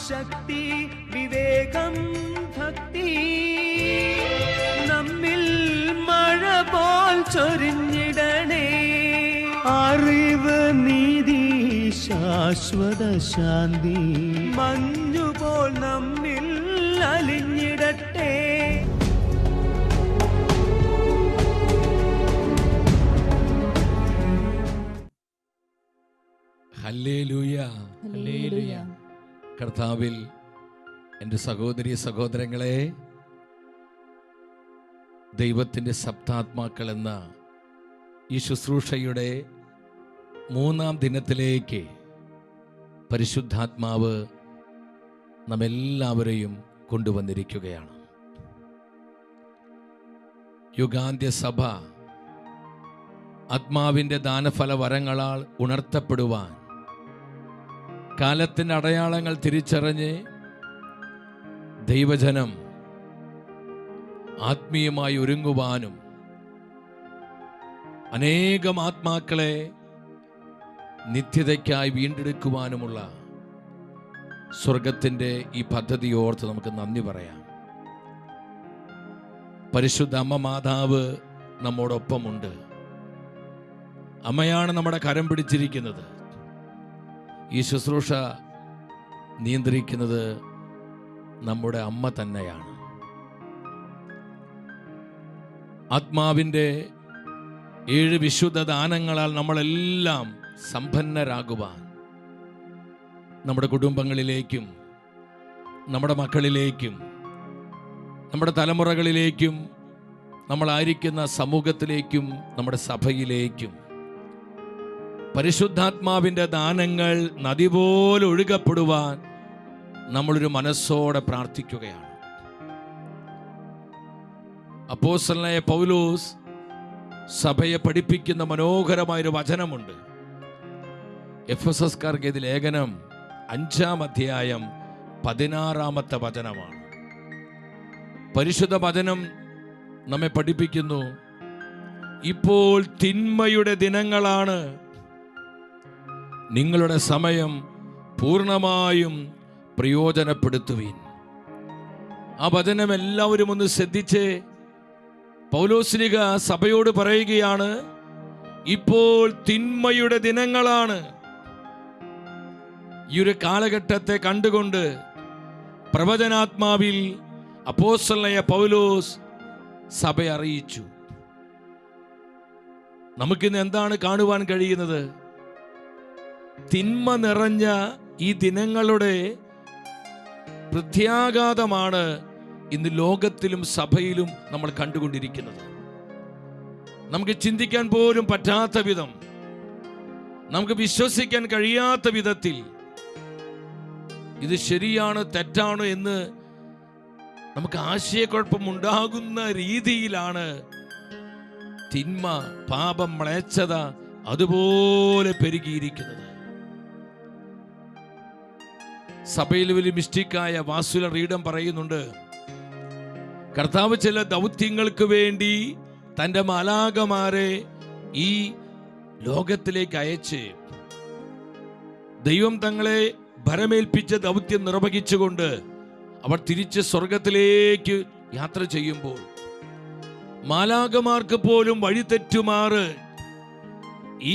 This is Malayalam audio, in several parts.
ശക്തി, വിവേകം, ഭക്തി നമ്മിൽ മഴ പോൽ ചൊരിഞ്ഞിടണേ. അറിവ്, നീതി, ശാശ്വത ശാന്തി മഞ്ഞുപോൽ നമ്മിൽ അലിഞ്ഞിടട്ടെ. Hallelujah, hallelujah. കർത്താവിൽ എൻ്റെ സഹോദരി സഹോദരങ്ങളെ, ദൈവത്തിൻ്റെ സപ്താത്മാക്കൾ എന്ന ഈ ശുശ്രൂഷയുടെ 3-ാം ദിനത്തിലേക്ക് പരിശുദ്ധാത്മാവ് നമ്മെല്ലാവരെയും കൊണ്ടുവന്നിരിക്കുകയാണ്. യുഗാന്ത്യ സഭ ആത്മാവിൻ്റെ ദാനഫല വരങ്ങളാൽ ഉണർത്തപ്പെടുവാൻ, കാലത്തിൻ്റെ അടയാളങ്ങൾ തിരിച്ചറിഞ്ഞ് ദൈവജനം ആത്മീയമായി ഒരുങ്ങുവാനും അനേകം ആത്മാക്കളെ നിത്യതയ്ക്കായി വീണ്ടെടുക്കുവാനുമുള്ള സ്വർഗത്തിൻ്റെ ഈ പദ്ധതി ഓർത്ത് നമുക്ക് നന്ദി പറയാം. പരിശുദ്ധ അമ്മ മാതാവ് നമ്മോടൊപ്പമുണ്ട്. അമ്മയാണ് നമ്മുടെ കരം പിടിച്ചിരിക്കുന്നത്. ഈ ശുശ്രൂഷ നിയന്ത്രിക്കുന്നത് നമ്മുടെ അമ്മ തന്നെയാണ്. ആത്മാവിൻ്റെ 7 വിശുദ്ധ ദാനങ്ങളാൽ നമ്മളെല്ലാം സമ്പന്നരാകുവാൻ, നമ്മുടെ കുടുംബങ്ങളിലേക്കും നമ്മുടെ മക്കളിലേക്കും നമ്മുടെ തലമുറകളിലേക്കും നമ്മളായിരിക്കുന്ന സമൂഹത്തിലേക്കും നമ്മുടെ സഭയിലേക്കും പരിശുദ്ധാത്മാവിൻ്റെ ദാനങ്ങൾ നദി പോലെ ഒഴുകപ്പെടുവാൻ നമ്മളൊരു മനസ്സോടെ പ്രാർത്ഥിക്കുകയാണ്. അപ്പോസ്തലനായ പൗലോസ് സഭയെ പഠിപ്പിക്കുന്ന മനോഹരമായൊരു വചനമുണ്ട്. എഫെസസ്കാർക്ക് ഇത് ലേഖനം 5-ാം അധ്യായം 16-ാമത്തെ വചനമാണ്. പരിശുദ്ധ വചനം നമ്മെ പഠിപ്പിക്കുന്നു, ഇപ്പോൾ തിന്മയുടെ ദിനങ്ങളാണ്, നിങ്ങളുടെ സമയം പൂർണ്ണമായും പ്രയോജനപ്പെടുത്തുവിൻ. ആ വചനം എല്ലാവരും ഒന്ന് ശ്രദ്ധിച്ച്. പൗലോസ്ലീഹ സഭയോട് പറയുകയാണ്, ഇപ്പോൾ തിന്മയുടെ ദിനങ്ങളാണ്. ഈ ഒരു കാലഘട്ടത്തെ കണ്ടുകൊണ്ട് പ്രവചനാത്മാവിൽ അപ്പോസ്തലനായ പൗലോസ് സഭയെ അറിയിച്ചു. നമുക്കിന്ന് എന്താണ് കാണുവാൻ കഴിയുന്നത്? തിന്മ നിറഞ്ഞ ഈ ദിനങ്ങളുടെ പ്രത്യാഘാതമാണ് ഇന്ന് ലോകത്തിലും സഭയിലും നമ്മൾ കണ്ടുകൊണ്ടിരിക്കുന്നത്. നമുക്ക് ചിന്തിക്കാൻ പോലും പറ്റാത്ത വിധം, നമുക്ക് വിശ്വസിക്കാൻ കഴിയാത്ത വിധത്തിൽ ഇത് ശരിയാണ് തെറ്റാണ് എന്ന് നമുക്ക് ആശയക്കുഴപ്പം ഉണ്ടാകുന്ന രീതിയിലാണ് തിന്മ, പാപം, മ്ലേച്ഛത അതുപോലെ പെരുകിയിരിക്കുന്നത്. സഭയിൽ വലിയ മിസ്റ്റിക്കായ വാസുല റീഡം പറയുന്നുണ്ട്, കർത്താവ് ചില ദൗത്യങ്ങൾക്ക് വേണ്ടി തൻ്റെ മാലാഖമാരെ ഈ ലോകത്തിലേക്ക് അയച്ച് ദൈവം തങ്ങളെ ഭരമേൽപ്പിച്ച ദൗത്യം നിർവഹിച്ചുകൊണ്ട് അവർ തിരിച്ച് സ്വർഗത്തിലേക്ക് യാത്ര ചെയ്യുമ്പോൾ മാലാഖമാർക്ക് പോലും വഴിതെറ്റുമാറ്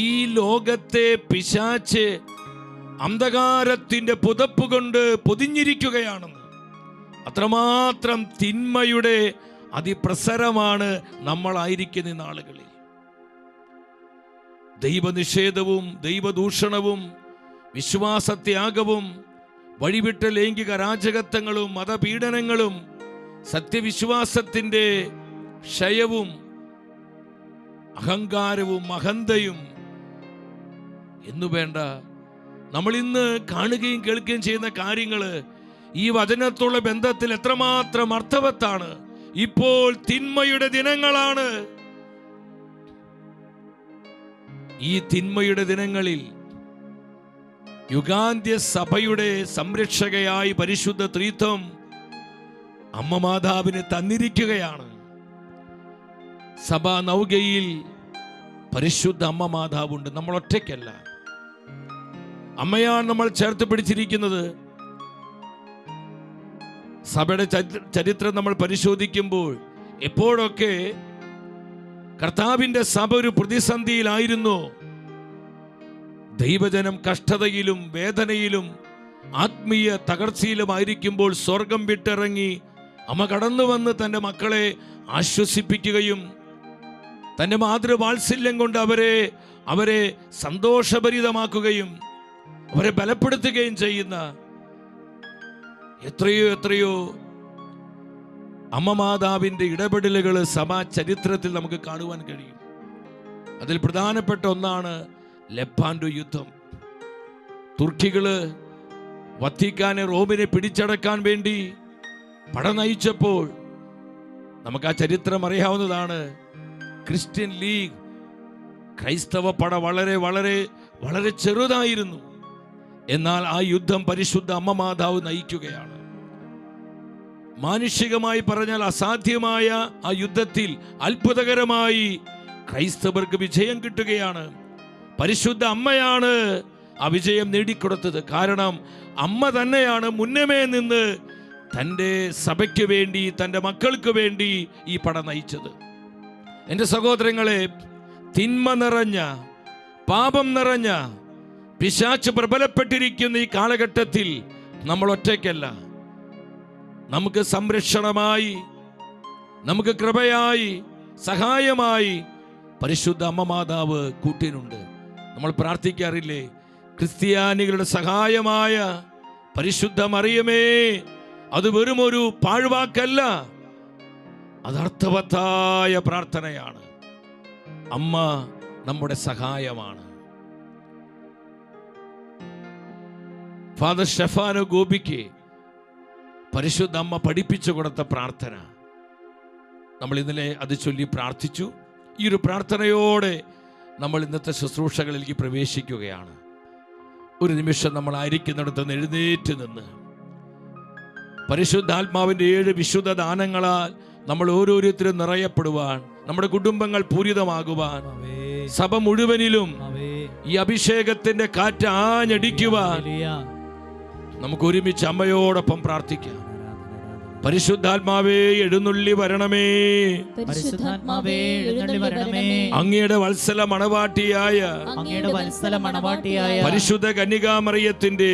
ഈ ലോകത്തെ പിശാച് അന്ധകാരത്തിന്റെ പുതപ്പ് കൊണ്ട് പൊതിഞ്ഞിരിക്കുകയാണെന്ന്. അത്രമാത്രം തിന്മയുടെ അതിപ്രസരമാണ് നമ്മളായിരിക്കുന്ന നാളുകളിൽ. ദൈവനിഷേധവും ദൈവദൂഷണവും വിശ്വാസത്യാഗവും വഴിവിട്ട ലൈംഗിക രാജകത്വങ്ങളും മതപീഡനങ്ങളും സത്യവിശ്വാസത്തിൻ്റെ ക്ഷയവും അഹങ്കാരവും അഹന്തയും എന്നു വേണ്ട നമ്മൾ ഇന്ന് കാണുകയും കേൾക്കുകയും ചെയ്യുന്ന കാര്യങ്ങൾ ഈ വചനത്തോടുള്ള ബന്ധത്തിൽ എത്രമാത്രം അർത്ഥവത്താണ്. ഇപ്പോൾ തിന്മയുടെ ദിനങ്ങളാണ്. ഈ തിന്മയുടെ ദിനങ്ങളിൽ യുഗാന്ത്യ സഭയുടെ സംരക്ഷകയായി പരിശുദ്ധ ത്രിത്വം അമ്മ മാതാവിന് തന്നിരിക്കുകയാണ്. സഭാ നൗകയിൽ പരിശുദ്ധ അമ്മ മാതാവുണ്ട്. നമ്മൾ ഒറ്റയ്ക്കല്ല, അമ്മയാണ് നമ്മൾ ചേർത്ത് പിടിച്ചിരിക്കുന്നത്. സഭയുടെ ചരിത്രം നമ്മൾ പരിശോധിക്കുമ്പോൾ എപ്പോഴൊക്കെ കർത്താവിന്റെ സഭ ഒരു പ്രതിസന്ധിയിലായിരുന്നു, ദൈവജനം കഷ്ടതയിലും വേദനയിലും ആത്മീയ തകർച്ചയിലുമായിരിക്കുമ്പോൾ സ്വർഗം വിട്ടിറങ്ങി അമ്മ കടന്നു വന്ന് തൻ്റെ മക്കളെ ആശ്വസിപ്പിക്കുകയും തൻ്റെ മാതൃവാത്സല്യം കൊണ്ട് അവരെ സന്തോഷഭരിതമാക്കുകയും അവരെ ബലപ്പെടുത്തുകയും ചെയ്യുന്ന എത്രയോ അമ്മ മാതാവിൻ്റെ ഇടപെടലുകൾ സഭാ ചരിത്രത്തിൽ നമുക്ക് കാണുവാൻ കഴിയും. അതിൽ പ്രധാനപ്പെട്ട ഒന്നാണ് ലെപ്പാൻഡോ യുദ്ധം. തുർക്കികള് വത്തിക്കാനെ, റോമിനെ പിടിച്ചടക്കാൻ വേണ്ടി പട നയിച്ചപ്പോൾ നമുക്ക് ആ ചരിത്രം അറിയാവുന്നതാണ്. ക്രിസ്ത്യൻ ലീഗ്, ക്രൈസ്തവ പട വളരെ വളരെ വളരെ ചെറുതായിരുന്നു. എന്നാൽ ആ യുദ്ധം പരിശുദ്ധ അമ്മ മാതാവ് നയിക്കുകയാണ്. മാനുഷികമായി പറഞ്ഞാൽ അസാധ്യമായ ആ യുദ്ധത്തിൽ അത്ഭുതകരമായി ക്രൈസ്തവർക്ക് വിജയം കിട്ടുകയാണ്. പരിശുദ്ധ അമ്മയാണ് ആ വിജയം നേടിക്കൊടുത്തത്. കാരണം അമ്മ തന്നെയാണ് മുന്നമേ നിന്ന് തൻ്റെ സഭയ്ക്ക് വേണ്ടി, തൻ്റെ മക്കൾക്ക് വേണ്ടി ഈ പട നയിച്ചത്. എൻ്റെ സഹോദരങ്ങളെ, തിന്മ നിറഞ്ഞ, പാപം നിറഞ്ഞ, പിശാച് പ്രബലപ്പെട്ടിരിക്കുന്ന ഈ കാലഘട്ടത്തിൽ നമ്മൾ ഒറ്റയ്ക്കല്ല. നമുക്ക് സംരക്ഷണമായി, നമുക്ക് കൃപയായി, സഹായമായി പരിശുദ്ധ അമ്മ മാതാവ് കൂട്ടിനുണ്ട്. നമ്മൾ പ്രാർത്ഥിക്കാറില്ലേ, ക്രിസ്ത്യാനികളുടെ സഹായമായ പരിശുദ്ധ മറിയമേ, അത് വെറുമൊരു പാഴ്വാക്കല്ല, അത് അർത്ഥവത്തായ പ്രാർത്ഥനയാണ്. അമ്മ നമ്മുടെ സഹായമാണ്. ഫാദർ സ്റ്റെഫാനോ ഗോപിക്ക് പരിശുദ്ധ അമ്മ പഠിപ്പിച്ചു കൊടുത്ത പ്രാർത്ഥന നമ്മൾ ഇന്നലെ അത് ചൊല്ലി പ്രാർത്ഥിച്ചു. ഈ ഒരു പ്രാർത്ഥനയോടെ നമ്മൾ ഇന്നത്തെ ശുശ്രൂഷകളിലേക്ക് പ്രവേശിക്കുകയാണ്. ഒരു നിമിഷം നമ്മൾ ആയിരിക്കുന്നിടത്ത് എഴുന്നേറ്റ് നിന്ന് പരിശുദ്ധാത്മാവിൻ്റെ 7 വിശുദ്ധ ദാനങ്ങളാൽ നമ്മൾ ഓരോരുത്തരും നിറയപ്പെടുവാൻ, നമ്മുടെ കുടുംബങ്ങൾ പൂരിതമാകുവാൻ, സഭ മുഴുവനിലും ഈ അഭിഷേകത്തിന്റെ കാറ്റ് ആഞ്ഞടിക്കുവാൻ നമുക്ക് ഒരുമിച്ച് അമ്മയോടൊപ്പം പ്രാർത്ഥിക്കാം. പരിശുദ്ധാത്മാവേ എഴുന്നള്ളി വരണമേ, പരിശുദ്ധാത്മാവേ എഴുന്നള്ളി വരണമേ. അങ്ങയുടെ വത്സല മണവാട്ടിയായ പരിശുദ്ധ കന്യകാമറിയത്തിന്റെ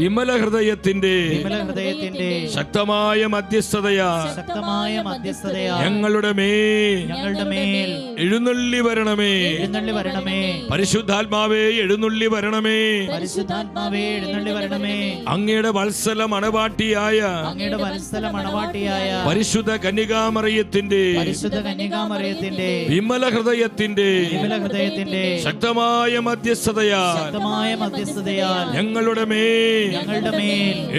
വിമല ഹൃദയത്തിന്റെ ശക്തമായ മധ്യസ്ഥതയാൽ ഞങ്ങളുടെ മേൽ എഴുന്നള്ളി വരണമേ. പരിശുദ്ധാത്മാവേ എഴുന്നള്ളി വരണമേ. അങ്ങയുടെ വത്സല മണവാട്ടിയായ പരിശുദ്ധ കന്യകാമറിയത്തിന്റെ വിമല ഹൃദയത്തിന്റെ ശക്തമായ മധ്യസ്ഥതയാൽ ഞങ്ങളുടെ മേൽ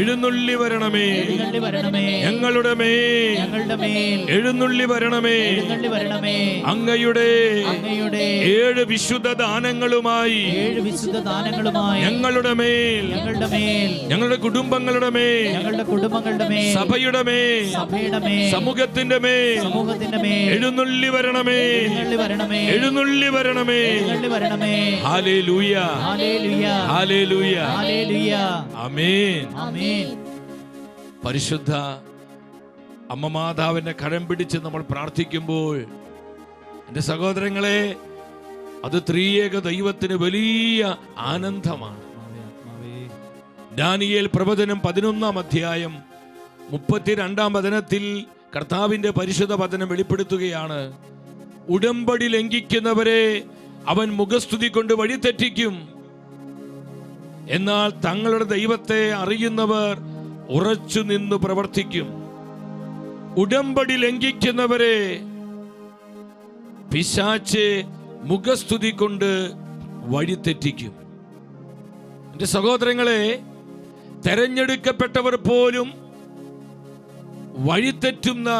എഴുന്നള്ളി വരണമേ. ഞങ്ങളുടെ മേൽ എഴുന്നള്ളി വരണമേ. അങ്ങയുടെ 7 വിശുദ്ധ ദാനങ്ങളുമായി ഞങ്ങളുടെ മേൽ, ഞങ്ങളുടെ കുടുംബങ്ങളുടെ മേൽ, സഭയുടെ മേൽ, സമൂഹത്തിന്റെ മേൽ എഴുന്നള്ളി വരണമേ. എഴുന്നള്ളി വരണമേ. ഹല്ലേലൂയ, ഹല്ലേലൂയ, ആമേൻ. പരിശുദ്ധ അമ്മ മാതാവിന്റെ കരം പിടിച്ച് നമ്മൾ പ്രാർത്ഥിക്കുമ്പോൾ എൻ്റെ സഹോദരങ്ങളെ, അത് ത്രിയേക ദൈവത്തിന് വലിയ ആനന്ദമാണ്. ദാനിയേൽ പ്രവചനം 11-ാം അധ്യായം 32-ാം വചനത്തിൽ കർത്താവിന്റെ പരിശുദ്ധ വചനം വെളിപ്പെടുത്തുകയാണ്. ഉടമ്പടി ലംഘിക്കുന്നവരെ അവൻ മുഖസ്തുതി കൊണ്ട് വഴിതെറ്റിക്കും. എന്നാൽ തങ്ങളുടെ ദൈവത്തെ അറിയുന്നവർ ഉറച്ചു നിന്ന് പ്രവർത്തിക്കും. ഉടമ്പടി ലംഘിക്കുന്നവരെ പിശാച് മുഖസ്തുതി കൊണ്ട് വഴിതെറ്റിക്കും. എൻ്റെ സഹോദരങ്ങളെ, തെരഞ്ഞെടുക്കപ്പെട്ടവർ പോലും വഴിതെറ്റുന്ന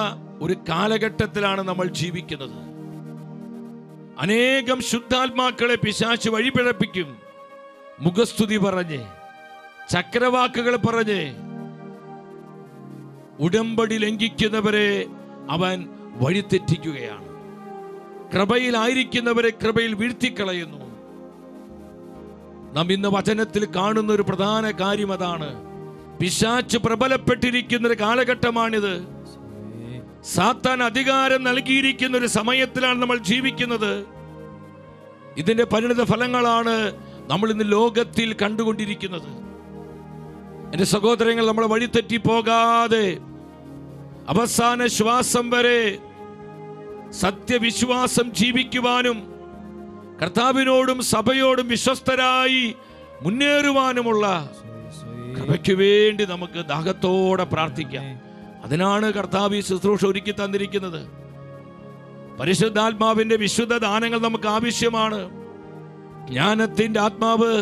ഒരു കാലഘട്ടത്തിലാണ് നമ്മൾ ജീവിക്കുന്നത്. അനേകം ശുദ്ധാത്മാക്കളെ പിശാച് വഴിപിഴപ്പിക്കും. മുഖസ്തുതി പറഞ്ഞ്, ചക്രവാക്കുകൾ പറഞ്ഞ് ഉടമ്പടി ലംഘിക്കുന്നവരെ അവൻ വഴിതെറ്റിക്കുകയാണ്. കൃപയിലായിരിക്കുന്നവരെ കൃപയിൽ വീഴ്ത്തിക്കളയുന്നു. നാം ഇന്ന് വചനത്തിൽ കാണുന്ന ഒരു പ്രധാന കാര്യം അതാണ്. പിശാച് പ്രബലപ്പെട്ടിരിക്കുന്ന ഒരു കാലഘട്ടമാണിത്. സാത്താൻ അധികാരം നൽകിയിരിക്കുന്ന ഒരു സമയത്തിലാണ് നമ്മൾ ജീവിക്കുന്നത്. ഇതിന്റെ പരിണിത ഫലങ്ങളാണ് നമ്മൾ ഇന്ന് ലോകത്തിൽ കണ്ടുകൊണ്ടിരിക്കുന്നത്. എന്റെ സഹോദരങ്ങൾ, നമ്മൾ വഴിതെറ്റി പോകാതെ അവസാന ശ്വാസം വരെ സത്യവിശ്വാസം ജീവിക്കുവാനും കർത്താവിനോടും സഭയോടും വിശ്വസ്തരായി മുന്നേറുവാനുമുള്ള കൃപയ്ക്ക് വേണ്ടി നമുക്ക് ദാഹത്തോടെ പ്രാർത്ഥിക്കാം. അതിനാണ് കർത്താവ് ഈ ശുശ്രൂഷ ഒരുക്കി തന്നിരിക്കുന്നത്. പരിശുദ്ധാത്മാവിന്റെ വിശുദ്ധ ദാനങ്ങൾ നമുക്ക് ആവശ്യമാണ്. ജ്ഞാനത്തിന്റെ ആത്മാവ്,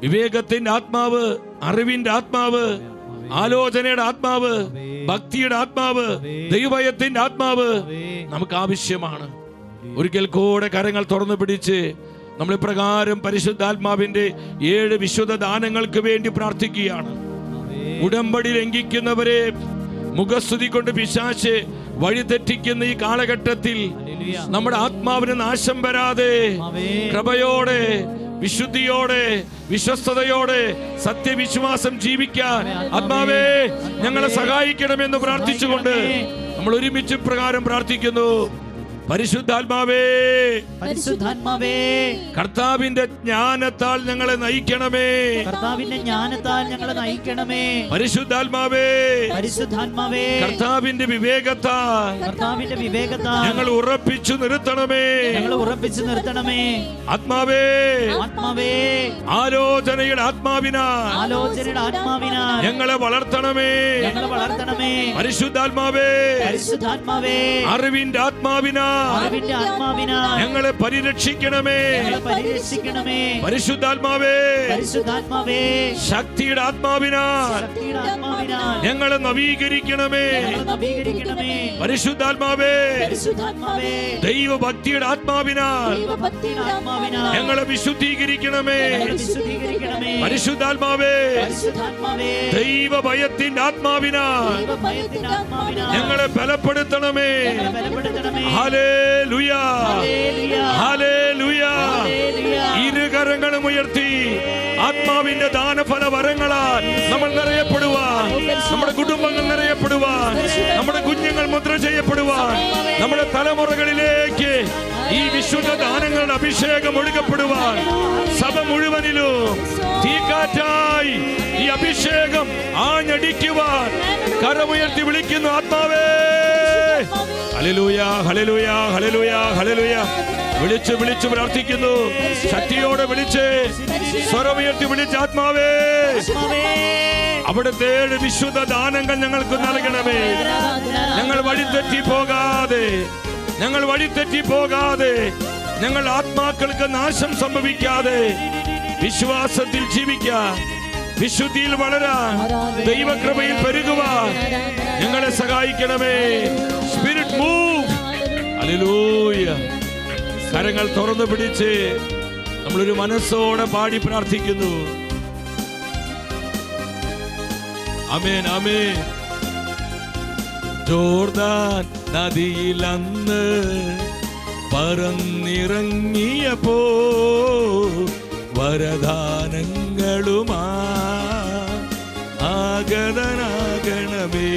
വിവേകത്തിന്റെ ആത്മാവ്, അറിവിന്റെ ആത്മാവ്, ആലോചനയുടെ ആത്മാവ്, ഭക്തിയുടെ ആത്മാവ്, ദൈവഭയത്തിന്റെ ആത്മാവ് നമുക്ക് ആവശ്യമാണ്. ഒരിക്കൽ കൂടെ കരങ്ങൾ തുറന്നു പിടിച്ച് നമ്മൾ ഇപ്രകാരം പരിശുദ്ധാത്മാവിന്റെ 7 വിശുദ്ധ ദാനങ്ങൾക്ക് വേണ്ടി പ്രാർത്ഥിക്കുകയാണ്. ഉടമ്പടി ലംഘിക്കുന്നവരെ മുഖസ്തുതി കൊണ്ട് പിശാച് വഴിതെറ്റിക്കുന്ന ഈ കാലഘട്ടത്തിൽ നമ്മുടെ ആത്മാവിന് നാശം വരാതെ കൃപയോടെ, വിശുദ്ധിയോടെ, വിശ്വസ്തയോടെ സത്യവിശ്വാസം ജീവിക്കാൻ ആത്മാവേ ഞങ്ങളെ സഹായിക്കണമെന്ന് പ്രാർത്ഥിച്ചുകൊണ്ട് നമ്മൾ ഒരുമിച്ച് പ്രകാരം പ്രാർത്ഥിക്കുന്നു. പരിശുദ്ധാത്മാവേ, പരിശുദ്ധാത്മാവേ, കർത്താവിന്റെ ജ്ഞാനത്താൽ ഞങ്ങളെ നയിക്കണമേ. കർത്താവിന്റെ ജ്ഞാനത്താൽ ഞങ്ങളെ നയിക്കണമേ. പരിശുദ്ധാത്മാവേ, പരിശുദ്ധാത്മാവേ, കർത്താവിന്റെ വിവേകത്താൽ, കർത്താവിന്റെ വിവേകത്താൽ ഞങ്ങൾ ഉറപ്പിച്ചു നിർത്തണമേ. ഞങ്ങളെ ഉറപ്പിച്ചു നിർത്തണമേ. ആത്മാവേ, ആത്മാവേ, ആലോചനയുടെ ആത്മാവിനാൽ, ആലോചനയുടെ ആത്മാവിനാൽ ഞങ്ങളെ വളർത്തണമേ. ഞങ്ങളെ വളർത്തണമേ. പരിശുദ്ധാത്മാവേ, പരിശുദ്ധാത്മാവേ, അറിവിന്റെ ആത്മാവിനാൽ അറിവിന്റെ ആത്മാവിനാൽ ഞങ്ങളെ പരിരക്ഷിക്കണമേ. ഞങ്ങളെ പരിരക്ഷിക്കണമേ. പരിശുദ്ധാത്മാവേ, പരിശുദ്ധാത്മാവേ, ശക്തിയുടെ ആത്മാവിനാൽ ശക്തിയുടെ ആത്മാവിനാൽ ഞങ്ങളെ നവീകരിക്കണമേ. ഞങ്ങളെ നവീകരിക്കണമേ. പരിശുദ്ധാത്മാവേ, പരിശുദ്ധാത്മാവേ, ദൈവഭക്തിയുടെ ആത്മാവിനാൽ ദൈവഭക്തിയുടെ ആത്മാവിനാൽ ഞങ്ങളെ വിശുദ്ധീകരിക്കണമേ. ഞങ്ങളെ വിശുദ്ധീകരിക്കണമേ. പരിശുദ്ധാത്മാവേ, പരിശുദ്ധാത്മാവേ, ദൈവഭയത്തിന്റെ ആത്മാവിനാൽ ദൈവഭയത്തിന്റെ ആത്മാവിനാൽ ഞങ്ങളെ ബലപ്പെടുത്തണമേ. ഞങ്ങളെ ബലപ്പെടുത്തണമേ. Hallelujah, hallelujah, hallelujah. ഹല്ലേലൂയ. ഇരുകരങ്ങളും ഉയർത്തി ആത്മാവിന്റെ ദാനഫല വരങ്ങളാൽ നമ്മൾ നിറയപ്പെടുവാൻ, നമ്മുടെ കുടുംബങ്ങൾ നിറയപ്പെടുവാൻ, നമ്മുടെ കുഞ്ഞുങ്ങൾ മുദ്ര ചെയ്യപ്പെടുവാൻ, നമ്മുടെ തലമുറകളിലേക്ക് ഈ വിശുദ്ധ ദാനങ്ങളുടെ അഭിഷേകം ഒഴുകപ്പെടുവാൻ, സഭ മുഴുവനിലും തീക്കാറ്റായി ഈ അഭിഷേകം ആഞ്ഞടിക്കുവാൻ കരമുയർത്തി വിളിക്കുന്നു. ആത്മാവേ, ഹല്ലേലൂയ, ഹല്ലേലൂയ, ഹല്ലേലൂയ, ഹല്ലേലൂയ. വിളിച്ച് വിളിച്ച് പ്രാർത്ഥിക്കുന്നു. ശക്തിയോടെ വിളിച്ച്, സ്വരമുയർത്തി വിളിച്ച്, ആത്മാവേ അവിടുത്തെ 7 വിശുദ്ധ ദാനങ്ങൾ ഞങ്ങൾക്ക് നൽകണമേ. ഞങ്ങൾ വഴിതെറ്റി പോകാതെ, ഞങ്ങൾ വഴിതെറ്റി പോകാതെ, ഞങ്ങൾ ആത്മാക്കൾക്ക് നാശം സംഭവിക്കാതെ വിശ്വാസത്തിൽ ജീവിക്കാൻ, വിശുദ്ധിയിൽ വളരാൻ, ദൈവകൃപയിൽ പെരുകുവാൻ ഞങ്ങളെ സഹായിക്കണമേ. Spirit move. ഹല്ലേലൂയ. കരങ്ങൾ തുറന്നു പിടിച്ച് നമ്മളൊരു മനസ്സോടെ പാടി പ്രാർത്ഥിക്കുന്നു. ആമേൻ, ആമേൻ. ജോർദാൻ നദിയിൽ അന്ന് പറന്നിറങ്ങിയപ്പോ വരദാനങ്ങളുമാ ആഗതനാകണമേ.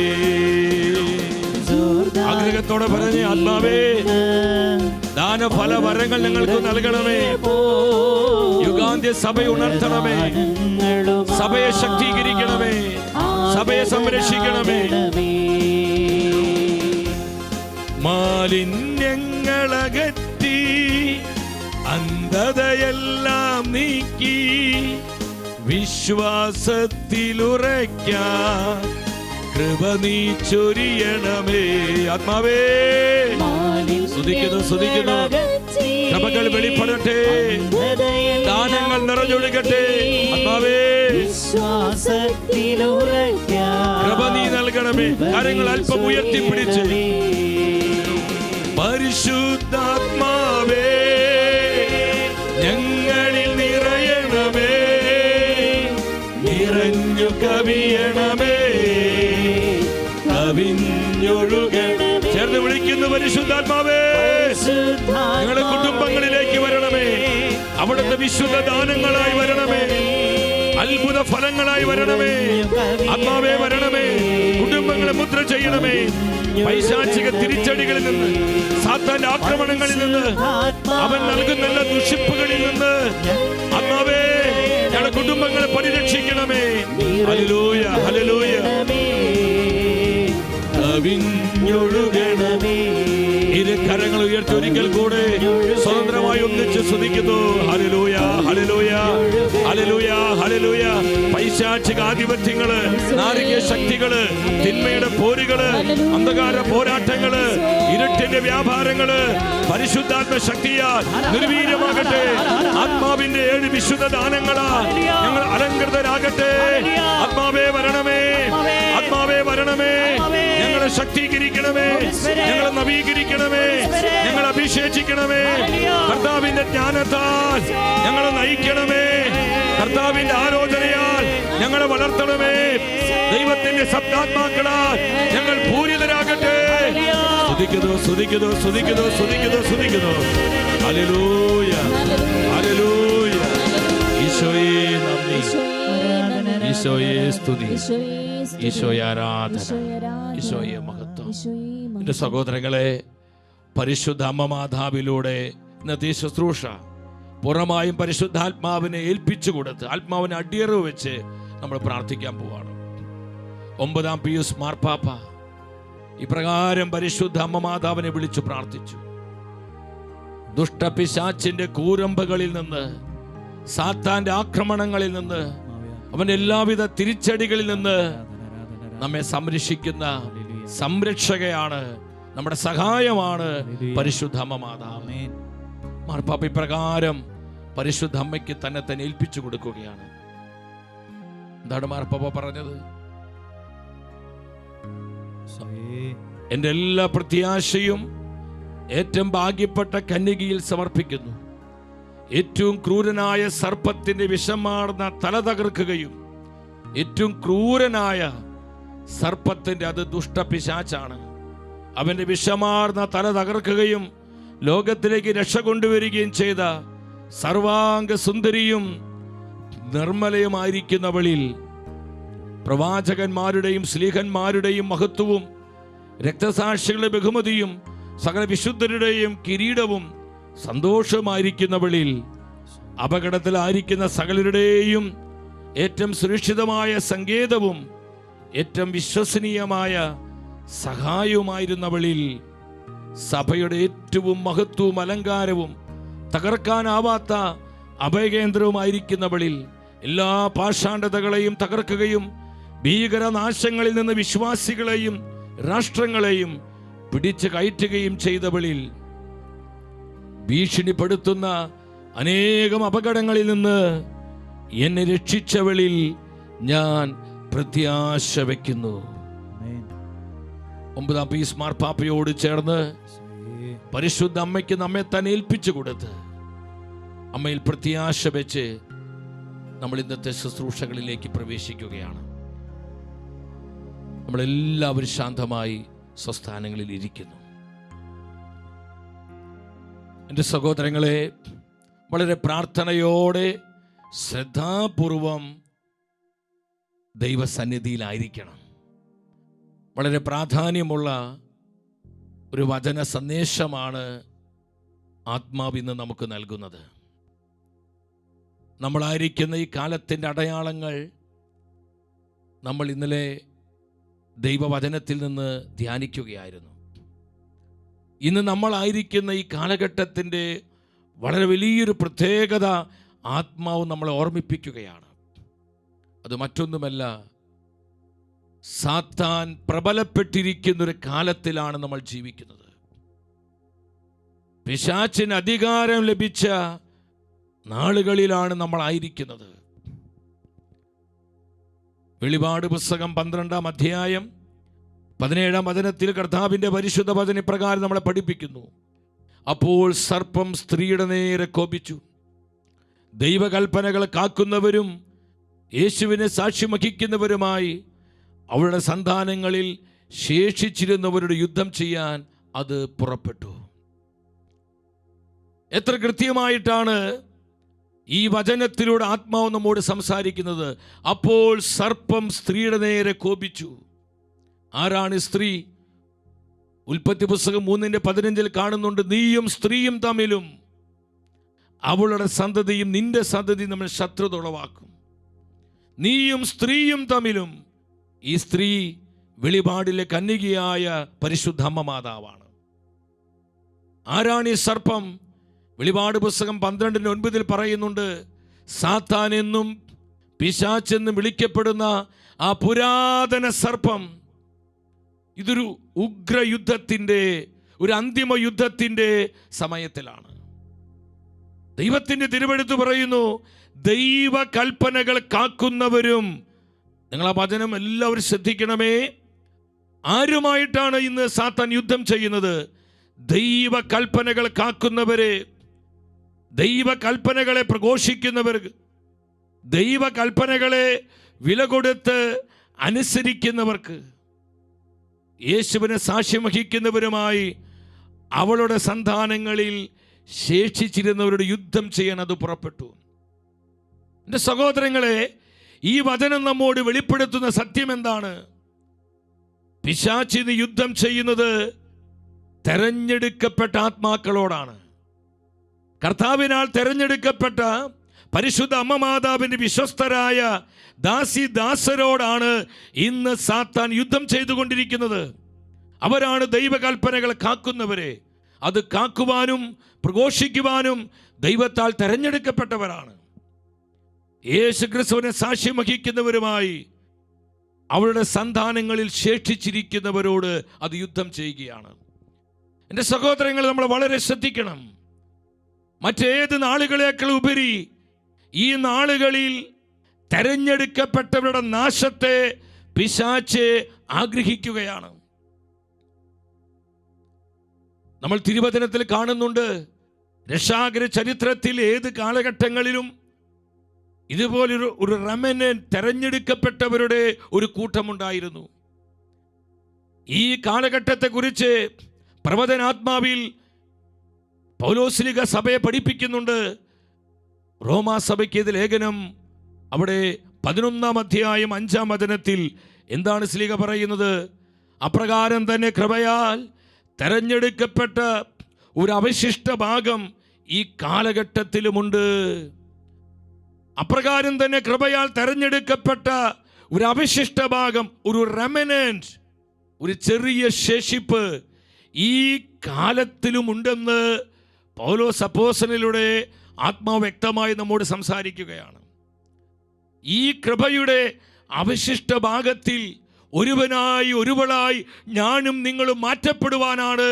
ആഗ്രഹത്തോടെ പറഞ്ഞ്, ആത്മാവേ ദാനഫല വരങ്ങൾ ഞങ്ങൾക്ക് നൽകണമേ. യുഗാന്ത്യ സഭ ഉണർത്തണമേ. സഭയെ ശക്തീകരിക്കണമേ. സഭയെ സംരക്ഷിക്കണമേ. മാലിന്യങ്ങളകറ്റി അന്ധതയെല്ലാം നീക്കി വിശ്വാസത്തിലുറയ്ക്കാൻ കൃപ നീ ചൊരിയണമേ. ആത്മാവേ, സ്തുതിക്കുന്നു, സ്തുതിക്കുന്നു. കൃപകൾ വെളിപ്പെടട്ടെ, ദാനങ്ങൾ നിറഞ്ഞൊഴുകട്ടെ. ആത്മാവേ, കൃപ നീ നൽകണമേ. കാര്യങ്ങൾ അല്പം ഉയർത്തിപ്പിടിച്ച്, പരിശുദ്ധാത്മാവേ ഞങ്ങളിൽ നിറയണമേ. നിറഞ്ഞു കവിയണമേ, കവിഞ്ഞൊഴുകണമേ. ചേർന്ന് വിളിക്കുന്നു, പരിശുദ്ധാത്മാവേ ഞങ്ങളുടെ കുടുംബങ്ങളിലേക്ക് വരണമേ. അവിടുത്തെ വിശുദ്ധ ദാനങ്ങളായി വരണമേ. അത്ഭുത ഫലങ്ങളായി വരണമേ. ആത്മാവേ വരണമേ. കുടുംബങ്ങളെ മുദ്ര ചെയ്യണമേ. പൈശാചിക തിരിച്ചടികളിൽ നിന്ന്, സാത്താന്റെ ആക്രമണങ്ങളിൽ നിന്ന്, അവൻ നൽകുന്ന എല്ലാ ദുഷിപ്പുകളിൽ നിന്ന് ആത്മാവേ ഞങ്ങളുടെ കുടുംബങ്ങളെ പരിരക്ഷിക്കണമേ. Hallelujah, hallelujah. കവിഞ്ഞൊഴുകണമേ. ഇരു കരങ്ങൾ ഉയർത്തി ഒരിക്കൽ കൂടെ സ്വതന്ത്രമായി ഒന്നിച്ച് സ്തുതിക്കുന്നു. Hallelujah, hallelujah, hallelujah, hallelujah. പൈശാചിക ആധിപത്യങ്ങള്, നാരിക ശക്തികള്, തിന്മയുടെ പോരുകള്, അന്ധകാര പോരാട്ടങ്ങള്, ഇരുട്ടിന്റെ വ്യാപാരങ്ങള് പരിശുദ്ധാത്മ ശക്തിയാൽ നിർവീര്യമാകട്ടെ. ആത്മാവിന്റെ 7 വിശുദ്ധ ദാനങ്ങളാൽ ഞങ്ങൾ അലങ്കൃതരാകട്ടെ. ആത്മാവേ വരണമേ. ആത്മാവേ വരണമേ. ഞങ്ങളെ ശക്തീകരിക്കണമേ. ഞങ്ങളെ നവീകരിക്കണമേ. ഞങ്ങളെ അഭിഷേചിക്കണമേ. കർത്താവിന്റെ ജ്ഞാനത്താൽ ഞങ്ങളെ നയിക്കണമേ. കർത്താവിന്റെ ആലോചനയാൽ ഞങ്ങളെ വളർത്തണമേ. ദൈവത്തിന്റെ ശബ്ദാത്മാക്കളാൽ ഞങ്ങൾ പൂരിതരാകട്ടെ. സ്തുതിക്കുന്നു, സ്തുതിക്കുന്നു, സ്തുതിക്കുന്നു, സ്തുതിക്കുന്നു, സ്തുതിക്കുന്നു. Hallelujah, hallelujah. ഈശോയെ നന്ദി, ഈശോയെ സ്തുതി, ഈശോയെ ആരാധന, ഈശോയെ മഹത്വം. എൻ്റെ സഹോദരങ്ങളെ, പരിശുദ്ധ അമ്മ മാതാവിലൂടെ ഇന്നത്തെ ശുശ്രൂഷ പുറമായും പരിശുദ്ധാത്മാവിനെ ഏൽപ്പിച്ചു കൊടുത്ത് ആത്മാവിനെ അടിയറവ് വെച്ച് നമ്മൾ പ്രാർത്ഥിക്കാൻ പോവാണ്. 9-ാം പിയൂസ് മാർപ്പാപ്പ ഇപ്രകാരം പരിശുദ്ധ അമ്മ മാതാവിനെ വിളിച്ചു പ്രാർത്ഥിച്ചു. ദുഷ്ടപിശാചിന്റെ കൂരമ്പകളിൽ നിന്ന്, സാത്താന്റെ ആക്രമണങ്ങളിൽ നിന്ന്, അവന്റെ എല്ലാവിധ തിരിച്ചടികളിൽ നിന്ന് നമ്മെ സംരക്ഷിക്കുന്ന സംരക്ഷകയാണ്, നമ്മുടെ സഹായമാണ് പരിശുദ്ധ അമ്മ മാതാവ്. മാർപ്പാപ്പ ഇപ്രകാരം പരിശുദ്ധ അമ്മയ്ക്ക് തന്നെ ഏൽപ്പിച്ചു കൊടുക്കുകയാണ്. എന്താണ് മാർപ്പാപ്പ പറഞ്ഞത്? എന്റെ എല്ലാ പ്രത്യാശയും ഏറ്റവും ഭാഗ്യപ്പെട്ട കന്യകയിൽ സമർപ്പിക്കുന്നു. ഏറ്റവും ക്രൂരനായ സർപ്പത്തിന്റെ വിഷമാർന്ന തല തകർക്കുകയും, ഏറ്റവും ക്രൂരനായ സർപ്പത്തിന്റെ, അത് ദുഷ്ടപിശാചാണ്, അവന്റെ വിഷമാർന്ന തല തകർക്കുകയും ലോകത്തിലേക്ക് രക്ഷ കൊണ്ടുവരികയും ചെയ്ത സർവാംഗ സുന്ദരിയും നിർമ്മലയുമായിരിക്കുന്നവളിൽ പ്രവാചകന്മാരുടെയും സ്ലീഹന്മാരുടെയും മഹത്വവും, രക്തസാക്ഷികളുടെ ബഹുമതിയും, സകല വിശുദ്ധരുടെയും കിരീടവും സന്തോഷമായിരിക്കുന്നവളിൽ അപകടത്തിലായിരിക്കുന്ന സകലരുടെയും ഏറ്റവും സുരക്ഷിതമായ സങ്കേതവും ഏറ്റവും വിശ്വസനീയമായ സഹായവുമായിരുന്നവളിൽ സഭയുടെ ഏറ്റവും മഹത്വവും അലങ്കാരവും തകർക്കാനാവാത്ത അഭയകേന്ദ്രവുമായിരിക്കുന്നവളിൽ എല്ലാ പാഷാണ്ഡതകളെയും തകർക്കുകയും ഭീകരനാശങ്ങളിൽ നിന്ന് വിശ്വാസികളെയും രാഷ്ട്രങ്ങളെയും പിടിച്ചു കയറ്റുകയും ചെയ്തവളിൽ ഭീഷണിപ്പെടുത്തുന്ന അനേകം അപകടങ്ങളിൽ നിന്ന് എന്നെ രക്ഷിച്ചവളിൽ ഞാൻ പ്രത്യാശ വയ്ക്കുന്നു. 9-ാം പീസ് മാർപ്പാപ്പയോട് ചേർന്ന് പരിശുദ്ധ അമ്മയ്ക്ക് നമ്മെ തന്നെ ഏൽപ്പിച്ചു കൊടുത്ത് അമ്മയിൽ പ്രത്യാശ വെച്ച് നമ്മൾ ഇന്നത്തെ ശുശ്രൂഷകളിലേക്ക് പ്രവേശിക്കുകയാണ്. നമ്മളെല്ലാവരും ശാന്തമായി സ്വസ്ഥാനങ്ങളിൽ ഇരിക്കുന്നു. എൻ്റെ സഹോദരങ്ങളെ, വളരെ പ്രാർത്ഥനയോടെ ശ്രദ്ധാപൂർവം ദൈവസന്നിധിയിലായിരിക്കണം. വളരെ പ്രാധാന്യമുള്ള ഒരു വചന സന്ദേശമാണ് ആത്മാവിന്ന് നമുക്ക് നൽകുന്നത്. നമ്മളായിരിക്കുന്ന ഈ കാലത്തിൻ്റെ അടയാളങ്ങൾ നമ്മൾ ഇന്നലെ ദൈവവചനത്തിൽ നിന്ന് ധ്യാനിക്കുകയായിരുന്നു. ഇന്ന് നമ്മളായിരിക്കുന്ന ഈ കാലഘട്ടത്തിൻ്റെ വളരെ വലിയൊരു പ്രത്യേകത ആത്മാവ് നമ്മളെ ഓർമ്മിപ്പിക്കുകയാണ്. അത് മറ്റൊന്നുമല്ല, സാത്താൻ പ്രബലപ്പെട്ടിരിക്കുന്നൊരു കാലത്തിലാണ് നമ്മൾ ജീവിക്കുന്നത്. പിശാചിന് അധികാരം ലഭിച്ച നാളുകളിലാണ് നമ്മളായിരിക്കുന്നത്. വെളിപാട് പുസ്തകം 12-ാം അധ്യായം 17-ാം വചനത്തിൽ കർത്താവിൻ്റെ പരിശുദ്ധ വചന പ്രകാരം നമ്മളെ പഠിപ്പിക്കുന്നു. അപ്പോൾ സർപ്പം സ്ത്രീയുടെ നേരെ കോപിച്ചു. ദൈവകൽപ്പനകൾ കാക്കുന്നവരും യേശുവിനെ സാക്ഷ്യം വഹിക്കുന്നവരുമായി അവളുടെ സന്താനങ്ങളിൽ ശേഷിച്ചിരുന്നവരുടെ യുദ്ധം ചെയ്യാൻ അത് പുറപ്പെട്ടു. എത്ര കൃത്യമായിട്ടാണ് ഈ വചനത്തിലൂടെ ആത്മാവ് നമ്മോട് സംസാരിക്കുന്നത്. അപ്പോൾ സർപ്പം സ്ത്രീയുടെ നേരെ കോപിച്ചു. ആരാണ് സ്ത്രീ? ഉൽപ്പത്തി പുസ്തകം 3:15 കാണുന്നുണ്ട്, നീയും സ്ത്രീയും തമ്മിലും അവളുടെ സന്തതിയും നിന്റെ സന്തതിയും നമ്മൾ ശത്രുത ഉളവാക്കും. നീയും സ്ത്രീയും തമ്മിലും. ഈ സ്ത്രീ വെളിപാടിലെ കന്യകയായ പരിശുദ്ധ അമ്മ മാതാവാണ്. ആരാണ് ഈ സർപ്പം? വെളിപാട് പുസ്തകം 12:9 പറയുന്നുണ്ട്, സാത്താൻ എന്നും പിശാചെന്നും വിളിക്കപ്പെടുന്ന ആ പുരാതന സർപ്പം. ഇതൊരു ഉഗ്രയുദ്ധത്തിൻ്റെ, ഒരു അന്തിമ യുദ്ധത്തിൻ്റെ സമയത്തിലാണ്. ദൈവത്തിൻ്റെ തിരുവെഴുത്ത് പറയുന്നു, ദൈവ കൽപ്പനകൾ കാക്കുന്നവരും. നിങ്ങൾ ആ വചനം എല്ലാവരും ശ്രദ്ധിക്കണമേ. ആരുമായിട്ടാണ് ഇന്ന് സാത്താൻ യുദ്ധം ചെയ്യുന്നത്? ദൈവ കൽപ്പനകൾ കാക്കുന്നവരെ, ദൈവ കൽപ്പനകളെ പ്രഘോഷിക്കുന്നവർ, ദൈവ കൽപ്പനകളെ വില കൊടുത്ത് അനുസരിക്കുന്നവർക്ക്, യേശുവിനെ സാക്ഷ്യം വഹിക്കുന്നവരുമായി അവളുടെ സന്താനങ്ങളിൽ ശേഷിച്ചിരുന്നവരുടെ യുദ്ധം ചെയ്യാൻ അത് പുറപ്പെട്ടു. എൻ്റെ സഹോദരങ്ങളെ, ഈ വചനം നമ്മോട് വെളിപ്പെടുത്തുന്ന സത്യം എന്താണ്? പിശാചിന് യുദ്ധം ചെയ്യുന്നത് തെരഞ്ഞെടുക്കപ്പെട്ട ആത്മാക്കളോടാണ്. കർത്താവിനാൽ തെരഞ്ഞെടുക്കപ്പെട്ട പരിശുദ്ധ അമ്മ മാതാവിൻ്റെ വിശ്വസ്തരായ ദാസരോടാണ് ഇന്ന് സാത്താൻ യുദ്ധം ചെയ്തുകൊണ്ടിരിക്കുന്നത്. അവരാണ് ദൈവകൽപ്പനകൾ കാക്കുന്നവരെ. അത് കാക്കുവാനും പ്രഘോഷിക്കുവാനും ദൈവത്താൽ തെരഞ്ഞെടുക്കപ്പെട്ടവരാണ്. യേശുക്രിസ്തുവിനെ സാക്ഷ്യം വഹിക്കുന്നവരുമായി അവരുടെ സന്താനങ്ങളിൽ ശേഷിച്ചിരിക്കുന്നവരോട് അത് യുദ്ധം ചെയ്യുകയാണ്. എൻ്റെ സഹോദരങ്ങൾ, നമ്മൾ വളരെ ശ്രദ്ധിക്കണം. മറ്റേത് നാളുകളേക്കാൾ ഉപരി ഈ നാളുകളിൽ തെരഞ്ഞെടുക്കപ്പെട്ടവരുടെ നാശത്തെ പിശാച് ആഗ്രഹിക്കുകയാണ്. നമ്മൾ തിരുവചനത്തിൽ കാണുന്നുണ്ട്, രക്ഷാകര ചരിത്രത്തിൽ ഏത് കാലഘട്ടങ്ങളിലും ഇതുപോലൊരു റെമനന്റ്, തെരഞ്ഞെടുക്കപ്പെട്ടവരുടെ ഒരു കൂട്ടമുണ്ടായിരുന്നു. ഈ കാലഘട്ടത്തെക്കുറിച്ച് പ്രവചനാത്മാവിൽ പൗലോസ്ലിഹ സഭയെ പഠിപ്പിക്കുന്നുണ്ട്. റോമാ സഭയ്ക്ക് ഇത് ലേഖനം, അവിടെ 11-ാം അധ്യായം 5-ാം വചനത്തിൽ എന്താണ് സ്ലീഹ പറയുന്നത്? അപ്രകാരം തന്നെ കൃപയാൽ തെരഞ്ഞെടുക്കപ്പെട്ട ഒരു അവശിഷ്ട ഭാഗം ഈ കാലഘട്ടത്തിലുമുണ്ട്. അപ്രകാരം തന്നെ കൃപയാൽ തെരഞ്ഞെടുക്കപ്പെട്ട ഒരു അവശിഷ്ട ഭാഗം, ഒരു റെമനന്റ്, ഒരു ചെറിയ ശേഷിപ്പ് ഈ കാലത്തിലുമുണ്ടെന്ന് പൗലോസ് അപ്പോസ്തലനിലൂടെ ആത്മാവ് വ്യക്തമായി നമ്മോട് സംസാരിക്കുകയാണ്. ഈ കൃപയുടെ അവശിഷ്ട ഭാഗത്തിൽ ഒരുവളായി ഞാനും നിങ്ങളും മാറ്റപ്പെടുവാനാണ്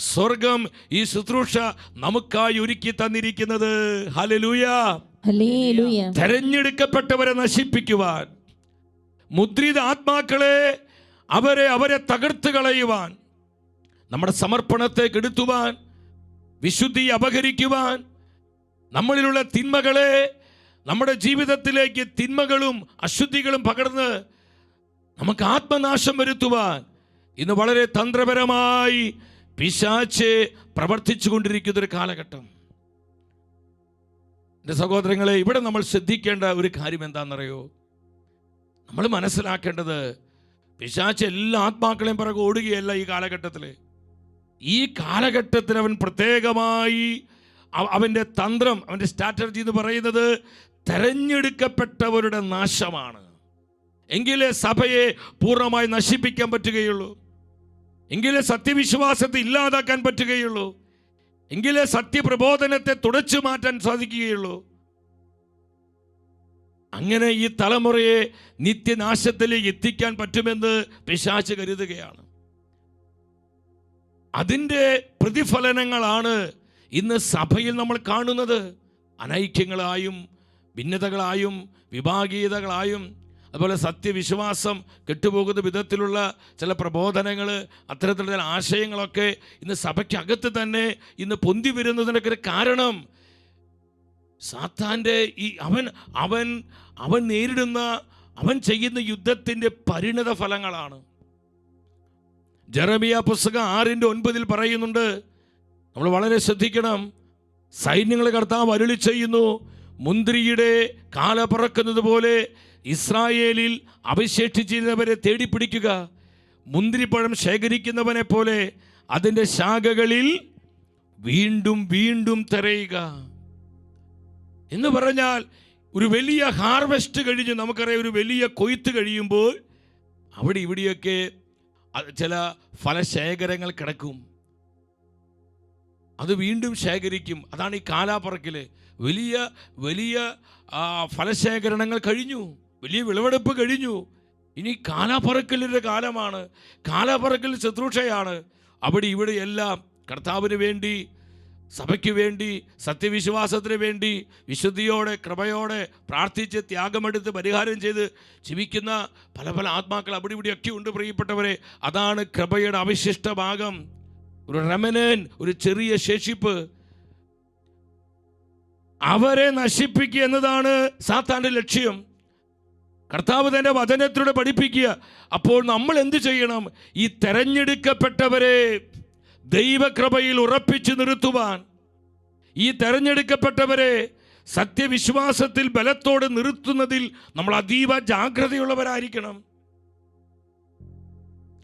സ്വർഗം ഈ ശുശ്രൂഷ നമുക്കായി ഒരുക്കി തന്നിരിക്കുന്നത്. Hallelujah, hallelujah. തെരഞ്ഞെടുക്കപ്പെട്ടവരെ നശിപ്പിക്കുവാൻ, മുദ്രിത ആത്മാക്കളെ അവരെ തകർത്ത് കളയുവാൻ, നമ്മുടെ സമർപ്പണത്തെ കെടുത്തുവാൻ, വിശുദ്ധി അപഹരിക്കുവാൻ, നമ്മളിലുള്ള തിന്മകളെ, നമ്മുടെ ജീവിതത്തിലേക്ക് തിന്മകളും അശുദ്ധികളും പകർന്ന് നമുക്ക് ആത്മനാശം വരുത്തുവാൻ ഇന്ന് വളരെ തന്ത്രപരമായി പിശാച് പ്രവർത്തിച്ചു കൊണ്ടിരിക്കുന്ന ഒരു കാലഘട്ടം. എൻ്റെ സഹോദരങ്ങളെ, ഇവിടെ നമ്മൾ ശ്രദ്ധിക്കേണ്ട ഒരു കാര്യം എന്താണെന്നറിയോ? നമ്മൾ മനസ്സിലാക്കേണ്ടത്, പിശാച് എല്ലാ ആത്മാക്കളെയും പിറകെ ഓടുകയല്ല ഈ കാലഘട്ടത്തിൽ. ഈ കാലഘട്ടത്തിൽ അവൻ പ്രത്യേകമായി അവൻ്റെ തന്ത്രം, അവൻ്റെ സ്ട്രാറ്റജി എന്ന് പറയുന്നത് തെരഞ്ഞെടുക്കപ്പെട്ടവരുടെ നാശമാണ്. എങ്കിലേ സഭയെ പൂർണ്ണമായി നശിപ്പിക്കാൻ പറ്റുകയുള്ളൂ, എങ്കിലേ സത്യവിശ്വാസത്തെ ഇല്ലാതാക്കാൻ പറ്റുകയുള്ളൂ, എങ്കിലേ സത്യപ്രബോധനത്തെ തുടച്ചു മാറ്റാൻ സാധിക്കുകയുള്ളൂ. അങ്ങനെ ഈ തലമുറയെ നിത്യനാശത്തിലേക്ക് എത്തിക്കാൻ പറ്റുമെന്ന് പിശാച് കരുതുകയാണ്. അതിൻ്റെ പ്രതിഫലനങ്ങളാണ് ഇന്ന് സഭയിൽ നമ്മൾ കാണുന്നത്. അനൈക്യങ്ങളായും ഭിന്നതകളായും വിഭാഗീയതകളായും അതുപോലെ സത്യവിശ്വാസം കെട്ടുപോകുന്ന വിധത്തിലുള്ള ചില പ്രബോധനങ്ങൾ, അത്തരത്തിലുള്ള ചില ആശയങ്ങളൊക്കെ ഇന്ന് സഭയ്ക്കകത്ത് തന്നെ ഇന്ന് പൊന്തി വരുന്നതിനൊക്കെ ഒരു കാരണം സാത്താൻ്റെ ഈ അവൻ നേരിടുന്ന, അവൻ ചെയ്യുന്ന യുദ്ധത്തിൻ്റെ പരിണിത ഫലങ്ങളാണ്. ജെറമിയ പുസ്തകം 6:9 പറയുന്നുണ്ട്, നമ്മൾ വളരെ ശ്രദ്ധിക്കണം. സൈന്യങ്ങൾ കർത്താവ് അരുളി ചെയ്യുന്നു, മുന്തിരിയുടെ കാല പറക്കുന്നത് പോലെ ഇസ്രായേലിൽ അവശേഷിച്ചിരുന്നവരെ തേടിപ്പിടിക്കുക. മുന്തിരിപ്പഴം ശേഖരിക്കുന്നവനെ പോലെ അതിൻ്റെ ശാഖകളിൽ വീണ്ടും വീണ്ടും തിരയുക എന്ന് പറഞ്ഞാൽ, ഒരു വലിയ ഹാർവെസ്റ്റ് കഴിഞ്ഞ്, നമുക്കറിയാം ഒരു വലിയ കൊയ്ത്ത് കഴിയുമ്പോൾ അവിടെ ഇവിടെയൊക്കെ ചില ഫലശേഖരങ്ങൾ കിടക്കും. അത് വീണ്ടും ശേഖരിക്കും. അതാണ് ഈ കാലാപ്പറക്കൽ. വലിയ വലിയ ഫലശേഖരണങ്ങൾ കഴിഞ്ഞു, വലിയ വിളവെടുപ്പ് കഴിഞ്ഞു. ഇനി കാലാപ്പറക്കലിൻ്റെ കാലമാണ്. കാലാപ്പറക്കൽ ശുശ്രൂഷയാണ്. അവിടെ ഇവിടെ എല്ലാം കർത്താവിന് വേണ്ടി, സഭയ്ക്ക് വേണ്ടി, സത്യവിശ്വാസത്തിന് വേണ്ടി വിശുദ്ധിയോടെ കൃപയോടെ പ്രാർത്ഥിച്ച് ത്യാഗമെടുത്ത് പരിഹാരം ചെയ്ത് ജീവിക്കുന്ന പല പല ആത്മാക്കൾ അവിടെ ഇവിടെയൊക്കെ ഉണ്ട് പ്രിയപ്പെട്ടവരെ. അതാണ് കൃപയുടെ അവശിഷ്ട ഭാഗം, ഒരു റെമനൻ, ഒരു ചെറിയ ശേഷിപ്പ്. അവരെ നശിപ്പിക്കുക എന്നതാണ് സാത്താൻ്റെ ലക്ഷ്യം. കർത്താവ് തൻ്റെ വചനത്തിലൂടെ പഠിപ്പിക്കുക. അപ്പോൾ നമ്മൾ എന്ത് ചെയ്യണം? ഈ തെരഞ്ഞെടുക്കപ്പെട്ടവരെ ദൈവകൃപയിൽ ഉറപ്പിച്ചു നിർത്തുവാൻ, ഈ തെരഞ്ഞെടുക്കപ്പെട്ടവരെ സത്യവിശ്വാസത്തിൽ ബലത്തോടെ നിർത്തുന്നതിൽ നമ്മൾ അതീവ ജാഗ്രതയുള്ളവരായിരിക്കണം.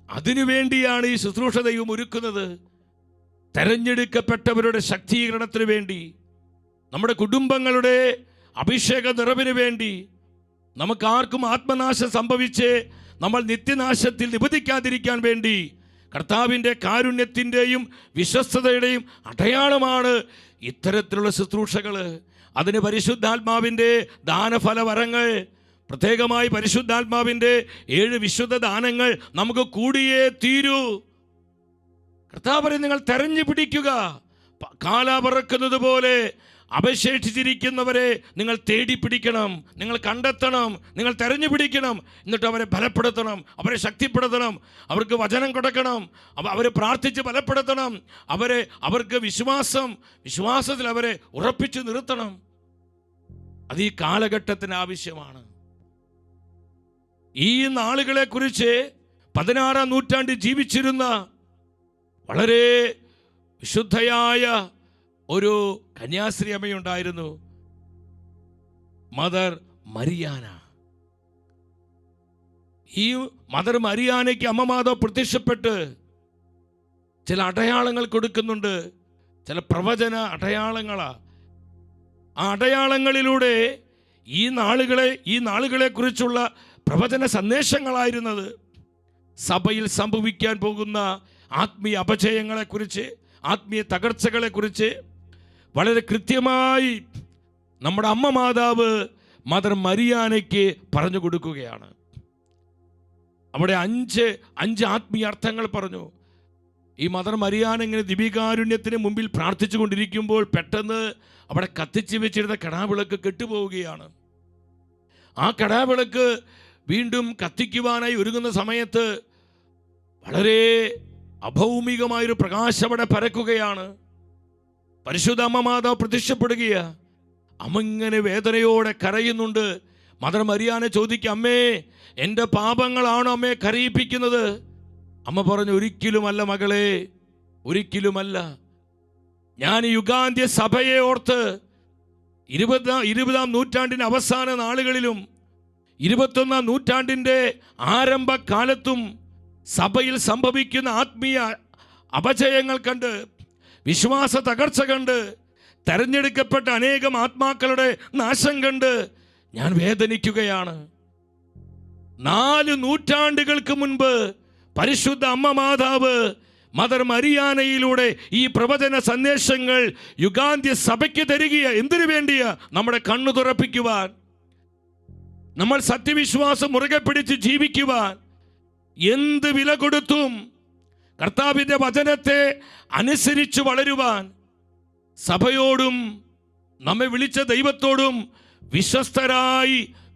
അതിനുവേണ്ടിയാണ് ഈ ശുശ്രൂഷ ദൈവം ഒരുക്കുന്നത്. തെരഞ്ഞെടുക്കപ്പെട്ടവരുടെ ശക്തീകരണത്തിന് വേണ്ടി, നമ്മുടെ കുടുംബങ്ങളുടെ അഭിഷേക നിറവിന് വേണ്ടി, നമുക്കാർക്കും ആത്മനാശം സംഭവിച്ച് നമ്മൾ നിത്യനാശത്തിൽ നിബന്ധിക്കാതിരിക്കാൻ വേണ്ടി കർത്താവിൻ്റെ കാരുണ്യത്തിൻ്റെയും വിശ്വസ്തതയുടെയും അടയാളമാണ് ഇത്തരത്തിലുള്ള ശുശ്രൂഷകൾ. അതിന് പരിശുദ്ധാത്മാവിൻ്റെ ദാനഫലവരങ്ങൾ, പ്രത്യേകമായി പരിശുദ്ധാത്മാവിൻ്റെ 7 വിശുദ്ധ ദാനങ്ങൾ നമുക്ക് കൂടിയേ തീരൂ. കർത്താവിനെ നിങ്ങൾ തെരഞ്ഞു പിടിക്കുക. കാല പറക്കുന്നത് പോലെ അവശേഷിച്ചിരിക്കുന്നവരെ നിങ്ങൾ തേടി പിടിക്കണം, നിങ്ങൾ കണ്ടെത്തണം, നിങ്ങൾ തെരഞ്ഞു പിടിക്കണം. എന്നിട്ട് അവരെ ബലപ്പെടുത്തണം, അവരെ ശക്തിപ്പെടുത്തണം, അവർക്ക് വചനം കൊടുക്കണം, അവരെ പ്രാർത്ഥിച്ച് ബലപ്പെടുത്തണം, അവർക്ക് വിശ്വാസത്തിൽ അവരെ ഉറപ്പിച്ചു നിർത്തണം. അത് ഈ കാലഘട്ടത്തിന് ആവശ്യമാണ്. ഈ നാളുകളെക്കുറിച്ച് 16-ാം നൂറ്റാണ്ടിൽ ജീവിച്ചിരുന്ന വളരെ വിശുദ്ധയായ ഒരു കന്യാസ്ത്രീ അമ്മയുണ്ടായിരുന്നു, മദർ മരിയാന. ഈ മദർ മരിയാനയ്ക്ക് അമ്മ മാതാവ് പ്രത്യക്ഷപ്പെട്ട് ചില അടയാളങ്ങൾ കൊടുക്കുന്നുണ്ട്, ചില പ്രവചന അടയാളങ്ങളാ. ആ അടയാളങ്ങളിലൂടെ ഈ നാളുകളെ കുറിച്ചുള്ള പ്രവചന സന്ദേശങ്ങളായിരുന്നത്. സഭയിൽ സംഭവിക്കാൻ പോകുന്ന ആത്മീയ അപജയങ്ങളെക്കുറിച്ച്, ആത്മീയ തകർച്ചകളെക്കുറിച്ച് വളരെ കൃത്യമായി നമ്മുടെ അമ്മ മാതാവ് മദർ മരിയാനയ്ക്ക് പറഞ്ഞു കൊടുക്കുകയാണ്. അവിടെ അഞ്ച് ആത്മീയ അർത്ഥങ്ങൾ പറഞ്ഞു. ഈ മദർ മരിയാന ഇങ്ങനെ ദിവ്യകാരുണ്യത്തിന് മുമ്പിൽ പ്രാർത്ഥിച്ചു കൊണ്ടിരിക്കുമ്പോൾ പെട്ടെന്ന് അവിടെ കത്തിച്ച് വെച്ചിരുന്ന കടാവിളക്ക് കെട്ടുപോവുകയാണ്. ആ കടാവിളക്ക് വീണ്ടും കത്തിക്കുവാനായി ഒരുങ്ങുന്ന സമയത്ത് വളരെ അഭൗമികമായൊരു പ്രകാശം അവിടെ പരക്കുകയാണ്. പരിശുദ്ധ അമ്മ മാതാവ് പ്രത്യക്ഷപ്പെടുകയാണ്. അമ്മ ഇങ്ങനെ വേദനയോടെ കരയുന്നുണ്ട്. മദർ മരിയാനെ ചോദിക്കുക, അമ്മേ, എൻ്റെ പാപങ്ങളാണോ അമ്മയെ കരയിപ്പിക്കുന്നത്? അമ്മ പറഞ്ഞു, ഒരിക്കലുമല്ല മകളെ, ഒരിക്കലുമല്ല. ഞാൻ ഈ യുഗാന്ത്യ സഭയെ ഓർത്ത് 20-ാം നൂറ്റാണ്ടിൻ്റെ അവസാന നാളുകളിലും 21-ാം നൂറ്റാണ്ടിൻ്റെ ആരംഭകാലത്തും സഭയിൽ സംഭവിക്കുന്ന ആത്മീയ അപജയങ്ങൾ കണ്ട്, വിശ്വാസ തകർച്ച കണ്ട്, തെരഞ്ഞെടുക്കപ്പെട്ട അനേകം ആത്മാക്കളുടെ നാശം കണ്ട് ഞാൻ വേദനിക്കുകയാണ്. 4 നൂറ്റാണ്ടുകൾക്ക് മുൻപ് പരിശുദ്ധ അമ്മ മാതാവ് മദർ മരിയാനയിലൂടെ ഈ പ്രവചന സന്ദേശങ്ങൾ യുഗാന്ത്യ സഭയ്ക്ക് തരികയാ. എന്തിനു വേണ്ടിയാ? നമ്മുടെ കണ്ണു തുറപ്പിക്കുവാൻ, നമ്മൾ സത്യവിശ്വാസം മുറുകെ പിടിച്ച് ജീവിക്കുവാൻ. എന്ത് വില കൊടുത്തും കർത്താവിൻ്റെ വചനത്തെ അനുസരിച്ച് വളരുവാൻ, സഭയോടും നമ്മെ വിളിച്ച ദൈവത്തോടും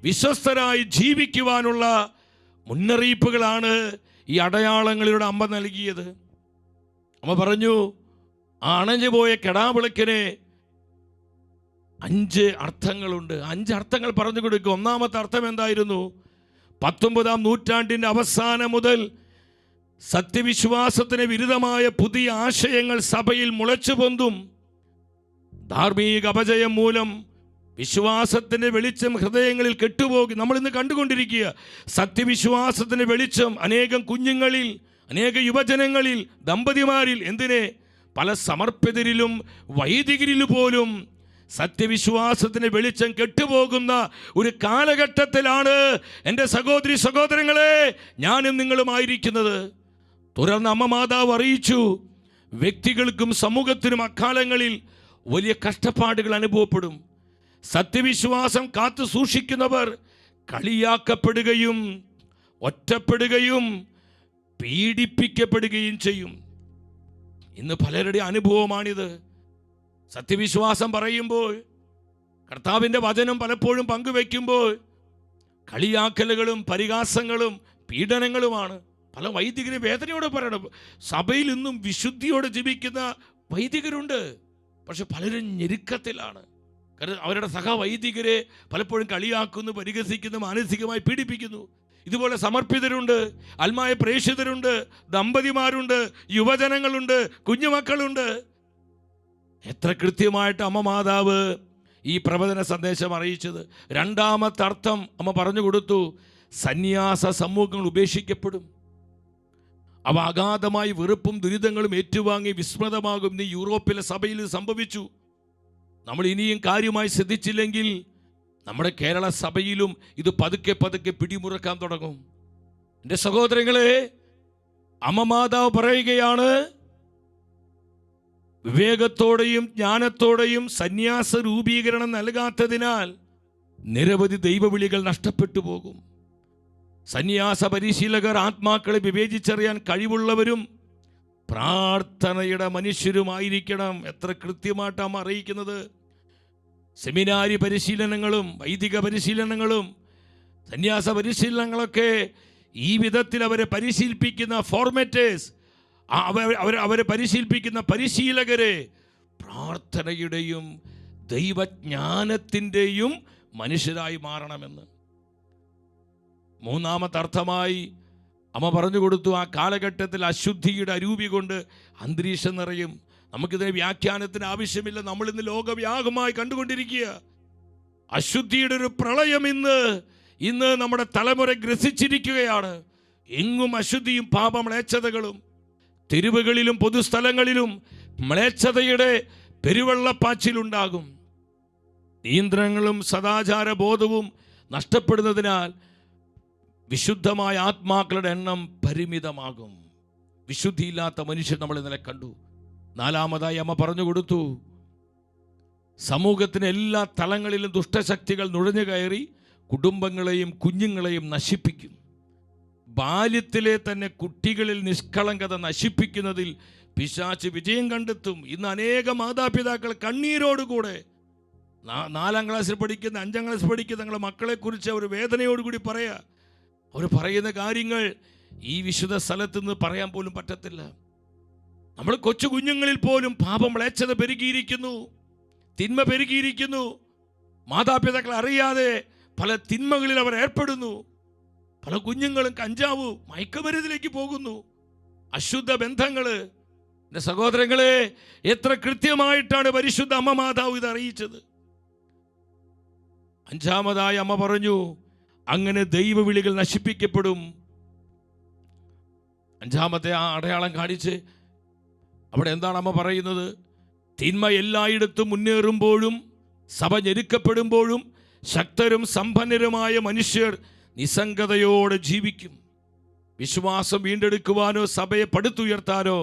വിശ്വസ്തരായി ജീവിക്കുവാനുള്ള മുന്നറിയിപ്പുകളാണ് ഈ അടയാളങ്ങളിലൂടെ അമ്മ നൽകിയത്. അമ്മ പറഞ്ഞു, ആ അണഞ്ഞുപോയ കെടാവിളക്കിന് 5 അർത്ഥങ്ങളുണ്ട്. 5 അർത്ഥങ്ങൾ പറഞ്ഞു കൊടുക്കും. ഒന്നാമത്തെ അർത്ഥം എന്തായിരുന്നു? 19-ാം നൂറ്റാണ്ടിൻ്റെ അവസാനം മുതൽ സത്യവിശ്വാസത്തിന് വിരുദ്ധമായ പുതിയ ആശയങ്ങൾ സഭയിൽ മുളച്ചു പൊന്തും. ധാർമ്മിക അപജയം മൂലം വിശ്വാസത്തിൻ്റെ വെളിച്ചം ഹൃദയങ്ങളിൽ കെട്ടുപോകി. നമ്മളിന്ന് കണ്ടുകൊണ്ടിരിക്കുക സത്യവിശ്വാസത്തിൻ്റെ വെളിച്ചം അനേകം കുഞ്ഞുങ്ങളിൽ, അനേക യുവജനങ്ങളിൽ, ദമ്പതിമാരിൽ, എന്തിനെ പല സമർപ്പിതരിലും വൈദികരിൽ പോലും സത്യവിശ്വാസത്തിന് വെളിച്ചം കെട്ടുപോകുന്ന ഒരു കാലഘട്ടത്തിലാണ് എൻ്റെ സഹോദരി സഹോദരങ്ങളെ ഞാനും നിങ്ങളുമായിരിക്കുന്നത്. തുടർന്ന് അമ്മ മാതാവ് അറിയിച്ചു, വ്യക്തികൾക്കും സമൂഹത്തിനും അക്കാലങ്ങളിൽ വലിയ കഷ്ടപ്പാടുകൾ അനുഭവപ്പെടും. സത്യവിശ്വാസം കാത്തു സൂക്ഷിക്കുന്നവർ കളിയാക്കപ്പെടുകയും ഒറ്റപ്പെടുകയും പീഡിപ്പിക്കപ്പെടുകയും ചെയ്യും. ഇന്ന് പലരുടെ അനുഭവമാണിത്. സത്യവിശ്വാസം പറയുമ്പോൾ, കർത്താവിൻ്റെ വചനം പലപ്പോഴും പങ്കുവെക്കുമ്പോൾ കളിയാക്കലുകളും പരിഹാസങ്ങളും പീഡനങ്ങളുമാണ്. പല വൈദികരും വേദനയോടെ പറയണം. സഭയിൽ ഇന്നും വിശുദ്ധിയോടെ ജീവിക്കുന്ന വൈദികരുണ്ട്, പക്ഷെ പലരും ഞെരുക്കത്തിലാണ്. കാരണം അവരുടെ സഹവൈദികരെ പലപ്പോഴും കളിയാക്കുന്നു, പരിഹസിക്കുന്നു, മാനസികമായി പീഡിപ്പിക്കുന്നു. ഇതുപോലെ സമർപ്പിതരുണ്ട്, ആത്മായ പ്രേക്ഷിതരുണ്ട്, ദമ്പതിമാരുണ്ട്, യുവജനങ്ങളുണ്ട്, കുഞ്ഞുമക്കളുണ്ട്. എത്ര കൃത്യമായിട്ട് അമ്മ മാതാവ് ഈ പ്രവചന സന്ദേശം അറിയിച്ചത്. രണ്ടാമത്തെ അർത്ഥം അമ്മ പറഞ്ഞു കൊടുത്തു, സന്യാസ സമൂഹങ്ങൾ ഉപേക്ഷിക്കപ്പെടും. അവ അഗാധമായി വെറുപ്പും ദുരിതങ്ങളും ഏറ്റുവാങ്ങി വിസ്മൃതമാകും. ഇന്ന് യൂറോപ്പിലെ സഭയിൽ സംഭവിച്ചു. നമ്മൾ ഇനിയും കാര്യമായി ശ്രദ്ധിച്ചില്ലെങ്കിൽ നമ്മുടെ കേരള സഭയിലും ഇത് പതുക്കെ പതുക്കെ പിടിമുറുക്കാൻ തുടങ്ങും. എൻ്റെ സഹോദരങ്ങളെ, അമ്മ മാതാവ് പറയുകയാണ്, വിവേകത്തോടെയും ജ്ഞാനത്തോടെയും സന്യാസ രൂപീകരണം നൽകാത്തതിനാൽ നിരവധി ദൈവവിളികൾ നഷ്ടപ്പെട്ടു പോകും. സന്യാസ പരിശീലകർ ആത്മാക്കളെ വിവേചിച്ചറിയാൻ കഴിവുള്ളവരും പ്രാർത്ഥനയുടെ മനുഷ്യരുമായിരിക്കണം. എത്ര കൃത്യമായിട്ടാണ് അറിയിക്കുന്നത്. സെമിനാരി പരിശീലനങ്ങളും വൈദിക പരിശീലനങ്ങളും സന്യാസ പരിശീലനങ്ങളൊക്കെ ഈ വിധത്തിൽ അവരെ പരിശീലിപ്പിക്കുന്ന ഫോർമാറ്റേഴ്സ്, അവരെ പരിശീലിപ്പിക്കുന്ന പരിശീലകരെ പ്രാർത്ഥനയുടെയും ദൈവജ്ഞാനത്തിൻ്റെയും മനുഷ്യരായി മാറണമെന്ന്. മൂന്നാമത്തെ അർത്ഥമായി അമ്മ പറഞ്ഞു കൊടുത്തു, ആ കാലഘട്ടത്തിൽ അശുദ്ധിയുടെ അരൂപി കൊണ്ട് അന്തരീക്ഷം നിറയും. നമുക്കിതിന് വ്യാഖ്യാനത്തിന് ആവശ്യമില്ല. നമ്മളിന്ന് ലോകവ്യാപകമായി കണ്ടുകൊണ്ടിരിക്കുക അശുദ്ധിയുടെ ഒരു പ്രളയം. ഇന്ന് നമ്മുടെ തലമുറ ഗ്രസിച്ചിരിക്കുകയാണ്. എങ്ങും അശുദ്ധിയും പാപമ്ലേച്ഛതകളും. തെരുവുകളിലും പൊതുസ്ഥലങ്ങളിലും മ്ലേച്ഛതയുടെ പെരുവെള്ളപ്പാച്ചിലുണ്ടാകും. നിയന്ത്രണങ്ങളും സദാചാര ബോധവും നഷ്ടപ്പെടുന്നതിനാൽ വിശുദ്ധമായ ആത്മാക്കളുടെ എണ്ണം പരിമിതമാകും. വിശുദ്ധിയില്ലാത്ത മനുഷ്യർ നമ്മൾ ഇന്നലെ കണ്ടു. നാലാമതായി അമ്മ പറഞ്ഞു കൊടുത്തു, സമൂഹത്തിന് എല്ലാ തലങ്ങളിലും ദുഷ്ടശക്തികൾ നുഴഞ്ഞു കയറി കുടുംബങ്ങളെയും കുഞ്ഞുങ്ങളെയും നശിപ്പിക്കും. ബാല്യത്തിലെ തന്നെ കുട്ടികളിൽ നിഷ്കളങ്കത നശിപ്പിക്കുന്നതിൽ പിശാച് വിജയം കണ്ടെത്തും. ഇന്ന് അനേക മാതാപിതാക്കൾ കണ്ണീരോടുകൂടെ 4ാം ക്ലാസ്സിൽ പഠിക്കുന്ന 5ാം ക്ലാസ്സിൽ പഠിക്കുന്ന തങ്ങളുടെ മക്കളെക്കുറിച്ച് അവർ വേദനയോടുകൂടി പറയാ. അവർ പറയുന്ന കാര്യങ്ങൾ ഈ വിശുദ്ധ സ്ഥലത്ത് നിന്ന് പറയാൻ പോലും പറ്റത്തില്ല. നമ്മൾ കൊച്ചു കുഞ്ഞുങ്ങളിൽ പോലും പാപമ്ലേച്ഛത പെരുകിയിരിക്കുന്നു, തിന്മ പെരുകിയിരിക്കുന്നു. മാതാപിതാക്കൾ അറിയാതെ പല തിന്മകളിൽ അവർ ഏർപ്പെടുന്നു. പല കുഞ്ഞുങ്ങളും കഞ്ചാവ് മയക്കുമരുന്നിലേക്ക് പോകുന്നു, അശുദ്ധ ബന്ധങ്ങള്. എൻ്റെ സഹോദരങ്ങളെ, എത്ര കൃത്യമായിട്ടാണ് പരിശുദ്ധ അമ്മ മാതാവ് ഇത് അറിയിച്ചത്. 5ാമതായി അമ്മ പറഞ്ഞു, അങ്ങനെ ദൈവവിളികൾ നശിപ്പിക്കപ്പെടും. 5ാമത്തെ ആ അടയാളം കാണിച്ച് അവിടെ എന്താണ് അമ്മ പറയുന്നത്? തിന്മ എല്ലായിടത്തും മുന്നേറുമ്പോഴും സഭ ഞെരുക്കപ്പെടുമ്പോഴും ശക്തരും സമ്പന്നരുമായ മനുഷ്യർ നിസ്സംഗതയോടെ ജീവിക്കും. വിശ്വാസം വീണ്ടെടുക്കുവാനോ സഭയെ പടുത്തുയർത്താനോ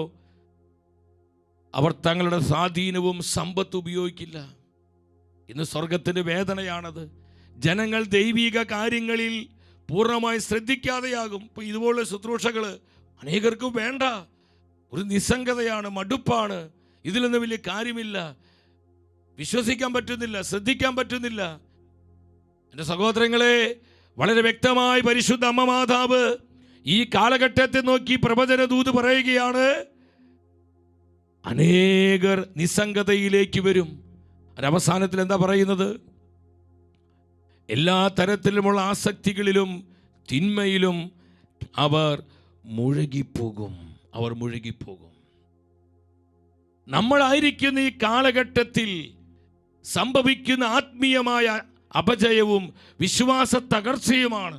അവർ തങ്ങളുടെ സ്വാധീനവും സമ്പത്ത് ഉപയോഗിക്കില്ല. ഇന്ന് സ്വർഗത്തിൻ്റെ വേദനയാണത്. ജനങ്ങൾ ദൈവിക കാര്യങ്ങളിൽ പൂർണ്ണമായി ശ്രദ്ധിക്കാതെയാകും. ഇപ്പോൾ ഇതുപോലുള്ള ശുശ്രൂഷകൾ അനേകർക്കും വേണ്ട. ഒരു നിസ്സംഗതയാണ്, മടുപ്പാണ്. ഇതിലൊന്നും വലിയ കാര്യമില്ല, വിശ്വസിക്കാൻ പറ്റുന്നില്ല, ശ്രദ്ധിക്കാൻ പറ്റുന്നില്ല. എൻ്റെ സഹോദരങ്ങളെ, വളരെ വ്യക്തമായി പരിശുദ്ധ അമ്മ മാതാവ് ഈ കാലഘട്ടത്തെ നോക്കി പ്രവചന ദൂത് പറയുകയാണ്. അനേകർ നിസ്സംഗതയിലേക്ക് വരും. അവസാനത്തിൽ എന്താ പറയുന്നത്? എല്ലാ തരത്തിലുമുള്ള ആസക്തികളിലും തിന്മയിലും അവർ മുഴുകിപ്പോകും. നമ്മളായിരിക്കുന്ന ഈ കാലഘട്ടത്തിൽ സംഭവിക്കുന്ന ആത്മീയമായ അപജയവും വിശ്വാസ തകർച്ചയുമാണ്.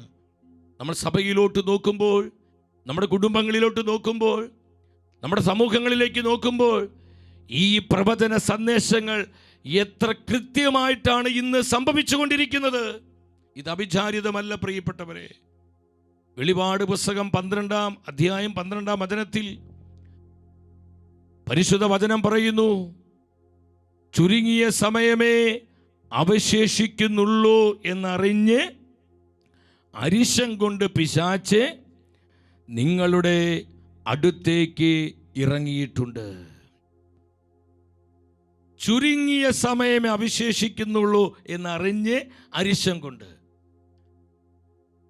നമ്മൾ സഭയിലോട്ട് നോക്കുമ്പോൾ, നമ്മുടെ കുടുംബങ്ങളിലോട്ട് നോക്കുമ്പോൾ, നമ്മുടെ സമൂഹങ്ങളിലേക്ക് നോക്കുമ്പോൾ ഈ പ്രവചന സന്ദേശങ്ങൾ എത്ര കൃത്യമായിട്ടാണ് ഇന്ന് സംഭവിച്ചുകൊണ്ടിരിക്കുന്നത്. ഇത് അവിചാരിതമല്ല പ്രിയപ്പെട്ടവരെ. വെളിപാട് പുസ്തകം 12-ാം അധ്യായം 12-ാം വചനത്തിൽ പരിശുദ്ധ വചനം പറയുന്നു, ചുരുങ്ങിയ സമയമേ അവശേഷിക്കുന്നുള്ളൂ എന്നറിഞ്ഞ് അരിശം കൊണ്ട് പിശാച് നിങ്ങളുടെ അടുത്തേക്ക് ഇറങ്ങിയിട്ടുണ്ട്. ചുരുങ്ങിയ സമയമേ അവശേഷിക്കുന്നുള്ളൂ എന്നറിഞ്ഞ് അരിശം കൊണ്ട്.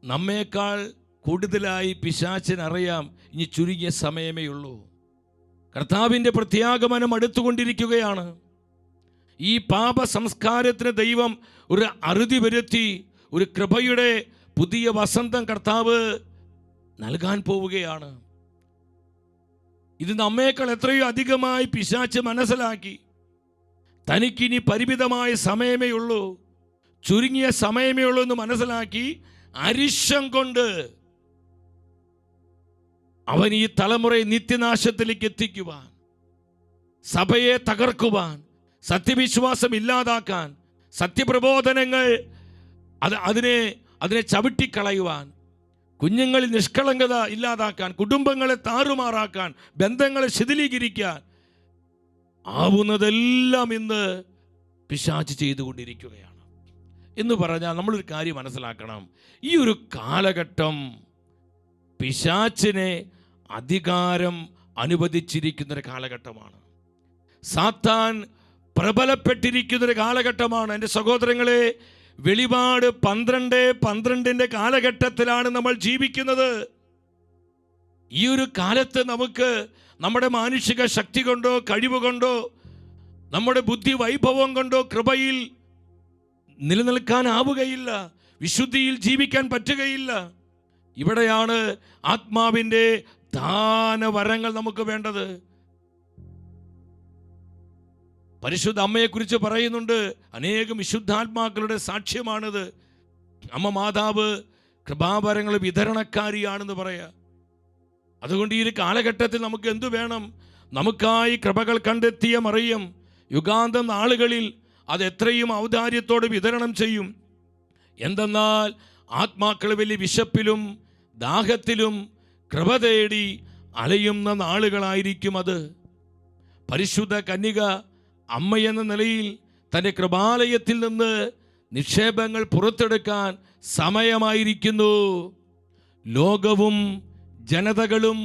നമ്മേക്കാൾ കൂടുതലായി പിശാചിനറിയാം ഇനി ചുരുങ്ങിയ സമയമേ ഉള്ളൂ. കർത്താവിൻ്റെ പ്രത്യാഗമനം അടുത്തുകൊണ്ടിരിക്കുകയാണ്. ഈ പാപ സംസ്കാരത്തിന് ദൈവം ഒരു അറുതി വരുത്തി ഒരു കൃപയുടെ പുതിയ വസന്തം കർത്താവ് നൽകാൻ പോവുകയാണ്. ഇത് നമ്മേക്കാൾ എത്രയോ അധികമായി പിശാച് മനസ്സിലാക്കി. തനിക്കിനി പരിമിതമായ സമയമേ ഉള്ളൂ, ചുരുങ്ങിയ സമയമേ ഉള്ളൂ എന്ന് മനസ്സിലാക്കി അരിശം കൊണ്ട് അവൻ ഈ തലമുറയെ നിത്യനാശത്തിലേക്ക് എത്തിക്കുവാൻ, സഭയെ തകർക്കുവാൻ, സത്യവിശ്വാസം ഇല്ലാതാക്കാൻ, സത്യപ്രബോധനങ്ങൾ അതിനെ ചവിട്ടിക്കളയുവാൻ, കുഞ്ഞുങ്ങളിൽ നിഷ്കളങ്കത ഇല്ലാതാക്കാൻ, കുടുംബങ്ങളെ താറുമാറാക്കാൻ, ബന്ധങ്ങളെ ശിഥിലീകരിക്കാൻ ആവുന്നതെല്ലാം ഇന്ന് പിശാച് ചെയ്തുകൊണ്ടിരിക്കുകയാണ്. എന്ന് പറഞ്ഞാൽ നമ്മളൊരു കാര്യം മനസ്സിലാക്കണം. ഈ ഒരു കാലഘട്ടം പിശാചിനെ അധികാരം അനുവദിച്ചിരിക്കുന്നൊരു കാലഘട്ടമാണ്. സാത്താൻ പ്രബലപ്പെട്ടിരിക്കുന്നൊരു കാലഘട്ടമാണ്. എൻ്റെ സഹോദരങ്ങളെ, വെളിപാട് 12:12 കാലഘട്ടത്തിലാണ് നമ്മൾ ജീവിക്കുന്നത്. ഈ ഒരു കാലത്ത് നമുക്ക് നമ്മുടെ മാനുഷിക ശക്തി കൊണ്ടോ കഴിവ് കൊണ്ടോ നമ്മുടെ ബുദ്ധി വൈഭവം കൊണ്ടോ കൃപയിൽ നിലനിൽക്കാനാവുകയില്ല, വിശുദ്ധിയിൽ ജീവിക്കാൻ പറ്റുകയില്ല. ഇവിടെയാണ് ആത്മാവിൻ്റെ ദാനവരങ്ങൾ നമുക്ക് വേണ്ടത്. പരിശുദ്ധ അമ്മയെക്കുറിച്ച് പറയുന്നുണ്ട്, അനേകം വിശുദ്ധാത്മാക്കളുടെ സാക്ഷ്യമാണിത്. അമ്മ മാതാവ് കൃപാവരങ്ങൾ വിതരണക്കാരിയാണെന്ന് പറയാം. അതുകൊണ്ട് ഈ ഒരു കാലഘട്ടത്തിൽ നമുക്ക് എന്തു വേണം? നമുക്കായി കൃപകൾ കണ്ടെത്തിയ മറിയം യുഗാന്തം നാളുകളിൽ അത് എത്രയും ഔദാര്യത്തോടെ വിതരണം ചെയ്യും. എന്തെന്നാൽ ആത്മാക്കൾ വലിയ വിശപ്പിലും ദാഹത്തിലും കൃപ തേടി അലയുന്ന നാളുകളായിരിക്കും അത്. പരിശുദ്ധ കന്യക അമ്മയെന്ന നിലയിൽ തൻ്റെ കൃപാലയത്തിൽ നിന്ന് നിക്ഷേപങ്ങൾ പുറത്തെടുക്കാൻ സമയമായിരിക്കുന്നു. ലോകവും ജനതകളും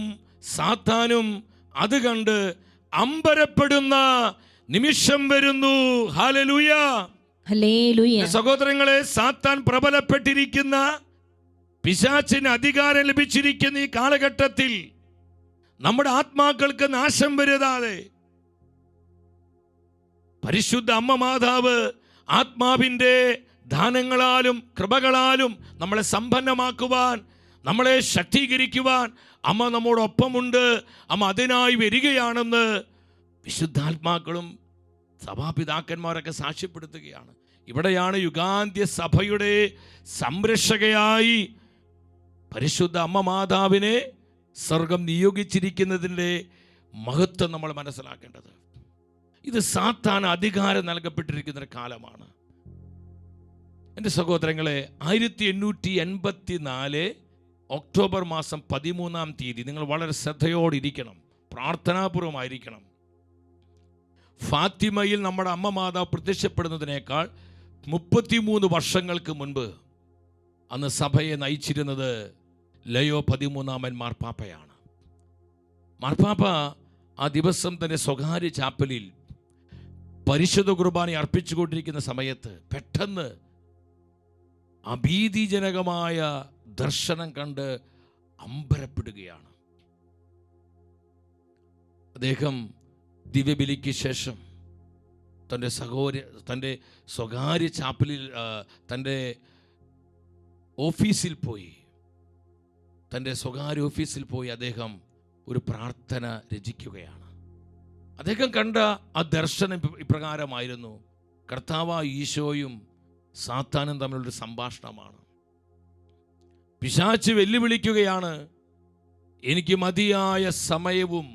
സാത്താനും അത് കണ്ട് അമ്പരപ്പെടുന്ന നിമിഷം വരുന്നു. Hallelujah, hallelujah. സഹോദരങ്ങളെ, സാത്താൻ പ്രബലപ്പെട്ടിരിക്കുന്ന, പിശാചിന് അധികാരം ലഭിച്ചിരിക്കുന്ന ഈ കാലഘട്ടത്തിൽ നമ്മുടെ ആത്മാക്കൾക്ക് നാശം വരുതാതെ പരിശുദ്ധ അമ്മ മാതാവ് ആത്മാവിൻ്റെ ദാനങ്ങളാലും കൃപകളാലും നമ്മളെ സമ്പന്നമാക്കുവാൻ, നമ്മളെ ശക്തീകരിക്കുവാൻ അമ്മ നമ്മോടൊപ്പമുണ്ട്. അമ്മ അതിനായി വരികയാണെന്ന് വിശുദ്ധാത്മാക്കളും സഭാപിതാക്കന്മാരൊക്കെ സാക്ഷ്യപ്പെടുത്തുകയാണ്. ഇവിടെയാണ് യുഗാന്ത്യ സഭയുടെ സംരക്ഷകയായി പരിശുദ്ധ അമ്മ മാതാവിനെ സ്വർഗം നിയോഗിച്ചിരിക്കുന്നതിൻ്റെ മഹത്വം നമ്മൾ മനസ്സിലാക്കേണ്ടത്. ഇത് സാത്താൻ അധികാരം നൽകപ്പെട്ടിരിക്കുന്നൊരു കാലമാണ്. എൻ്റെ സഹോദരങ്ങളെ, 1884 ഒക്ടോബർ മാസം 13-ാം തീയതി നിങ്ങൾ വളരെ ശ്രദ്ധയോടിരിക്കണം, പ്രാർത്ഥനാപൂർവമായിരിക്കണം. ഫാത്തിമയിൽ നമ്മുടെ അമ്മ മാതാവ് പ്രത്യക്ഷപ്പെടുന്നതിനേക്കാൾ 33 വർഷങ്ങൾക്ക് മുൻപ് അന്ന് സഭയെ നയിച്ചിരുന്നത് ലയോ 13-ാമൻ മാർപ്പാപ്പയാണ്. മാർപ്പാപ്പ ആ ദിവസം തന്നെ സ്വകാര്യ ചാപ്പലിൽ പരിശുദ്ധ കുർബാന അർപ്പിച്ചുകൊണ്ടിരിക്കുന്ന സമയത്ത് പെട്ടെന്ന് അഭീതിജനകമായ ദർശനം കണ്ട് അമ്പരപ്പെടുകയാണ്. അദ്ദേഹം ദിവ്യബലിക്ക് ശേഷം തൻ്റെ സ്വകാര്യ ചാപ്പലിൽ തൻ്റെ ഓഫീസിൽ പോയി, തൻ്റെ സ്വകാര്യ ഓഫീസിൽ പോയി അദ്ദേഹം ഒരു പ്രാർത്ഥന രചിക്കുകയാണ്. അദ്ദേഹം കണ്ട ആ ദർശനം ഇപ്രകാരമായിരുന്നു: കർത്താവായ ഈശോയും സാത്താനും തമ്മിലുള്ളൊരു സംഭാഷണമാണ്. പിശാച് വെല്ലുവിളിക്കുകയാണ്, എനിക്ക് മതിയായ സമയവും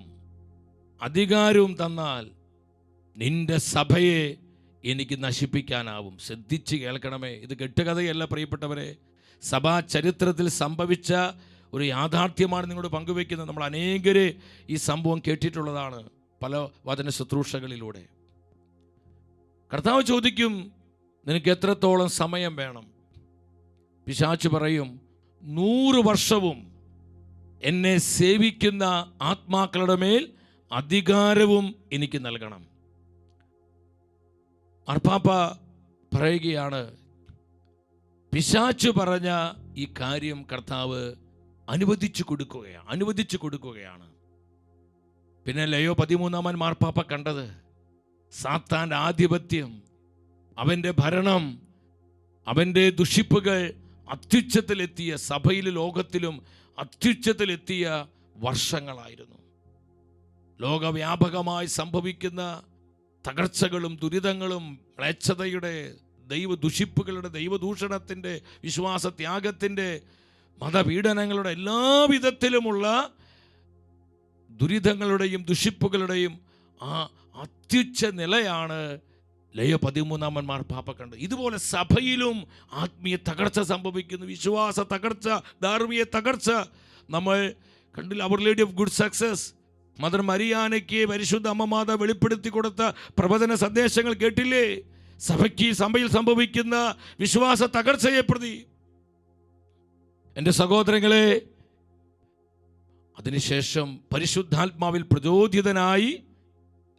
അധികാരവും തന്നാൽ നിന്റെ സഭയെ എനിക്ക് നശിപ്പിക്കാനാവും. ശ്രദ്ധിച്ച് കേൾക്കണമേ, ഇത് കെട്ടുകഥയല്ല പ്രിയപ്പെട്ടവരെ. സഭാ ചരിത്രത്തിൽ സംഭവിച്ച ഒരു യാഥാർത്ഥ്യമാണ് നിങ്ങളോട് പങ്കുവെക്കുന്നത്. നമ്മൾ അനേകര് ഈ സംഭവം കേട്ടിട്ടുള്ളതാണ് പല വചന ശുശ്രൂഷകളിലൂടെ. കർത്താവ് ചോദിക്കും, നിനക്ക് എത്രത്തോളം സമയം വേണം? പിശാച് പറയും, 100 വർഷവും എന്നെ സേവിക്കുന്ന ആത്മാക്കളുടെ മേൽ അധികാരവും എനിക്ക് നൽകണം. മാർപ്പാപ്പ പറയുകയാണ്, പിശാച് പറഞ്ഞ ഈ കാര്യം കർത്താവ് അനുവദിച്ചു കൊടുക്കുകയാണ്. പിന്നെ ലയോ 13 മാർപ്പാപ്പ കണ്ടത് സാത്താൻ്റെ ആധിപത്യം, അവൻ്റെ ഭരണം, അവൻ്റെ ദുഷിപ്പുകൾ അത്യുച്ചത്തിലെത്തിയ, സഭയിലും ലോകത്തിലും അത്യുച്ചത്തിലെത്തിയ വർഷങ്ങളായിരുന്നു. ലോകവ്യാപകമായി സംഭവിക്കുന്ന തകർച്ചകളും ദുരിതങ്ങളും മ്ലേച്ഛതയുടെ, ദൈവദുഷിപ്പുകളുടെ, ദൈവദൂഷണത്തിൻ്റെ, വിശ്വാസത്യാഗത്തിൻ്റെ, മതപീഡനങ്ങളുടെ എല്ലാവിധത്തിലുമുള്ള ദുരിതങ്ങളുടെയും ദുഷിപ്പുകളുടെയും ആ അത്യുച്ച നിലയാണ് ലയോ 13 മാർപ്പാപ്പ കണ്ടത്. ഇതുപോലെ സഭയിലും ആത്മീയ തകർച്ച സംഭവിക്കുന്നു, വിശ്വാസ തകർച്ച, ധാർമ്മിക തകർച്ച. നമ്മൾ കണ്ടില്ല, അവർ lady of good success, mother മരിയാനയ്ക്ക് പരിശുദ്ധ അമ്മമാത വെളിപ്പെടുത്തി കൊടുത്ത പ്രവചന സന്ദേശങ്ങൾ കേട്ടില്ലേ? സഭയിൽ സംഭവിക്കുന്ന വിശ്വാസ തകർച്ചയെ പ്രതി. എൻ്റെ സഹോദരങ്ങളെ, അതിനുശേഷം പരിശുദ്ധാത്മാവിൽ പ്രചോദിതനായി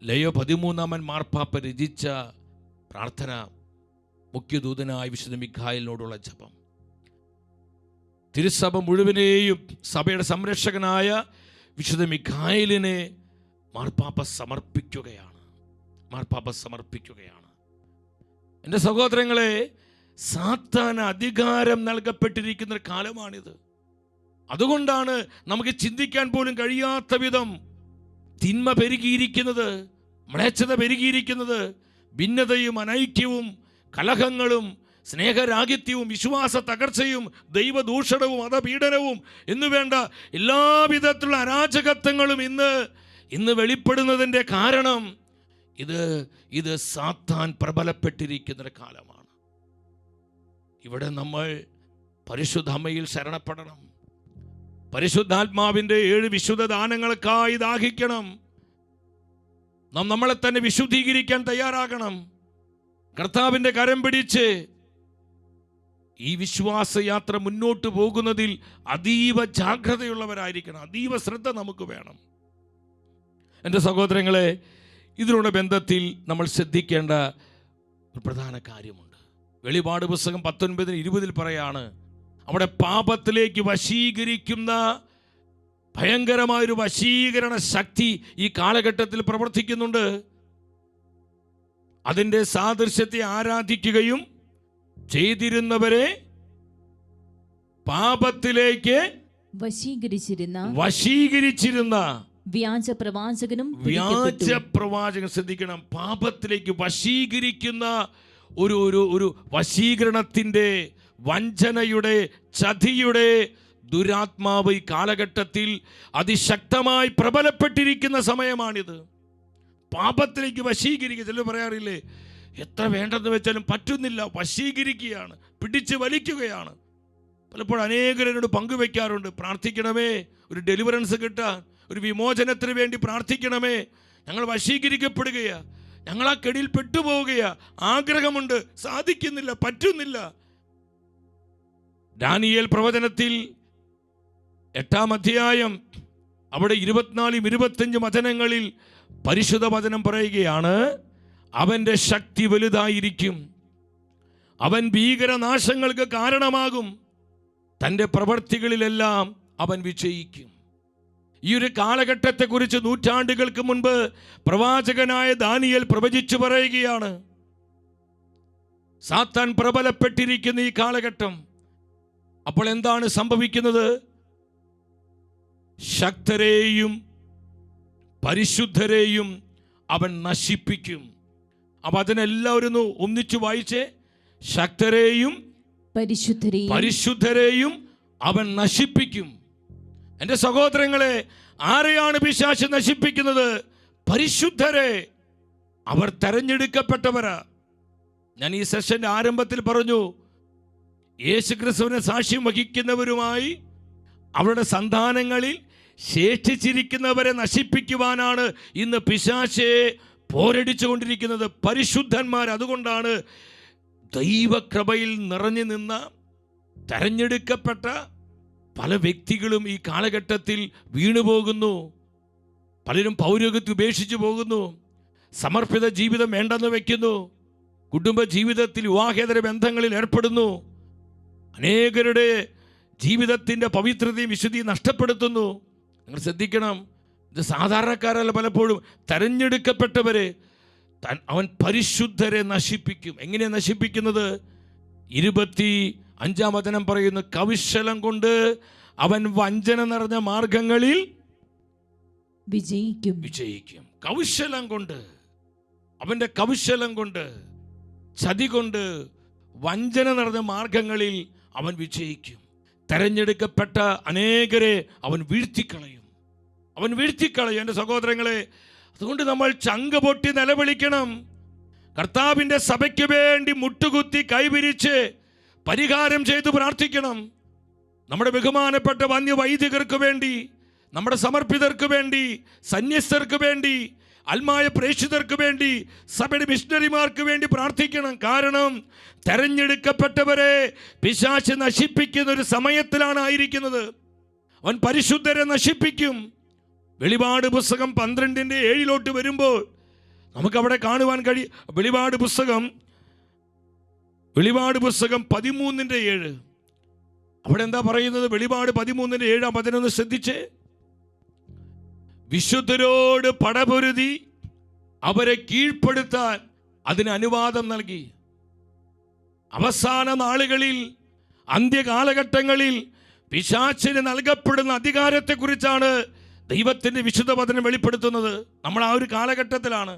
ലയോ 13 മാർപ്പാപ്പ രചിച്ച പ്രാർത്ഥന, മുഖ്യദൂതനായ വിശുദ്ധ മിഖായേലിനോടുള്ള ജപം. തിരുസഭ മുഴുവനെയും സഭയുടെ സംരക്ഷകനായ വിശുദ്ധ മിഖായേലിനെ മാർപ്പാപ്പ സമർപ്പിക്കുകയാണ്. എൻ്റെ സഹോദരങ്ങളെ, സാത്താന് അധികാരം നൽകപ്പെട്ടിരിക്കുന്ന ഒരു കാലമാണിത്. അതുകൊണ്ടാണ് നമുക്ക് ചിന്തിക്കാൻ പോലും കഴിയാത്ത വിധം തിന്മ പെരുകിയിരിക്കുന്നത്, മ്ലേച്ഛത പെരുകിയിരിക്കുന്നത്. ഭിന്നതയും അനൈക്യവും കലഹങ്ങളും സ്നേഹരാഹിത്യവും വിശ്വാസ തകർച്ചയും ദൈവദൂഷണവും മതപീഡനവും എന്നു വേണ്ട എല്ലാവിധത്തിലുള്ള അരാജകത്വങ്ങളും ഇന്ന് വെളിപ്പെടുന്നതിൻ്റെ കാരണം ഇത് സാത്താൻ പ്രബലപ്പെട്ടിരിക്കുന്നൊരു കാലമാണ്. ഇവിടെ നമ്മൾ പരിശുദ്ധ അമ്മയിൽ ശരണപ്പെടണം. പരിശുദ്ധാത്മാവിൻ്റെ 7 വിശുദ്ധ ദാനങ്ങൾക്കായി ദാഹിക്കണം. നാം നമ്മളെ തന്നെ വിശുദ്ധീകരിക്കാൻ തയ്യാറാകണം. കർത്താവിൻ്റെ കരം പിടിച്ച് ഈ വിശ്വാസയാത്ര മുന്നോട്ട് പോകുന്നതിൽ അതീവ ജാഗ്രതയുള്ളവരായിരിക്കണം. അതീവ ശ്രദ്ധ നമുക്ക് വേണം. എൻ്റെ സഹോദരങ്ങളെ, ഇതിനുള്ള ബന്ധത്തിൽ നമ്മൾ ശ്രദ്ധിക്കേണ്ട ഒരു പ്രധാന കാര്യമുണ്ട്. വെളിപാട് പുസ്തകം 19:20 പറയാണ്, അവിടെ പാപത്തിലേക്ക് വശീകരിക്കുന്ന ഭയങ്കരമായൊരു വശീകരണ ശക്തി ഈ കാലഘട്ടത്തിൽ പ്രവർത്തിക്കുന്നുണ്ട്. അതിൻ്റെ സാദൃശ്യത്തെ ആരാധിക്കുകയും ചെയ്തിരുന്നവരെ പാപത്തിലേക്ക് വശീകരിച്ചിരുന്ന വ്യാജപ്രവാചകൻ, ശ്രദ്ധിക്കണം, പാപത്തിലേക്ക് വശീകരിക്കുന്ന ഒരു വശീകരണത്തിൻ്റെ, വഞ്ചനയുടെ, ചതിയുടെ ദുരാത്മാവ് ഈ കാലഘട്ടത്തിൽ അതിശക്തമായി പ്രബലപ്പെട്ടിരിക്കുന്ന സമയമാണിത്. പാപത്തിലേക്ക് വശീകരിക്കുക. ചിലർ പറയാറില്ലേ, എത്ര വേണ്ടെന്ന് വെച്ചാലും പറ്റുന്നില്ല, വശീകരിക്കുകയാണ്, പിടിച്ച് വലിക്കുകയാണ്. പലപ്പോഴും അനേകരോട് പങ്കുവെക്കാറുണ്ട്, പ്രാർത്ഥിക്കണമേ, ഒരു ഡെലിവറൻസ് കിട്ടാൻ, ഒരു വിമോചനത്തിന് വേണ്ടി പ്രാർത്ഥിക്കണമേ, ഞങ്ങൾ വശീകരിക്കപ്പെടുകയാണ്, ഞങ്ങൾ ആ കെടിയിൽ പെട്ടുപോവുകയാണ്, ആഗ്രഹമുണ്ട്, സാധിക്കുന്നില്ല, പറ്റുന്നില്ല. ദാനിയേൽ പ്രവചനത്തിൽ 8-ാം അധ്യായം അവിടെ 24-25 വചനങ്ങളിൽ പരിശുദ്ധ വചനം പറയുകയാണ്, അവൻ്റെ ശക്തി വലുതായിരിക്കും, അവൻ ഭീകരനാശങ്ങൾക്ക് കാരണമാകും, തൻ്റെ പ്രവൃത്തികളിലെല്ലാം അവൻ വിജയിക്കും. ഈ ഒരു കാലഘട്ടത്തെക്കുറിച്ച് നൂറ്റാണ്ടുകൾക്ക് മുൻപ് പ്രവാചകനായ ദാനിയേൽ പ്രവചിച്ചു പറയുകയാണ്. സാത്താൻ പ്രബലപ്പെട്ടിരിക്കുന്ന ഈ കാലഘട്ടം. അപ്പോൾ എന്താണ് സംഭവിക്കുന്നത്? ശക്തരെയും പരിശുദ്ധരെയും അവൻ നശിപ്പിക്കും, അപ്പൊ അതിനെല്ലാവരും ഒന്നിച്ചു വായിച്ചേ. ശക്തരെയും പരിശുദ്ധരെയും അവൻ നശിപ്പിക്കും. എൻ്റെ സഹോദരങ്ങളെ, ആരെയാണ് പിശാച് നശിപ്പിക്കുന്നത്? പരിശുദ്ധരെ. അവർ തെരഞ്ഞെടുക്കപ്പെട്ടവരാ. ഞാൻ ഈ സെഷന്റെ ആരംഭത്തിൽ പറഞ്ഞു, യേശുക്രിസ്തുവിനെ സാക്ഷ്യം വഹിക്കുന്നവരുമായി അവരുടെ സന്താനങ്ങളിൽ ശേഷിച്ചിരിക്കുന്നവരെ നശിപ്പിക്കുവാനാണ് ഇന്ന് പിശാചെ പോരടിച്ചു കൊണ്ടിരിക്കുന്നത്. പരിശുദ്ധന്മാർ. അതുകൊണ്ടാണ് ദൈവകൃപയിൽ നിറഞ്ഞു നിന്ന തെരഞ്ഞെടുക്കപ്പെട്ട പല വ്യക്തികളും ഈ കാലഘട്ടത്തിൽ വീണുപോകുന്നു. പലരും പൗരോഹിത്യം ഉപേക്ഷിച്ചു പോകുന്നു. സമർപ്പിത ജീവിതം വേണ്ടെന്ന് വയ്ക്കുന്നു. കുടുംബ ജീവിതത്തിൽ വിവാഹേതര ബന്ധങ്ങളിൽ ഏർപ്പെടുന്നു. അനേകരുടെ ജീവിതത്തിൻ്റെ പവിത്രതയും വിശുദ്ധിയും നഷ്ടപ്പെടുത്തുന്നു. നിങ്ങൾ ശ്രദ്ധിക്കണം, ഇത് സാധാരണക്കാരല്ല. പലപ്പോഴും തെരഞ്ഞെടുക്കപ്പെട്ടവരെ അവൻ പരിശുദ്ധരെ നശിപ്പിക്കും. എങ്ങനെയാണ് നശിപ്പിക്കുന്നത്? 25-ാം വചനം പറയുന്നു, കൗശലം കൊണ്ട് അവൻ വഞ്ചന നിറഞ്ഞ മാർഗങ്ങളിൽ വിജയിക്കും. കൗശലം കൊണ്ട്, അവന്റെ കൗശലം കൊണ്ട്, ചതി കൊണ്ട്, വഞ്ചന നിറഞ്ഞ മാർഗങ്ങളിൽ അവൻ വിജയിക്കും. തെരഞ്ഞെടുക്കപ്പെട്ട അനേകരെ അവൻ വീഴ്ത്തിക്കളയും. എൻ്റെ സഹോദരങ്ങളെ, അതുകൊണ്ട് നമ്മൾ ചങ്ക് പൊട്ടി നിലവിളിക്കണം. കർത്താവിൻ്റെ സഭയ്ക്ക് വേണ്ടി മുട്ടുകുത്തി കൈവിരിച്ച് പരിഹാരം ചെയ്ത് പ്രാർത്ഥിക്കണം. നമ്മുടെ ബഹുമാനപ്പെട്ട വന്യവൈദികർക്ക് വേണ്ടി, നമ്മുടെ സമർപ്പിതർക്ക് വേണ്ടി, സന്യസ്തർക്ക് വേണ്ടി, ആത്മായ പ്രേക്ഷിതർക്ക് വേണ്ടി, സഭയുടെ മിഷണറിമാർക്ക് വേണ്ടി പ്രാർത്ഥിക്കണം. കാരണം തെരഞ്ഞെടുക്കപ്പെട്ടവരെ പിശാച് നശിപ്പിക്കുന്ന ഒരു സമയത്തിലാണ് ആയിരിക്കുന്നത്. അവൻ പരിശുദ്ധരെ നശിപ്പിക്കും. വെളിപാട് പുസ്തകം 12:7 വരുമ്പോൾ നമുക്കവിടെ കാണുവാൻ കഴിയും. വെളിപാട് പുസ്തകം 13:7 അവിടെ എന്താ പറയുന്നത്? വെളിപാട് 13:7 11 ശ്രദ്ധിച്ചേ. വിശുദ്ധരോട് പടപൊരുതി അവരെ കീഴ്പ്പെടുത്താൻ അതിന് അനുവാദം നൽകി. അവസാന നാളുകളിൽ, അന്ത്യകാലഘട്ടങ്ങളിൽ പിശാചിന് നൽകപ്പെടുന്ന അധികാരത്തെക്കുറിച്ചാണ് ദൈവത്തിൻ്റെ വിശുദ്ധ വചനം വെളിപ്പെടുത്തുന്നത്. നമ്മൾ ആ ഒരു കാലഘട്ടത്തിലാണ്.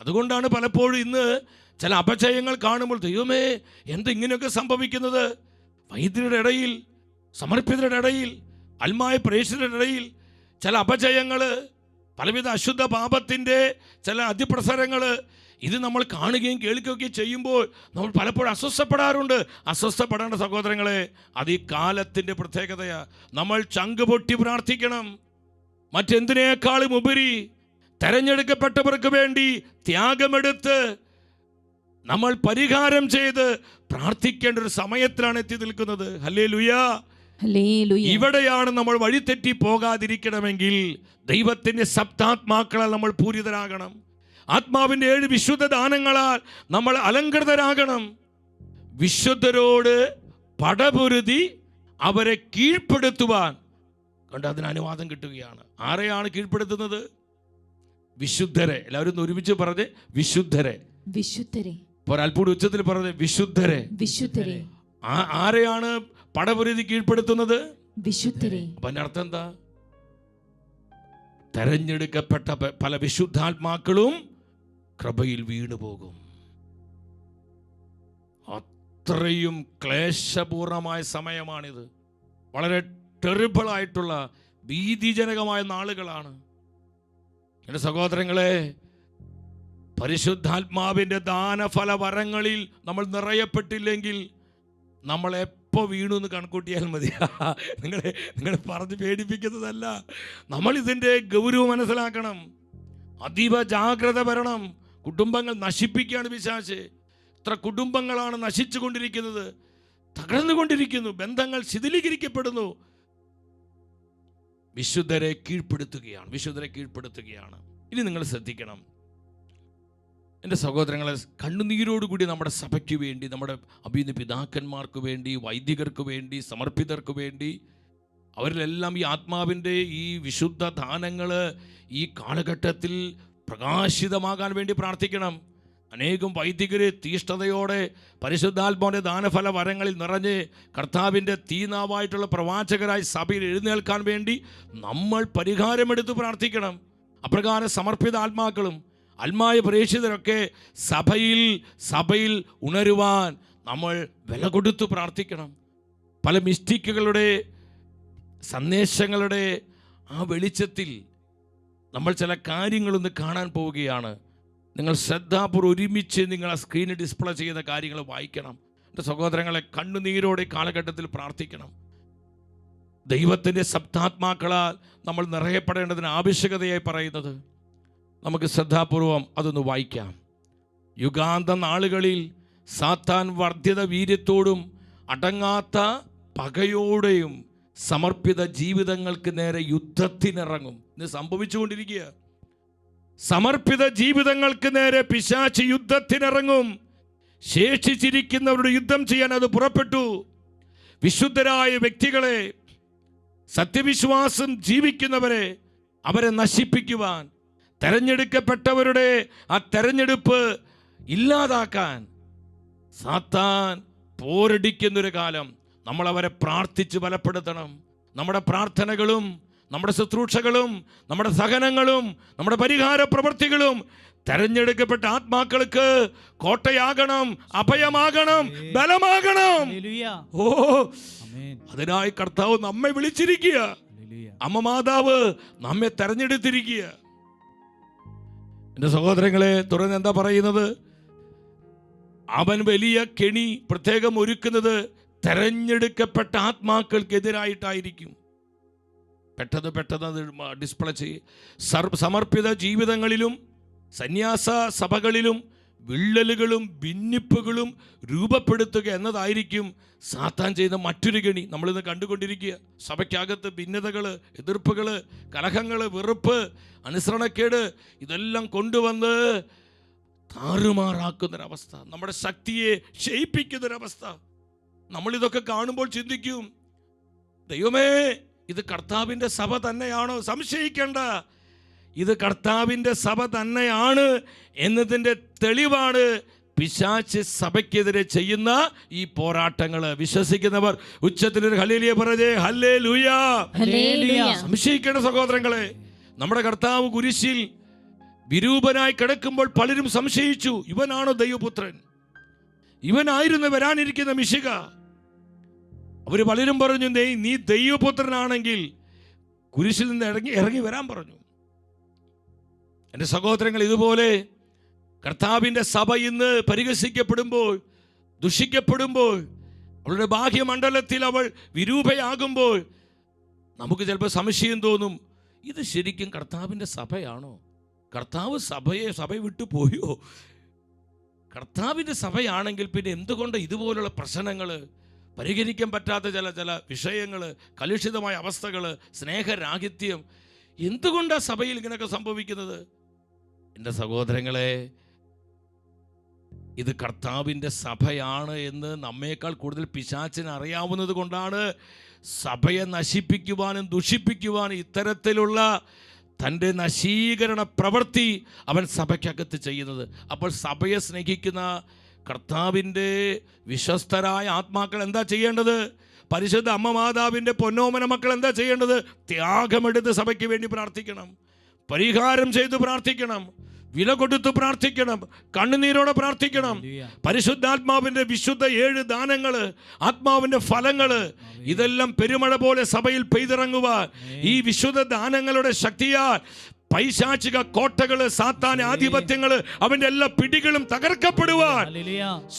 അതുകൊണ്ടാണ് പലപ്പോഴും ഇന്ന് ചില അപജയങ്ങൾ കാണുമ്പോൾ ദൈവമേ എന്ത് ഇങ്ങനെയൊക്കെ സംഭവിക്കുന്നത്? വൈദ്യരുടെ ഇടയിൽ, സമർപ്പിതരുടെ ഇടയിൽ, ആത്മായ പ്രേക്ഷിതരുടെ ഇടയിൽ ചില അപജയങ്ങൾ, പലവിധ അശുദ്ധ പാപത്തിൻ്റെ ചില അതിപ്രസരങ്ങൾ, ഇത് നമ്മൾ കാണുകയും കേൾക്കുകയും ചെയ്യുമ്പോൾ നമ്മൾ പലപ്പോഴും അസ്വസ്ഥപ്പെടാറുണ്ട്. അസ്വസ്ഥപ്പെടേണ്ട സഹോദരങ്ങളെ, അത് ഈ കാലത്തിൻ്റെ പ്രത്യേകതയാണ്. നമ്മൾ ചങ്ക് പൊട്ടി പ്രാർത്ഥിക്കണം. മറ്റെന്തിനേക്കാളും ഉപരി തെരഞ്ഞെടുക്കപ്പെട്ടവർക്ക് വേണ്ടി ത്യാഗമെടുത്ത് നമ്മൾ പരിഹാരം ചെയ്ത് പ്രാർത്ഥിക്കേണ്ട ഒരു സമയത്തിലാണ് എത്തി നിൽക്കുന്നത്. ഹല്ലേലൂയാ. ഇവിടെയാണ് നമ്മൾ വഴിതെറ്റി പോകാതിരിക്കണമെങ്കിൽ ദൈവത്തിൻ്റെ സപ്താത്മാക്കളാൽ നമ്മൾ പൂരിതരാകണം. ആത്മാവിൻ്റെ 7 വിശുദ്ധ ദാനങ്ങളാൽ നമ്മൾ അലങ്കൃതരാകണം. വിശുദ്ധരോട് പടപൊരുതി അവരെ കീഴ്പ്പെടുത്തുവാൻ കണ്ട് അതിന് അനുവാദം കിട്ടുകയാണ്. ആരെയാണ് കീഴ്പ്പെടുത്തുന്നത്? വിശുദ്ധരെ. എല്ലാവരും ഒരുമിച്ച് പറഞ്ഞ് വിശുദ്ധരെ. ഒരൽപ്പൂടി ഉച്ചത്തിൽ പറഞ്ഞ് വിശുദ്ധരെ. ആരെയാണ് പടപൊരുതി കീഴ്പ്പെടുത്തുന്നത്? വിശുദ്ധരെ. അപ്പൊ അതിന്റെ അർത്ഥം എന്താ? തെരഞ്ഞെടുക്കപ്പെട്ട പല വിശുദ്ധാത്മാക്കളും കൃപയിൽ വീണുപോകും. അത്രയും ക്ലേശപൂർണമായ സമയമാണിത്. വളരെ ടെറിബിൾ ആയിട്ടുള്ള ഭീതിജനകമായ നാളുകളാണ്. എൻ്റെ സഹോദരങ്ങളെ, പരിശുദ്ധാത്മാവിൻ്റെ ദാനഫല വരങ്ങളിൽ നമ്മൾ നിറയപ്പെട്ടില്ലെങ്കിൽ നമ്മൾ എപ്പോൾ വീണു എന്ന് കണക്കൂട്ടിയാൽ മതി. നിങ്ങളെ പറഞ്ഞ് പേടിപ്പിക്കുന്നതല്ല. നമ്മൾ ഇതിൻ്റെ ഗൗരവം മനസ്സിലാക്കണം. അതീവ ജാഗ്രത വരണം. കുടുംബങ്ങൾ നശിപ്പിക്കുകയാണ് പിശാച്. എത്ര കുടുംബങ്ങളാണ് നശിച്ചു കൊണ്ടിരിക്കുന്നത്, തകർന്നുകൊണ്ടിരിക്കുന്നു, ബന്ധങ്ങൾ ശിഥിലീകരിക്കപ്പെടുന്നു. വിശുദ്ധരെ കീഴ്പ്പെടുത്തുകയാണ്. ഇനി നിങ്ങൾ ശ്രദ്ധിക്കണം എൻ്റെ സഹോദരങ്ങളെ, കണ്ണുനീരോടുകൂടി നമ്മുടെ സഭയ്ക്ക് വേണ്ടി, നമ്മുടെ അഭിനയ പിതാക്കന്മാർക്ക് വേണ്ടി, വൈദികർക്ക് വേണ്ടി, സമർപ്പിതർക്ക് വേണ്ടി, അവരിലെല്ലാം ഈ ആത്മാവിൻ്റെ ഈ വിശുദ്ധ ദാനങ്ങൾ ഈ കാലഘട്ടത്തിൽ പ്രകാശിതമാകാൻ വേണ്ടി പ്രാർത്ഥിക്കണം. അനേകം വൈദികർ തീഷ്ണതയോടെ പരിശുദ്ധാത്മാവിൻ്റെ ദാനഫല വരങ്ങളിൽ നിറഞ്ഞ് കർത്താവിൻ്റെ തീനാവായിട്ടുള്ള പ്രവാചകരായി സഭയിൽ എഴുന്നേൽക്കാൻ വേണ്ടി നമ്മൾ പരിഹാരമെടുത്ത് പ്രാർത്ഥിക്കണം. അപ്രകാരം സമർപ്പിത ആത്മാക്കളും ആത്മായ പ്രേക്ഷിതരൊക്കെ സഭയിൽ ഉണരുവാൻ നമ്മൾ വില കൊടുത്ത് പ്രാർത്ഥിക്കണം. പല മിസ്റ്റിക്കുകളുടെ സന്ദേശങ്ങളുടെ ആ വെളിച്ചത്തിൽ നമ്മൾ ചില കാര്യങ്ങളൊന്ന് കാണാൻ പോവുകയാണ്. നിങ്ങൾ ശ്രദ്ധാപൂർവ്വം ഒരുമിച്ച് നിങ്ങൾ ആ സ്ക്രീനിൽ ഡിസ്പ്ലേ ചെയ്ത കാര്യങ്ങൾ വായിക്കണം. എൻ്റെ സഹോദരങ്ങളെ, കണ്ണുനീരോടെ കാലഘട്ടത്തിൽ പ്രാർത്ഥിക്കണം. ദൈവത്തിൻ്റെ സപ്താത്മാക്കളാൽ നമ്മൾ നിറയപ്പെടേണ്ടതിന് ആവശ്യകതയായി പറയുന്നത് നമുക്ക് ശ്രദ്ധാപൂർവം അതൊന്ന് വായിക്കാം. യുഗാന്ത നാളുകളിൽ സാത്താൻ വർദ്ധിത വീര്യത്തോടും അടങ്ങാത്ത പകയോടെയും സമർപ്പിത ജീവിതങ്ങൾക്ക് നേരെ യുദ്ധത്തിനിറങ്ങും. ഇത് സംഭവിച്ചുകൊണ്ടിരിക്കുക. സമർപ്പിത ജീവിതങ്ങൾക്ക് നേരെ പിശാച് യുദ്ധത്തിനിറങ്ങും. ശേഷിച്ചിരിക്കുന്നവരുടെ യുദ്ധം ചെയ്യാൻ അത് പുറപ്പെട്ടു. വിശുദ്ധരായ വ്യക്തികളെ, സത്യവിശ്വാസം ജീവിക്കുന്നവരെ, അവരെ നശിപ്പിക്കുവാൻ, തെരഞ്ഞെടുക്കപ്പെട്ടവരുടെ ആ തെരഞ്ഞെടുപ്പ് ഇല്ലാതാക്കാൻ സാത്താൻ പോരടിക്കുന്നൊരു കാലം. നമ്മൾ അവരെ പ്രാർത്ഥിച്ച് ബലപ്പെടുത്തണം. നമ്മുടെ പ്രാർത്ഥനകളും നമ്മുടെ ശുശ്രൂഷകളും നമ്മുടെ സഹനങ്ങളും നമ്മുടെ പരിഹാര പ്രവൃത്തികളും തെരഞ്ഞെടുക്കപ്പെട്ട ആത്മാക്കൾക്ക് കോട്ടയാകണം, അഭയമാകണം, ബലമാകണം. ഓ, അതിനായി കർത്താവ് നമ്മെ വിളിച്ചിരിക്കുക. അമ്മ മാതാവ് നമ്മെ തെരഞ്ഞെടുത്തിരിക്കുക. എൻ്റെ സഹോദരങ്ങളെ, തുടർന്ന് എന്താ പറയുന്നത്? അവൻ വലിയ കെണി പ്രത്യേകം ഒരുക്കുന്നത് തെരഞ്ഞെടുക്കപ്പെട്ട ആത്മാക്കൾക്കെതിരായിട്ടായിരിക്കും. പെട്ടെന്ന് ഡിസ്പ്ലേ ചെയ്യും. സമർപ്പിത ജീവിതങ്ങളിലും സന്യാസ സഭകളിലും വിള്ളലുകളും ഭിന്നിപ്പുകളും രൂപപ്പെടുത്തുക എന്നതായിരിക്കും സാത്താൻ ചെയ്യുന്ന മറ്റൊരു കെണി. നമ്മളിന്ന് കണ്ടുകൊണ്ടിരിക്കുക. സഭയ്ക്കകത്ത് ഭിന്നതകൾ, എതിർപ്പുകൾ, കലഹങ്ങൾ, വെറുപ്പ്, അനുസരണക്കേട് ഇതെല്ലാം കൊണ്ടുവന്ന് താറുമാറാക്കുന്നൊരവസ്ഥ, നമ്മുടെ ശക്തിയെ ക്ഷയിപ്പിക്കുന്നൊരവസ്ഥ. നമ്മളിതൊക്കെ കാണുമ്പോൾ ചിന്തിക്കും, ദൈവമേ, ഇത് കർത്താവിൻ്റെ സഭ തന്നെയാണോ? സംശയിക്കേണ്ട, ഇത് കർത്താവിൻ്റെ സഭ തന്നെയാണ് എന്നതിൻ്റെ തെളിവാണ് പിശാച് സഭയ്ക്കെതിരെ ചെയ്യുന്ന ഈ പോരാട്ടങ്ങൾ. വിശ്വസിക്കുന്നവർ ഉച്ചത്തിലൊരു ഹല്ലേലൂയ പറഞ്ഞേ. ഹല്ലേലൂയ. സംശയിക്കേണ്ട സഹോദരങ്ങളെ, നമ്മുടെ കർത്താവ് കുരിശിൽ വിരൂപനായി കിടക്കുമ്പോൾ പലരും സംശയിച്ചു, ഇവനാണോ ദൈവപുത്രൻ? ഇവനായിരുന്നു വരാനിരിക്കുന്ന മിശിഹ. അവർ പലരും പറഞ്ഞു, നീ ദൈവപുത്രനാണെങ്കിൽ കുരിശിൽ നിന്ന് ഇറങ്ങി വരാൻ പറഞ്ഞു. എൻ്റെ സഹോദരങ്ങൾ, ഇതുപോലെ കർത്താവിൻ്റെ സഭ ഇന്ന് പരിഹസിക്കപ്പെടുമ്പോൾ, ദുഷിക്കപ്പെടുമ്പോൾ, അവളുടെ ബാഹ്യമണ്ഡലത്തിൽ അവൾ വിരൂപയാകുമ്പോൾ നമുക്ക് ചിലപ്പോൾ സംശയം തോന്നും, ഇത് ശരിക്കും കർത്താവിൻ്റെ സഭയാണോ? കർത്താവ് സഭ വിട്ടു പോയോ? കർത്താവിൻ്റെ സഭയാണെങ്കിൽ പിന്നെ എന്തുകൊണ്ട് ഇതുപോലുള്ള പ്രശ്നങ്ങൾ, പരിഹരിക്കാൻ പറ്റാത്ത ചില വിഷയങ്ങൾ, കലുഷിതമായ അവസ്ഥകൾ, സ്നേഹരാഹിത്യം, എന്തുകൊണ്ടാണ് സഭയിൽ ഇങ്ങനെയൊക്കെ സംഭവിക്കുന്നത്? എൻ്റെ സഹോദരങ്ങളെ, ഇത് കർത്താവിൻ്റെ സഭയാണ് എന്ന് നമ്മേക്കാൾ കൂടുതൽ പിശാചിന് അറിയാവുന്നത് കൊണ്ടാണ് സഭയെ നശിപ്പിക്കുവാനും ദുഷിപ്പിക്കുവാനും ഇത്തരത്തിലുള്ള തൻ്റെ നശീകരണ പ്രവൃത്തി അവൻ സഭയ്ക്കകത്ത് ചെയ്യുന്നത്. അപ്പോൾ സഭയെ സ്നേഹിക്കുന്ന കർത്താവിൻ്റെ വിശ്വസ്തരായ ആത്മാക്കൾ എന്താ ചെയ്യേണ്ടത്? പരിശുദ്ധ അമ്മ മാതാവിൻ്റെ പൊന്നോമന മക്കൾ എന്താ ചെയ്യേണ്ടത്? ത്യാഗമെടുത്ത് സഭയ്ക്ക് വേണ്ടി പ്രാർത്ഥിക്കണം, പരിഹാരം ചെയ്ത് പ്രാർത്ഥിക്കണം, വില കൊടുത്ത് പ്രാർത്ഥിക്കണം, കണ്ണുനീരോടെ പ്രാർത്ഥിക്കണം. പരിശുദ്ധാത്മാവിൻ്റെ വിശുദ്ധ 7 ദാനങ്ങൾ, ആത്മാവിൻ്റെ ഫലങ്ങൾ, ഇതെല്ലാം പെരുമഴ പോലെ സഭയിൽ പെയ്തിറങ്ങുവാൻ, ഈ വിശുദ്ധ ദാനങ്ങളുടെ ശക്തിയാൽ പൈശാചിക കോട്ടകള്, സാത്താൻ ആധിപത്യങ്ങള്, അവന്റെ എല്ലാ പിടികളും തകർക്കപ്പെടുവാൻ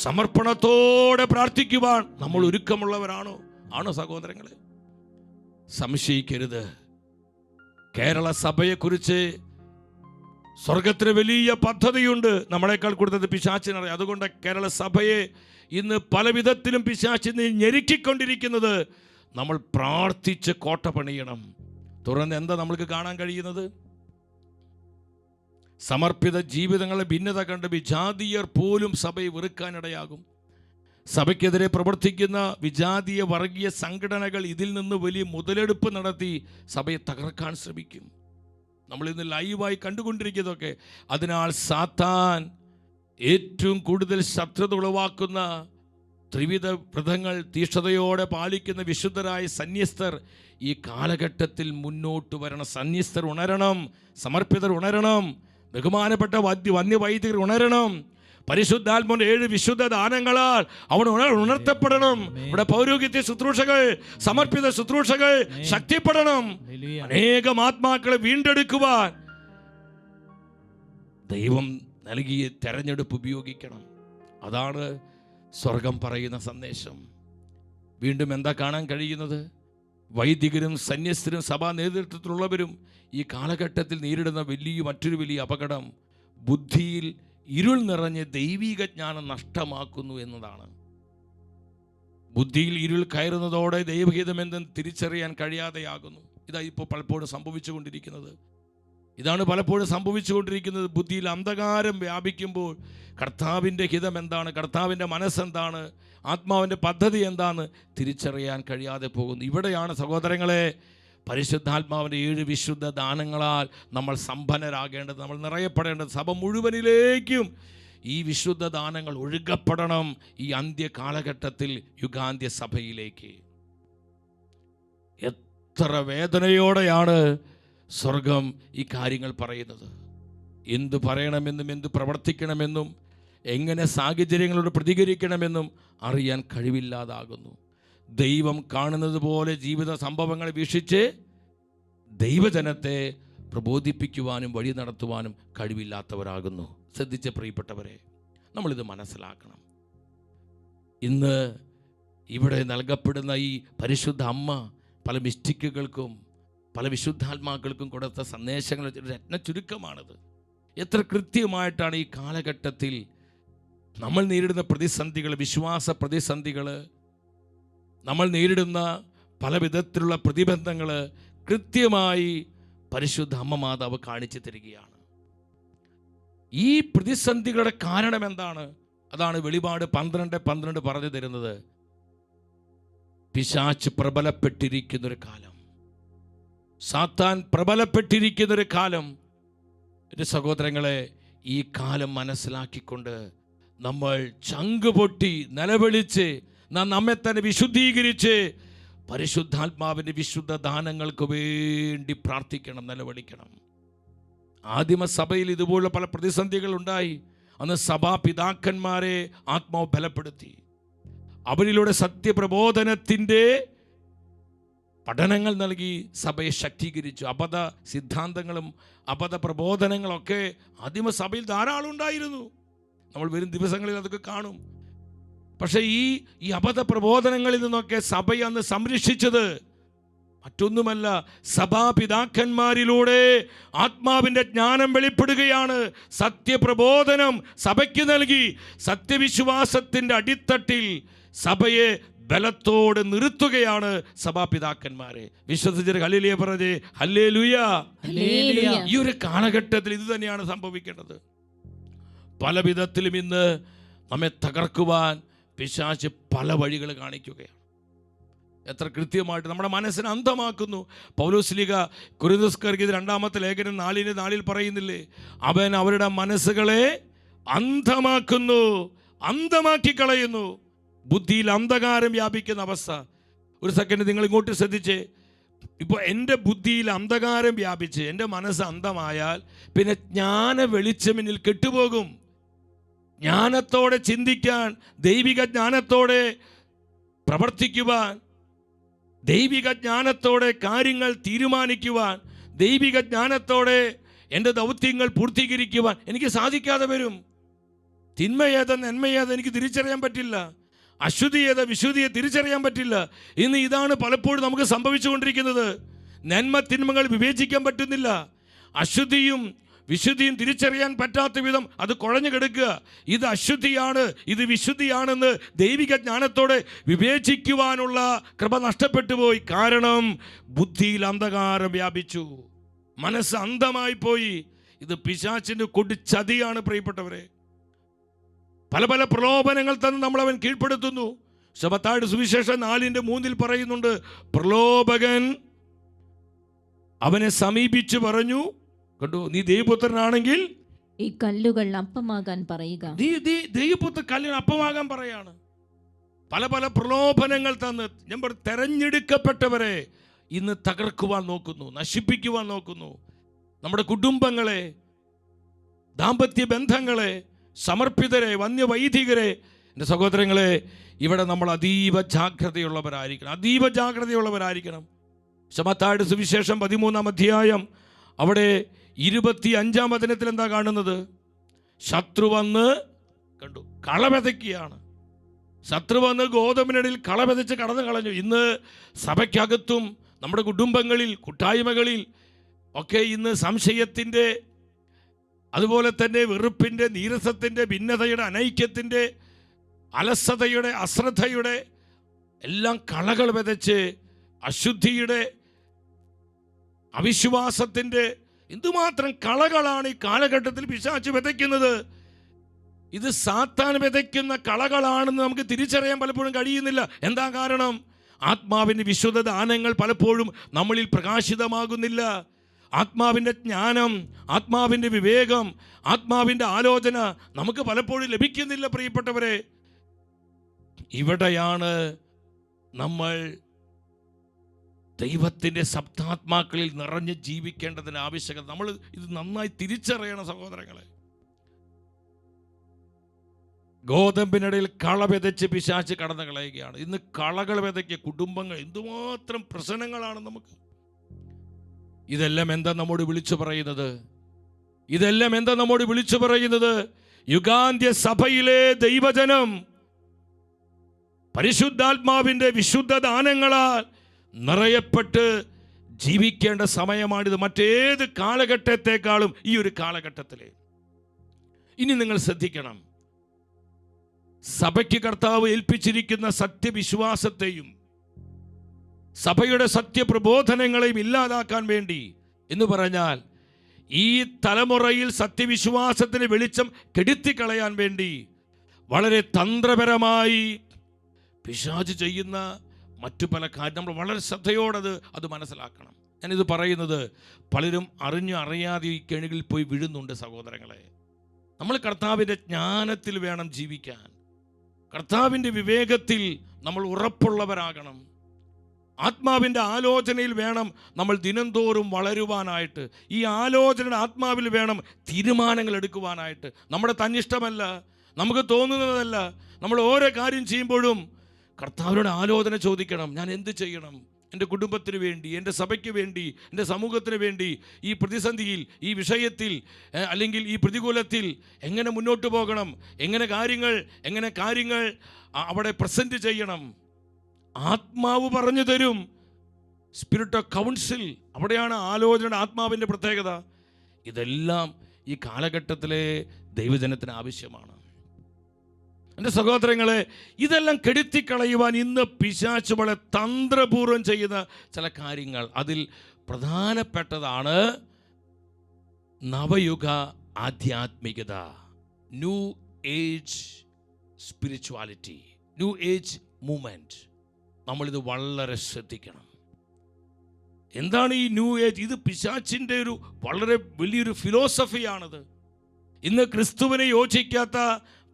സമർപ്പണത്തോടെ പ്രാർത്ഥിക്കുവാൻ നമ്മൾ ഒരുക്കമുള്ളവരാണോ? ആണോ സഹോദരങ്ങളെ? സംശയിക്കരുത്. കേരള സഭയെക്കുറിച്ച് സ്വർഗത്തിന് വലിയ പദ്ധതിയുണ്ട്. നമ്മളെക്കാൾ കൂടുതൽ പിശാചിനറിയാം. അതുകൊണ്ട് കേരള സഭയെ ഇന്ന് പല വിധത്തിലും പിശാചിനെ ഞെരുക്കിക്കൊണ്ടിരിക്കുന്നത് നമ്മൾ പ്രാർത്ഥിച്ച് കോട്ട പണിയണം. തുടർന്ന് എന്താ നമ്മൾക്ക് കാണാൻ കഴിയുന്നത്? സമർപ്പിത ജീവിതങ്ങളെ ഭിന്നത കണ്ട് വിജാതീയർ പോലും സഭയെ വെറുക്കാനിടയാകും. സഭയ്ക്കെതിരെ പ്രവർത്തിക്കുന്ന വിജാതീയ വർഗീയ സംഘടനകൾ ഇതിൽ നിന്ന് വലിയ മുതലെടുപ്പ് നടത്തി സഭയെ തകർക്കാൻ ശ്രമിക്കും. നമ്മളിന്ന് ലൈവായി കണ്ടുകൊണ്ടിരിക്കുന്നതൊക്കെ. അതിനാൽ സാത്താൻ ഏറ്റവും കൂടുതൽ ശത്രുത ഉളവാക്കുന്ന ത്രിവിധ വ്രതങ്ങൾ തീഷ്ണതയോടെ പാലിക്കുന്ന വിശുദ്ധരായ സന്യസ്തർ ഈ കാലഘട്ടത്തിൽ മുന്നോട്ട് വരണം. സന്യസ്തർ ഉണരണം, സമർപ്പിതർ ഉണരണം. ബഹുമാനപ്പെട്ട വന്യവൈദികർ ഉണരണം. പരിശുദ്ധാത്മാവിന്റെ 7 വിശുദ്ധ ദാനങ്ങളാൽ അവൻ ഉണർത്തപ്പെടണം. ഇവിടെ പൗരോഹിത്യ ശുശ്രൂഷകൾ, സമർപ്പിത ശുശ്രൂഷകൾ ശക്തിപ്പെടണം. അനേകം ആത്മാക്കളെ വീണ്ടെടുക്കുവാൻ ദൈവം നൽകിയ തെരഞ്ഞെടുപ്പ് ഉപയോഗിക്കണം. അതാണ് സ്വർഗം പറയുന്ന സന്ദേശം. വീണ്ടും എന്താ കാണാൻ കഴിയുന്നത്? വൈദികരും സന്യസ്തരും സഭാ നേതൃത്വത്തിലുള്ളവരും ഈ കാലഘട്ടത്തിൽ നേരിടുന്ന മറ്റൊരു വലിയ അപകടം ബുദ്ധിയിൽ ഇരുൾ നിറഞ്ഞ് ദൈവിക ജ്ഞാനം നഷ്ടമാക്കുന്നു എന്നതാണ്. ബുദ്ധിയിൽ ഇരുൾ കയറുന്നതോടെ ദൈവഹിതം എന്തെന്ന് തിരിച്ചറിയാൻ കഴിയാതെയാകുന്നു. ഇതാണ് ഇപ്പോൾ പലപ്പോഴും സംഭവിച്ചുകൊണ്ടിരിക്കുന്നത്. ബുദ്ധിയിൽ അന്ധകാരം വ്യാപിക്കുമ്പോൾ കർത്താവിൻ്റെ ഹിതം എന്താണ്, കർത്താവിൻ്റെ മനസ്സെന്താണ്, ആത്മാവിൻ്റെ പദ്ധതി എന്താണ് തിരിച്ചറിയാൻ കഴിയാതെ പോകുന്നു. ഇവിടെയാണ് സഹോദരങ്ങളെ പരിശുദ്ധാത്മാവിൻ്റെ 7 വിശുദ്ധ ദാനങ്ങളാൽ നമ്മൾ സമ്പന്നരാകേണ്ടത്, നമ്മൾ നിറയപ്പെടേണ്ടത്. സഭ മുഴുവനിലേക്കും ഈ വിശുദ്ധ ദാനങ്ങൾ ഒഴുകപ്പെടണം. ഈ അന്ത്യ കാലഘട്ടത്തിൽ യുഗാന്ത്യ സഭയിലേക്ക് എത്ര വേദനയോടെയാണ് സ്വർഗം ഈ കാര്യങ്ങൾ പറയുന്നത്. എന്തു പറയണമെന്നും എന്തു പ്രവർത്തിക്കണമെന്നും എങ്ങനെ സാഹചര്യങ്ങളോട് പ്രതികരിക്കണമെന്നും അറിയാൻ കഴിവില്ലാതാകുന്നു. ദൈവം കാണുന്നത് പോലെ ജീവിത സംഭവങ്ങളെ വീക്ഷിച്ച് ദൈവജനത്തെ പ്രബോധിപ്പിക്കുവാനും വഴി നടത്തുവാനും കഴിവില്ലാത്തവരാകുന്നു. ശ്രദ്ധിച്ച പ്രിയപ്പെട്ടവരെ, നമ്മളിത് മനസ്സിലാക്കണം. ഇന്ന് ഇവിടെ നൽകപ്പെടുന്ന ഈ പരിശുദ്ധ അമ്മ പല മിസ്റ്റിക്കുകൾക്കും പല വിശുദ്ധാത്മാക്കൾക്കും കൊടുത്ത സന്ദേശങ്ങൾ രത്ന ചുരുക്കമാണിത്. എത്ര കൃത്യമായിട്ടാണ് ഈ കാലഘട്ടത്തിൽ നമ്മൾ നേരിടുന്ന പ്രതിസന്ധികൾ, വിശ്വാസ പ്രതിസന്ധികൾ, നമ്മൾ നേരിടുന്ന പല വിധത്തിലുള്ള പ്രതിബന്ധങ്ങൾ കൃത്യമായി പരിശുദ്ധ അമ്മ മാതാവ് കാണിച്ചു തരികയാണ്. ഈ പ്രതിസന്ധികളുടെ കാരണം എന്താണ്? അതാണ് വെളിപാട് 12:12 പറഞ്ഞു തരുന്നത്. പിശാച് പ്രബലപ്പെട്ടിരിക്കുന്നൊരു കാലം, സാത്താൻ പ്രബലപ്പെട്ടിരിക്കുന്നൊരു കാലം. എൻ്റെ സഹോദരങ്ങളെ, ഈ കാലം മനസ്സിലാക്കിക്കൊണ്ട് നമ്മൾ ചങ്കുപൊട്ടി നിലവിളിച്ച് നമ്മെ തന്നെ വിശുദ്ധീകരിച്ച് പരിശുദ്ധാത്മാവിൻ്റെ വിശുദ്ധ ദാനങ്ങൾക്ക് വേണ്ടി പ്രാർത്ഥിക്കണം, നിലവിളിക്കണം. ആദിമസഭയിൽ ഇതുപോലുള്ള പല പ്രതിസന്ധികൾ ഉണ്ടായി. അന്ന് സഭാപിതാക്കന്മാരെ ആത്മാവ് ബലപ്പെടുത്തി. അവരിലൂടെ സത്യപ്രബോധനത്തിൻ്റെ പഠനങ്ങൾ നൽകി സഭയെ ശക്തീകരിച്ചു. അബദ്ധ സിദ്ധാന്തങ്ങളും അബദ്ധ പ്രബോധനങ്ങളൊക്കെ ആദിമസഭയിൽ ധാരാളം ഉണ്ടായിരുന്നു. നമ്മൾ വരും ദിവസങ്ങളിൽ അതൊക്കെ കാണും. പക്ഷേ ഈ അബദ്ധ പ്രബോധനങ്ങളിൽ നിന്നൊക്കെ സഭയെ അന്ന് സംരക്ഷിച്ചത് മറ്റൊന്നുമല്ല, സഭാപിതാക്കന്മാരിലൂടെ ആത്മാവിൻ്റെ ജ്ഞാനം വെളിപ്പെടുകയാണ്. സത്യപ്രബോധനം സഭയ്ക്ക് നൽകി സത്യവിശ്വാസത്തിൻ്റെ അടിത്തട്ടിൽ സഭയെ ബലത്തോടെ നിർത്തുകയാണ് സഭാപിതാക്കന്മാരെ. വിശ്വസിച്ചൊരു ഹല്ലേലൂയ പറഞ്ഞേ, ഹല്ലേലൂയ. ഈ ഒരു കാലഘട്ടത്തിൽ ഇത് തന്നെയാണ് സംഭവിക്കേണ്ടത്. പല വിധത്തിലും ഇന്ന് നമ്മെ തകർക്കുവാൻ പിശാച് പല വഴികൾ കാണിക്കുകയാണ്. എത്ര കൃത്യമായിട്ട് നമ്മുടെ മനസ്സിനെ അന്ധമാക്കുന്നു. പൗലോസ്ലീഹ കൊരിന്ത്യർക്കെഴുതിയ 2-ാമത്തെ ലേഖനം 4:4 പറയുന്നില്ലേ, അവൻ അവരുടെ മനസ്സുകളെ അന്ധമാക്കുന്നു, അന്ധമാക്കി കളയുന്നു. ബുദ്ധിയിൽ അന്ധകാരം വ്യാപിക്കുന്ന അവസ്ഥ. ഒരു സെക്കൻഡ് നിങ്ങൾ ഇങ്ങോട്ട് ശ്രദ്ധിച്ചേ. ഇപ്പോൾ എൻ്റെ ബുദ്ധിയിൽ അന്ധകാരം വ്യാപിച്ച് എൻ്റെ മനസ്സ് അന്ധമായാൽ പിന്നെ ജ്ഞാന വെളിച്ചമിനിൽ കെട്ടുപോകും. ജ്ഞാനത്തോടെ ചിന്തിക്കാൻ, ദൈവിക ജ്ഞാനത്തോടെ പ്രവർത്തിക്കുവാൻ, ദൈവിക ജ്ഞാനത്തോടെ കാര്യങ്ങൾ തീരുമാനിക്കുവാൻ, ദൈവിക ജ്ഞാനത്തോടെ എൻ്റെ ദൗത്യങ്ങൾ പൂർത്തീകരിക്കുവാൻ എനിക്ക് സാധിക്കാതെ വരും. തിന്മയേതെന്ന് നന്മയേതെന്ന് എനിക്ക് തിരിച്ചറിയാൻ പറ്റില്ല. അശുദ്ധിയേത വിശുദ്ധിയെ തിരിച്ചറിയാൻ പറ്റില്ല. ഇന്ന് ഇതാണ് പലപ്പോഴും നമുക്ക് സംഭവിച്ചുകൊണ്ടിരിക്കുന്നത്. നന്മ തിന്മകൾ വിവേചിക്കാൻ പറ്റുന്നില്ല. അശുദ്ധിയും വിശുദ്ധിയും തിരിച്ചറിയാൻ പറ്റാത്ത വിധം അത് കുഴഞ്ഞു കിടക്കുക. ഇത് അശുദ്ധിയാണ്, ഇത് വിശുദ്ധിയാണെന്ന് ദൈവിക ജ്ഞാനത്തോടെ വിവേചിക്കുവാനുള്ള കൃപ നഷ്ടപ്പെട്ടു പോയി. കാരണം ബുദ്ധിയിൽ അന്ധകാരം വ്യാപിച്ചു, മനസ്സ് അന്ധമായി പോയി. ഇത് പിശാചിൻ്റെ കൊടുചതിയാണ് പ്രിയപ്പെട്ടവരെ. പല പല പ്രലോഭനങ്ങൾ തന്നെ നമ്മളവൻ കീഴ്പ്പെടുത്തുന്നു. മത്തായിയുടെ സുവിശേഷം 4:3 പറയുന്നുണ്ട്, പ്രലോഭകൻ അവനെ സമീപിച്ച് പറഞ്ഞു, കണ്ടു, നീ ദൈവപുത്രനാണെങ്കിൽ ഈ കല്ലുകൾ അപ്പമാകാൻ പറയുക. നീ ദൈവപുത്ര കല്ലിന് അപ്പമാകാൻ പറയാണ്. പല പല പ്രലോഭനങ്ങൾ തന്ന് ഞാൻ തെരഞ്ഞെടുക്കപ്പെട്ടവരെ ഇന്ന് തകർക്കുവാൻ നോക്കുന്നു, നശിപ്പിക്കുവാൻ നോക്കുന്നു. നമ്മുടെ കുടുംബങ്ങളെ, ദാമ്പത്യ ബന്ധങ്ങളെ, സമർപ്പിതരെ, വന്യവൈദികരെ, എൻ്റെ സഹോദരങ്ങളെ, ഇവിടെ നമ്മൾ അതീവ ജാഗ്രതയുള്ളവരായിരിക്കണം. മത്തായിയുടെ സുവിശേഷം 13-ാം അധ്യായം അവിടെ 25-ാം വചനത്തിൽ എന്താ കാണുന്നത്? ശത്രു വന്ന് കണ്ടു കള വിതയ്ക്കുകയാണ്. ശത്രു വന്ന് ഗോതമ്പിനിടയിൽ കള വിതച്ച് കടന്നു കളഞ്ഞു. ഇന്ന് സഭയ്ക്കകത്തും നമ്മുടെ കുടുംബങ്ങളിൽ, കൂട്ടായ്മകളിൽ ഒക്കെ ഇന്ന് സംശയത്തിൻ്റെ, അതുപോലെ തന്നെ വെറുപ്പിൻ്റെ, നീരസത്തിൻ്റെ, ഭിന്നതയുടെ, അനൈക്യത്തിൻ്റെ, അലസതയുടെ, അശ്രദ്ധയുടെ എല്ലാം കളകൾ വിതച്ച്, അശുദ്ധിയുടെ, അവിശ്വാസത്തിൻ്റെ എന്തുമാത്രം കളകളാണ് ഈ കാലഘട്ടത്തിൽ പിശാച് വിതയ്ക്കുന്നത്. ഇത് സാത്താൻ വിതയ്ക്കുന്ന കളകളാണെന്ന് നമുക്ക് തിരിച്ചറിയാൻ പലപ്പോഴും കഴിയുന്നില്ല. എന്താ കാരണം? ആത്മാവിൻ്റെ വിശുദ്ധ ദാനങ്ങൾ പലപ്പോഴും നമ്മളിൽ പ്രകാശിതമാകുന്നില്ല. ആത്മാവിൻ്റെ ജ്ഞാനം, ആത്മാവിൻ്റെ വിവേകം, ആത്മാവിൻ്റെ ആലോചന നമുക്ക് പലപ്പോഴും ലഭിക്കുന്നില്ല. പ്രിയപ്പെട്ടവരെ, ഇവിടെയാണ് നമ്മൾ ദൈവത്തിൻ്റെ സപ്താത്മാക്കളിൽ നിറഞ്ഞ് ജീവിക്കേണ്ടതിന് ആവശ്യകത. നമ്മൾ ഇത് നന്നായി തിരിച്ചറിയണം സഹോദരങ്ങളെ. ഗോതമ്പിനിടയിൽ കള വിതച്ച് പിശാച് കടന്നു കളയുകയാണ്. ഇന്ന് കളകൾ വിതയ്ക്കിയ കുടുംബങ്ങൾ, എന്തുമാത്രം പ്രശ്നങ്ങളാണ് നമുക്ക്. ഇതെല്ലാം എന്താ നമ്മോട് വിളിച്ചു പറയുന്നത്? യുഗാന്ത്യ സഭയിലെ ദൈവജനം പരിശുദ്ധാത്മാവിൻ്റെ വിശുദ്ധ ദാനങ്ങളാൽ നിറയപ്പെട്ട് ജീവിക്കേണ്ട സമയമാണിത്, മറ്റേത് കാലഘട്ടത്തെക്കാളും ഈ ഒരു കാലഘട്ടത്തിൽ. ഇനി നിങ്ങൾ ശ്രദ്ധിക്കണം, സഭയ്ക്ക് കർത്താവ് ഏൽപ്പിച്ചിരിക്കുന്ന സത്യവിശ്വാസത്തെയും സഭയുടെ സത്യപ്രബോധനങ്ങളെയും ഇല്ലാതാക്കാൻ വേണ്ടി എന്ന് പറഞ്ഞാൽ, ഈ തലമുറയിൽ സത്യവിശ്വാസത്തിന് വെളിച്ചം കെടുത്തിക്കളയാൻ വേണ്ടി വളരെ തന്ത്രപരമായി പിശാച് ചെയ്യുന്ന മറ്റു പല കാര്യം നമ്മൾ വളരെ ശ്രദ്ധയോടെ അത് മനസ്സിലാക്കണം. ഞാനിത് പറയുന്നത് പലരും അറിയാതെ ഈ കെണികളിൽ പോയി വീഴുന്നുണ്ട് സഹോദരങ്ങളെ. നമ്മൾ കർത്താവിൻ്റെ ജ്ഞാനത്തിൽ വേണം ജീവിക്കാൻ. കർത്താവിൻ്റെ വിവേകത്തിൽ നമ്മൾ ഉറപ്പുള്ളവരാകണം. ആത്മാവിൻ്റെ ആലോചനയിൽ വേണം നമ്മൾ ദിനംതോറും വളരുവാനായിട്ട്. ഈ ആലോചനയുടെ ആത്മാവിൽ വേണം തീരുമാനങ്ങൾ എടുക്കുവാനായിട്ട്. നമ്മുടെ തന്നിഷ്ടമല്ല, നമുക്ക് തോന്നുന്നതല്ല. നമ്മൾ ഓരോ കാര്യം ചെയ്യുമ്പോഴും കർത്താവിനോട് ആലോചന ചോദിക്കണം. ഞാൻ എന്ത് ചെയ്യണം? എൻ്റെ കുടുംബത്തിന് വേണ്ടി, എൻ്റെ സഭയ്ക്ക് വേണ്ടി, എൻ്റെ സമൂഹത്തിന് വേണ്ടി, ഈ പ്രതിസന്ധിയിൽ, ഈ വിഷയത്തിൽ, അല്ലെങ്കിൽ ഈ പ്രതികൂലത്തിൽ എങ്ങനെ മുന്നോട്ട് പോകണം, എങ്ങനെ കാര്യങ്ങൾ അവിടെ പ്രസൻറ്റ് ചെയ്യണം. ആത്മാവ് പറഞ്ഞു തരും. സ്പിരിറ്റ് ഓഫ് കൗൺസിൽ, അവിടെയാണ് ആലോചനയുടെ ആത്മാവിൻ്റെ പ്രത്യേകത. ഇതെല്ലാം ഈ കാലഘട്ടത്തിലെ ദൈവജനത്തിന് ആവശ്യമാണ്. എൻ്റെ സഹോദരങ്ങളെ, ഇതെല്ലാം കെടുത്തിക്കളയുവാൻ ഇന്ന് പിശാച് വളരെ തന്ത്രപൂർവ്വം ചെയ്യുന്ന ചില കാര്യങ്ങൾ, അതിൽ പ്രധാനപ്പെട്ടതാണ് നവയുഗ ആധ്യാത്മികത, new age spirituality, new age movement. നമ്മളിത് വളരെ ശ്രദ്ധിക്കണം. എന്താണ് ഈ ന്യൂ ഏജ്? ഇത് പിശാചിൻ്റെ ഒരു വളരെ വലിയൊരു ഫിലോസഫിയാണിത്. ഇന്ന് ക്രിസ്തുവിനെ യോജിക്കാത്ത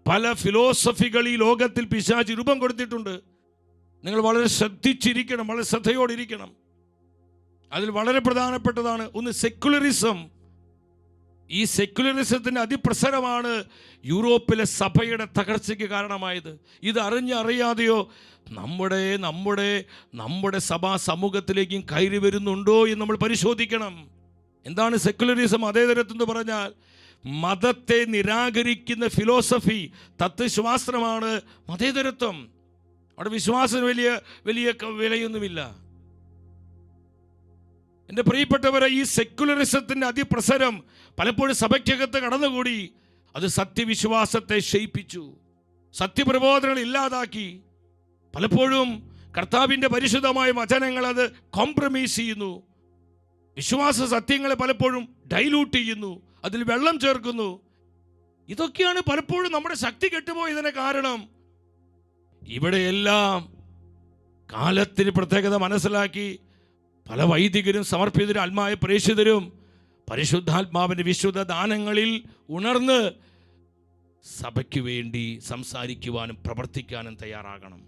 പല ഫിലോസഫികൾ ഈ ലോകത്തിൽ പിശാച് രൂപം കൊടുത്തിട്ടുണ്ട്. നിങ്ങൾ വളരെ ശ്രദ്ധിച്ചിരിക്കണം, വളരെ ശ്രദ്ധയോടിരിക്കണം. അതിൽ വളരെ പ്രധാനപ്പെട്ടതാണ് ഒന്ന് സെക്യുലറിസം. ഈ സെക്യുലറിസത്തിൻ്റെ അതിപ്രസരമാണ് യൂറോപ്പിലെ സഭയുടെ തകർച്ചയ്ക്ക് കാരണമായത്. ഇത് അറിയാതെയോ നമ്മുടെ സഭാ സമൂഹത്തിലേക്കും കയറി വരുന്നുണ്ടോ എന്ന് നമ്മൾ പരിശോധിക്കണം. എന്താണ് സെക്യുലറിസം? മതേതരത്വം പറഞ്ഞാൽ മതത്തെ നിരാകരിക്കുന്ന ഫിലോസഫി, തത്വശാസ്ത്രമാണ് മതേതരത്വം. അവിടെ വിശ്വാസത്തിന് വലിയ വിലയൊന്നുമില്ല. എൻ്റെ പ്രിയപ്പെട്ടവരെ, ഈ സെക്യുലറിസത്തിൻ്റെ അതിപ്രസരം പലപ്പോഴും സഭയ്ക്കകത്ത് കടന്നുകൂടി. അത് സത്യവിശ്വാസത്തെ ക്ഷയിപ്പിച്ചു, സത്യപ്രബോധനങ്ങൾ ഇല്ലാതാക്കി. പലപ്പോഴും കർത്താവിൻ്റെ പരിശുദ്ധമായ വചനങ്ങൾ അത് കോംപ്രമൈസ് ചെയ്യുന്നു. വിശ്വാസ സത്യങ്ങളെ പലപ്പോഴും ഡൈലൂട്ട് ചെയ്യുന്നു, അതിൽ വെള്ളം ചേർക്കുന്നു. ഇതൊക്കെയാണ് പലപ്പോഴും നമ്മുടെ ശക്തി കെട്ടുപോയതിന് കാരണം. ഇവിടെയെല്ലാം കാലത്തിന് പ്രത്യേകത മനസ്സിലാക്കി പല വൈദികരും സമർപ്പിതരും ആത്മായ പ്രേക്ഷിതരും പരിശുദ്ധാത്മാവിൻ്റെ വിശുദ്ധ ദാനങ്ങളിൽ ഉണർന്ന് സഭയ്ക്ക് വേണ്ടി സംസാരിക്കുവാനും പ്രവർത്തിക്കാനും തയ്യാറാകണം.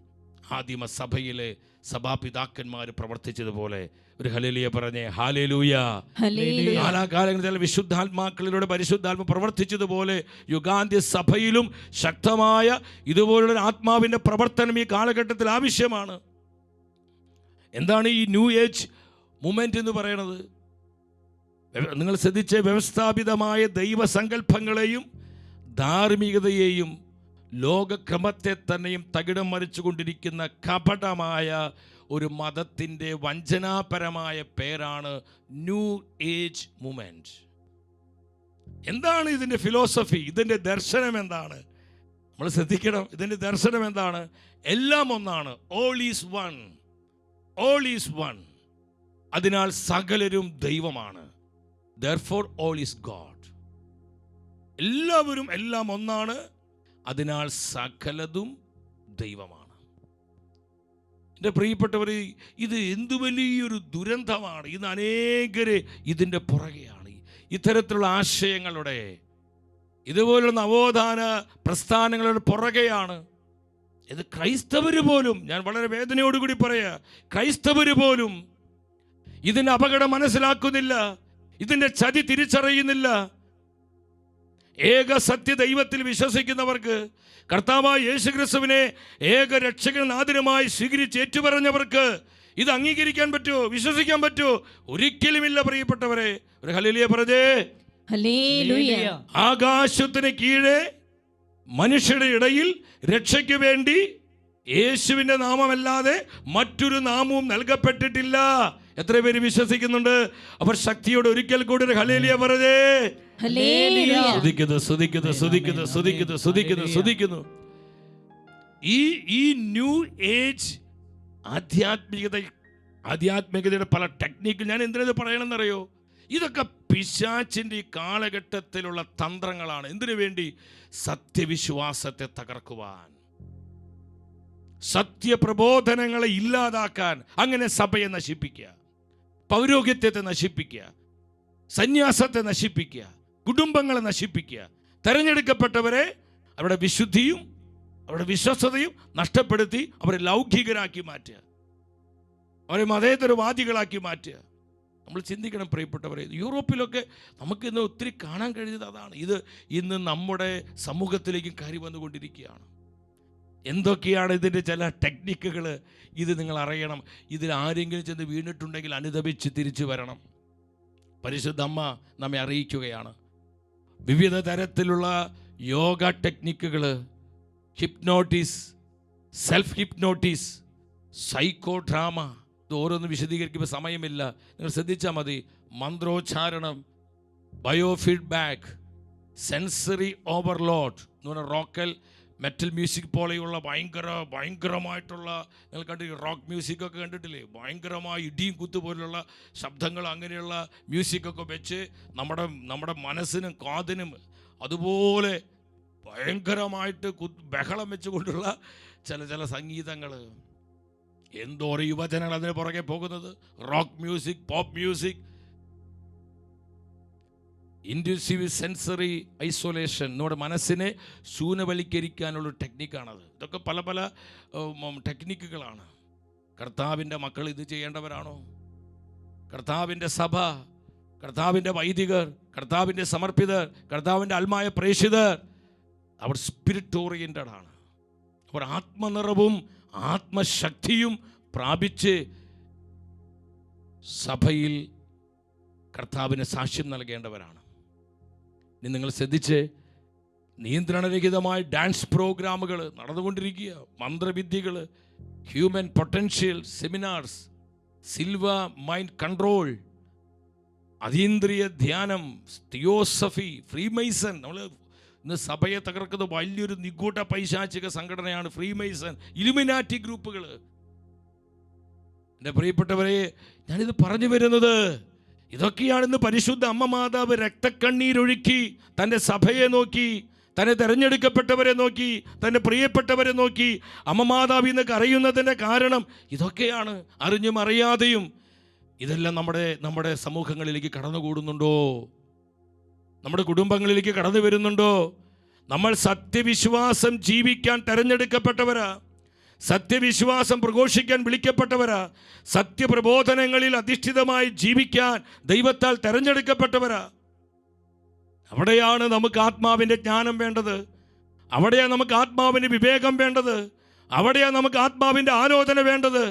ആദിമ സഭയിലെ സഭാപിതാക്കന്മാർ പ്രവർത്തിച്ചതുപോലെ ഒരു ഹല്ലേലൂയ പറഞ്ഞേ. ഹല്ലേലൂയ. ഹല്ലേലൂയ. കാലാകാലങ്ങളിൽ വിശുദ്ധാത്മാക്കളിലൂടെ പരിശുദ്ധാത്മ പ്രവർത്തിച്ചതുപോലെ യുഗാന്ത്യ സഭയിലും ശക്തമായ ഇതുപോലുള്ള ആത്മാവിൻ്റെ പ്രവർത്തനം ഈ കാലഘട്ടത്തിൽ ആവശ്യമാണ്. എന്താണ് ഈ ന്യൂ ഏജ് മൂവ്മെന്റ് എന്ന് പറയുന്നത്? നിങ്ങൾ ശ്രദ്ധിച്ച വ്യവസ്ഥാപിതമായ ദൈവസങ്കല്പങ്ങളെയും ധാർമ്മികതയെയും ലോകക്രമത്തെ തന്നെയും തകിടം മറിച്ചുകൊണ്ടിരിക്കുന്ന കപടമായ ഒരു മതത്തിൻ്റെ വഞ്ചനാപരമായ പേരാണ് ന്യൂ ഏജ് മൂവ്മെന്റ്. എന്താണ് ഇതിൻ്റെ ഫിലോസഫി? ഇതിൻ്റെ ദർശനം എന്താണ്? നമ്മൾ ശ്രദ്ധിക്കണം. ഇതിൻ്റെ ദർശനം എന്താണ്? എല്ലാം ഒന്നാണ്. All is one. All is one. അതിനാൽ സകലരും ദൈവമാണ്. Therefore all is God. എല്ലാവരും എല്ലാം ഒന്നാണ്. അതിനാൽ സകലതും ദൈവമാണ്. എൻ്റെ പ്രിയപ്പെട്ടവർ, ഇത് എന്തു വലിയൊരു ദുരന്തമാണ്. ഇന്ന് അനേകര് ഇതിൻ്റെ പുറകെയാണ്. ഇത്തരത്തിലുള്ള ആശയങ്ങളുടെ ഇതുപോലുള്ള നവോത്ഥാന പ്രസ്ഥാനങ്ങളുടെ പുറകെയാണ്. ഇത് ക്രൈസ്തവർ പോലും, ഞാൻ വളരെ വേദനയോടുകൂടി പറയാ, ക്രൈസ്തവർ പോലും ഇതിൻ്റെ അപകടം മനസ്സിലാക്കുന്നില്ല, ഇതിൻ്റെ ചതി തിരിച്ചറിയുന്നില്ല. ഏക സത്യ ദൈവത്തിൽ വിശ്വസിക്കുന്നവർക്ക്, കർത്താവായ യേശുക്രിസ്തുവിനെ ഏക രക്ഷകൻ നാഥനുമായി സ്വീകരിച്ച് ഏറ്റുപറഞ്ഞവർക്ക് ഇത് അംഗീകരിക്കാൻ പറ്റുമോ? വിശ്വസിക്കാൻ പറ്റുമോ? ഒരിക്കലുമില്ല. പ്രിയപ്പെട്ടവരെ, ഒരു ഹല്ലേലൂയ പറഞ്ഞേ. ഹല്ലേലൂയ. ആകാശത്തിന് കീഴെ മനുഷ്യരുടെ ഇടയിൽ രക്ഷയ്ക്ക് വേണ്ടി യേശുവിൻ്റെ നാമമല്ലാതെ മറ്റൊരു നാമവും നൽകപ്പെട്ടിട്ടില്ല. എത്ര പേര് വിശ്വസിക്കുന്നുണ്ട്? അവർ ശക്തിയോട് ഒരിക്കൽ കൂടി ഒരു ഹല്ലേലൂയ പറഞ്ഞേ. ഹല്ലേലൂയ. സ്തുതിക്കുന്നു. ഈ ന്യൂ ഏജ് ആധ്യാത്മികതയുടെ പല ടെക്നിക്ക് ഞാൻ എന്തിനത് പറയണമെന്നറിയോ? ഇതൊക്കെ പിശാചിൻ്റെ ഈ കാലഘട്ടത്തിലുള്ള തന്ത്രങ്ങളാണ്. എന്തിനു വേണ്ടി? സത്യവിശ്വാസത്തെ തകർക്കുവാൻ, സത്യപ്രബോധനങ്ങളെ ഇല്ലാതാക്കാൻ, അങ്ങനെ സഭയെ നശിപ്പിക്കുക, പൗരോഹിത്യത്തെ നശിപ്പിക്കുക, സന്യാസത്തെ നശിപ്പിക്കുക, കുടുംബങ്ങളെ നശിപ്പിക്കുക, തെരഞ്ഞെടുക്കപ്പെട്ടവരെ അവരുടെ വിശുദ്ധിയും അവരുടെ വിശ്വസ്തതയും നഷ്ടപ്പെടുത്തി അവരെ ലൗകികരാക്കി മാറ്റുക, അവരെ മതേതരവാദികളാക്കി മാറ്റുക. നമ്മൾ ചിന്തിക്കണം പ്രിയപ്പെട്ടവരെ. യൂറോപ്പിലൊക്കെ നമുക്ക് ഇന്ന് ഒത്തിരി കാണാൻ കഴിഞ്ഞത് അതാണ്. ഇത് ഇന്ന് നമ്മുടെ സമൂഹത്തിലേക്ക് കയറി വന്നുകൊണ്ടിരിക്കുകയാണ്. എന്തൊക്കെയാണ് ഇതിൻ്റെ ചില ടെക്നിക്കുകൾ? ഇത് നിങ്ങൾ അറിയണം. ഇതിൽ ആരെങ്കിലും ചെന്ന് വീണിട്ടുണ്ടെങ്കിൽ അനുദപിച്ച് തിരിച്ചു വരണം. പരിശുദ്ധ അമ്മ നമ്മെ അറിയിക്കുകയാണ്. വിവിധ തരത്തിലുള്ള യോഗ ടെക്നിക്കുകൾ, hypnotise, self hypnotise, psycho drama, ഇത് ഓരോന്നും വിശദീകരിക്കുമ്പോൾ സമയമില്ല, നിങ്ങൾ ശ്രദ്ധിച്ചാൽ മതി. മന്ത്രോച്ചാരണം, ബയോ ഫീഡ്ബാക്ക്, സെൻസറി ഓവർലോഡ് എന്ന് പറഞ്ഞാൽ റോക്കൽ മെറ്റൽ മ്യൂസിക് പോലെയുള്ള ഭയങ്കരമായിട്ടുള്ള, നിങ്ങൾ കണ്ടില്ലേ റോക്ക് മ്യൂസിക്കൊക്കെ കണ്ടിട്ടില്ലേ? ഭയങ്കരമായ ഇടിയും കുത്തു പോലുള്ള ശബ്ദങ്ങൾ, അങ്ങനെയുള്ള മ്യൂസിക്കൊക്കെ വെച്ച് നമ്മുടെ മനസ്സിനും കാതിനും അതുപോലെ ഭയങ്കരമായിട്ട് ബഹളം വെച്ചുകൊണ്ടുള്ള ചില സംഗീതങ്ങൾ. എന്തോരം യുവജനങ്ങൾ അതിന് പുറകെ പോകുന്നത്. Rock music, pop music, inducive sensory isolation, നമ്മുടെ മനസ്സിനെ ശൂന്യവൽക്കരിക്കാനുള്ളൊരു ടെക്നിക്കാണത്. ഇതൊക്കെ പല ടെക്നിക്കുകളാണ്. കർത്താവിൻ്റെ മക്കൾ ഇത് ചെയ്യേണ്ടവരാണോ? കർത്താവിൻ്റെ സഭ, കർത്താവിൻ്റെ വൈദികർ, കർത്താവിൻ്റെ സമർപ്പിതർ, കർത്താവിൻ്റെ ആത്മായ പ്രേക്ഷിതർ, അവർ സ്പിരിറ്റ് ഓറിയൻറ്റഡ് ആണ്. അവർ ആത്മനിറവും ആത്മശക്തിയും പ്രാപിച്ച് സഭയിൽ കർത്താവിന് സാക്ഷ്യം നൽകേണ്ടവരാണ്. ഇനി നിങ്ങൾ ശ്രദ്ധിച്ച്, നിയന്ത്രണരഹിതമായ ഡാൻസ് പ്രോഗ്രാമുകൾ നടന്നുകൊണ്ടിരിക്കുക, മന്ത്രവിദ്യകൾ, human potential seminars, Silva mind control, അതീന്ദ്രിയ ധ്യാനം, തിയോസഫി, ഫ്രീമൈസൺ. നമ്മൾ ഇന്ന് സഭയെ തകർക്കുന്ന വലിയൊരു നിഗൂഢ പൈശാചിക സംഘടനയാണ് ഫ്രീമൈസൺ, ഇലുമിനാറ്റി ഗ്രൂപ്പുകൾ. എൻ്റെ പ്രിയപ്പെട്ടവരെ, ഞാനിത് പറഞ്ഞു വരുന്നത്, ഇതൊക്കെയാണെന്ന് പരിശുദ്ധ അമ്മ മാതാവ് രക്തക്കണ്ണീരൊഴുക്കി തൻ്റെ സഭയെ നോക്കി, തന്നെ തിരഞ്ഞെടുക്കപ്പെട്ടവരെ നോക്കി, തൻ്റെ പ്രിയപ്പെട്ടവരെ നോക്കി അമ്മ മാതാവ് ഇന്ന് കരയുന്നതിൻ്റെ കാരണം ഇതൊക്കെയാണ്. അറിഞ്ഞും അറിയാതെയും ഇതെല്ലാം നമ്മുടെ സമൂഹങ്ങളിലേക്ക് കടന്നുകൂടുന്നുണ്ടോ? നമ്മുടെ കുടുംബങ്ങളിലേക്ക് കടന്നു വരുന്നുണ്ടോ? നമ്മൾ സത്യവിശ്വാസം ജീവിക്കാൻ തിരഞ്ഞെടുക്കപ്പെട്ടവരാ. സത്യവിശ്വാസം പ്രഘോഷിക്കാൻ വിളിക്കപ്പെട്ടവരാ. സത്യപ്രബോധനങ്ങളിൽ അധിഷ്ഠിതമായി ജീവിക്കാൻ ദൈവത്താൽ തെരഞ്ഞെടുക്കപ്പെട്ടവരാ. അവിടെയാണ് നമുക്ക് ആത്മാവിൻ്റെ ജ്ഞാനം വേണ്ടത്. അവിടെയാണ് നമുക്ക് ആത്മാവിൻ്റെ വിവേകം വേണ്ടത്. അവിടെയാണ് നമുക്ക് ആത്മാവിൻ്റെ ആലോചന വേണ്ടത്.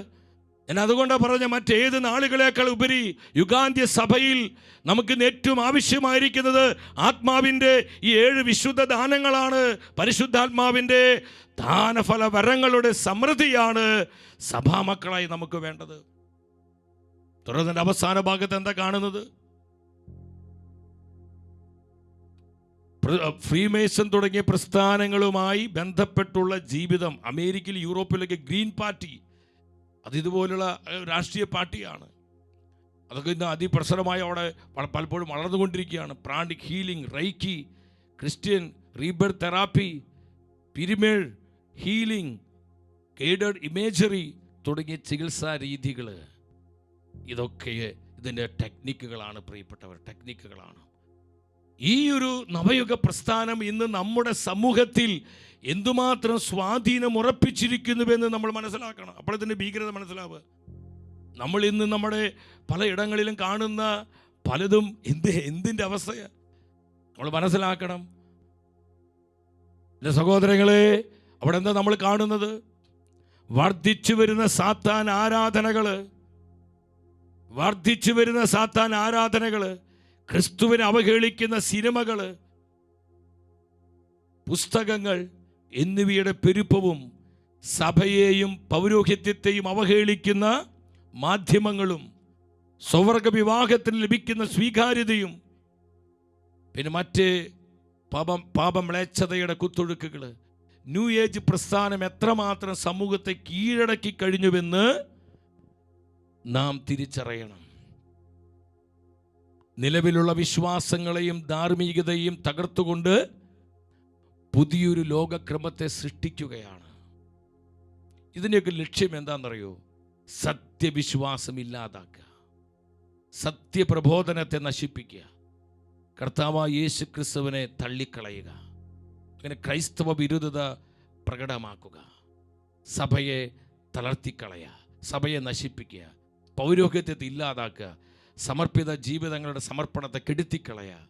ഞാൻ അതുകൊണ്ടാണ് പറഞ്ഞ മറ്റേത് നാളുകളേക്കാൾ ഉപരി യുഗാന്ത്യ സഭയിൽ നമുക്ക് ഏറ്റവും ആവശ്യമായിരിക്കുന്നത് ആത്മാവിൻ്റെ ഈ 7 വിശുദ്ധ ദാനങ്ങളാണ്. പരിശുദ്ധാത്മാവിൻ്റെ ദാനഫല വരങ്ങളുടെ സമൃദ്ധിയാണ് സഭാമക്കളായി നമുക്ക് വേണ്ടത്. തുടർന്ന് അവസാന ഭാഗത്ത് എന്താ കാണുന്നത്? ഫ്രീമേസൺ തുടങ്ങിയ പ്രസ്ഥാനങ്ങളുമായി ബന്ധപ്പെട്ടുള്ള ജീവിതം. അമേരിക്കയിൽ യൂറോപ്പിലൊക്കെ ഗ്രീൻ പാർട്ടി, അത് ഇതുപോലുള്ള രാഷ്ട്രീയ പാർട്ടിയാണ്. അതൊക്കെ ഇന്ന് അതിപ്രസരമായി അവിടെ പലപ്പോഴും വളർന്നുകൊണ്ടിരിക്കുകയാണ്. Pranic healing, reiki, Christian rebirth therapy, pyramid healing, guided imagery തുടങ്ങിയ ചികിത്സാ രീതികൾ, ഇതൊക്കെ ഇതിൻ്റെ ടെക്നിക്കുകളാണ് പ്രിയപ്പെട്ടവർ, ടെക്നിക്കുകളാണ്. ഈ ഒരു നവയുഗ പ്രസ്ഥാനം ഇന്ന് നമ്മുടെ സമൂഹത്തിൽ എന്തുമാത്രം സ്വാധീനം ഉറപ്പിച്ചിരിക്കുന്നുവെന്ന് നമ്മൾ മനസ്സിലാക്കണം. അപ്പോഴതിൻ്റെ ഭീകരത മനസ്സിലാവുക. നമ്മൾ ഇന്ന് നമ്മുടെ പലയിടങ്ങളിലും കാണുന്ന പലതും എന്തിൻ്റെ അവസ്ഥയാണ് നമ്മൾ മനസ്സിലാക്കണം. എൻ്റെ സഹോദരങ്ങളെ, അവിടെ എന്താ നമ്മൾ കാണുന്നത്? വർദ്ധിച്ചു വരുന്ന സാത്താൻ ആരാധനകൾ, ക്രിസ്തുവിനെ അവഹേളിക്കുന്ന സിനിമകൾ, പുസ്തകങ്ങൾ എന്നിവയുടെ പെരുപ്പവും സഭയെയും പൗരോഹിത്യത്തെയും അവഹേളിക്കുന്ന മാധ്യമങ്ങളും സ്വവർഗ വിവാഹത്തിന് ലഭിക്കുന്ന സ്വീകാര്യതയും പിന്നെ മറ്റ് പാപമ്ലേച്ഛതയുടെ കുത്തൊഴുക്കുകൾ, ന്യൂ ഏജ് പ്രസ്ഥാനം എത്രമാത്രം സമൂഹത്തെ കീഴടക്കി കഴിഞ്ഞുവെന്ന് നാം തിരിച്ചറിയണം. നിലവിലുള്ള വിശ്വാസങ്ങളെയും ധാർമ്മികതയും തകർത്തുകൊണ്ട് പുതിയൊരു ലോകക്രമത്തെ സൃഷ്ടിക്കുകയാണ്. ഇതിൻ്റെയൊക്കെ ലക്ഷ്യം എന്താണെന്നറിയോ? സത്യവിശ്വാസം ഇല്ലാതാക്കുക, സത്യപ്രബോധനത്തെ നശിപ്പിക്കുക, കർത്താവായ യേശു ക്രിസ്തുവിനെ തള്ളിക്കളയുക, അങ്ങനെ ക്രൈസ്തവ വിരുദ്ധത പ്രകടമാക്കുക, സഭയെ തളർത്തിക്കളയുക, സഭയെ നശിപ്പിക്കുക, പൗരോഹിത്യത്തെ ഇല്ലാതാക്കുക, സമർപ്പിത ജീവിതങ്ങളുടെ സമർപ്പണത്തെ കെടുത്തിക്കളയുക.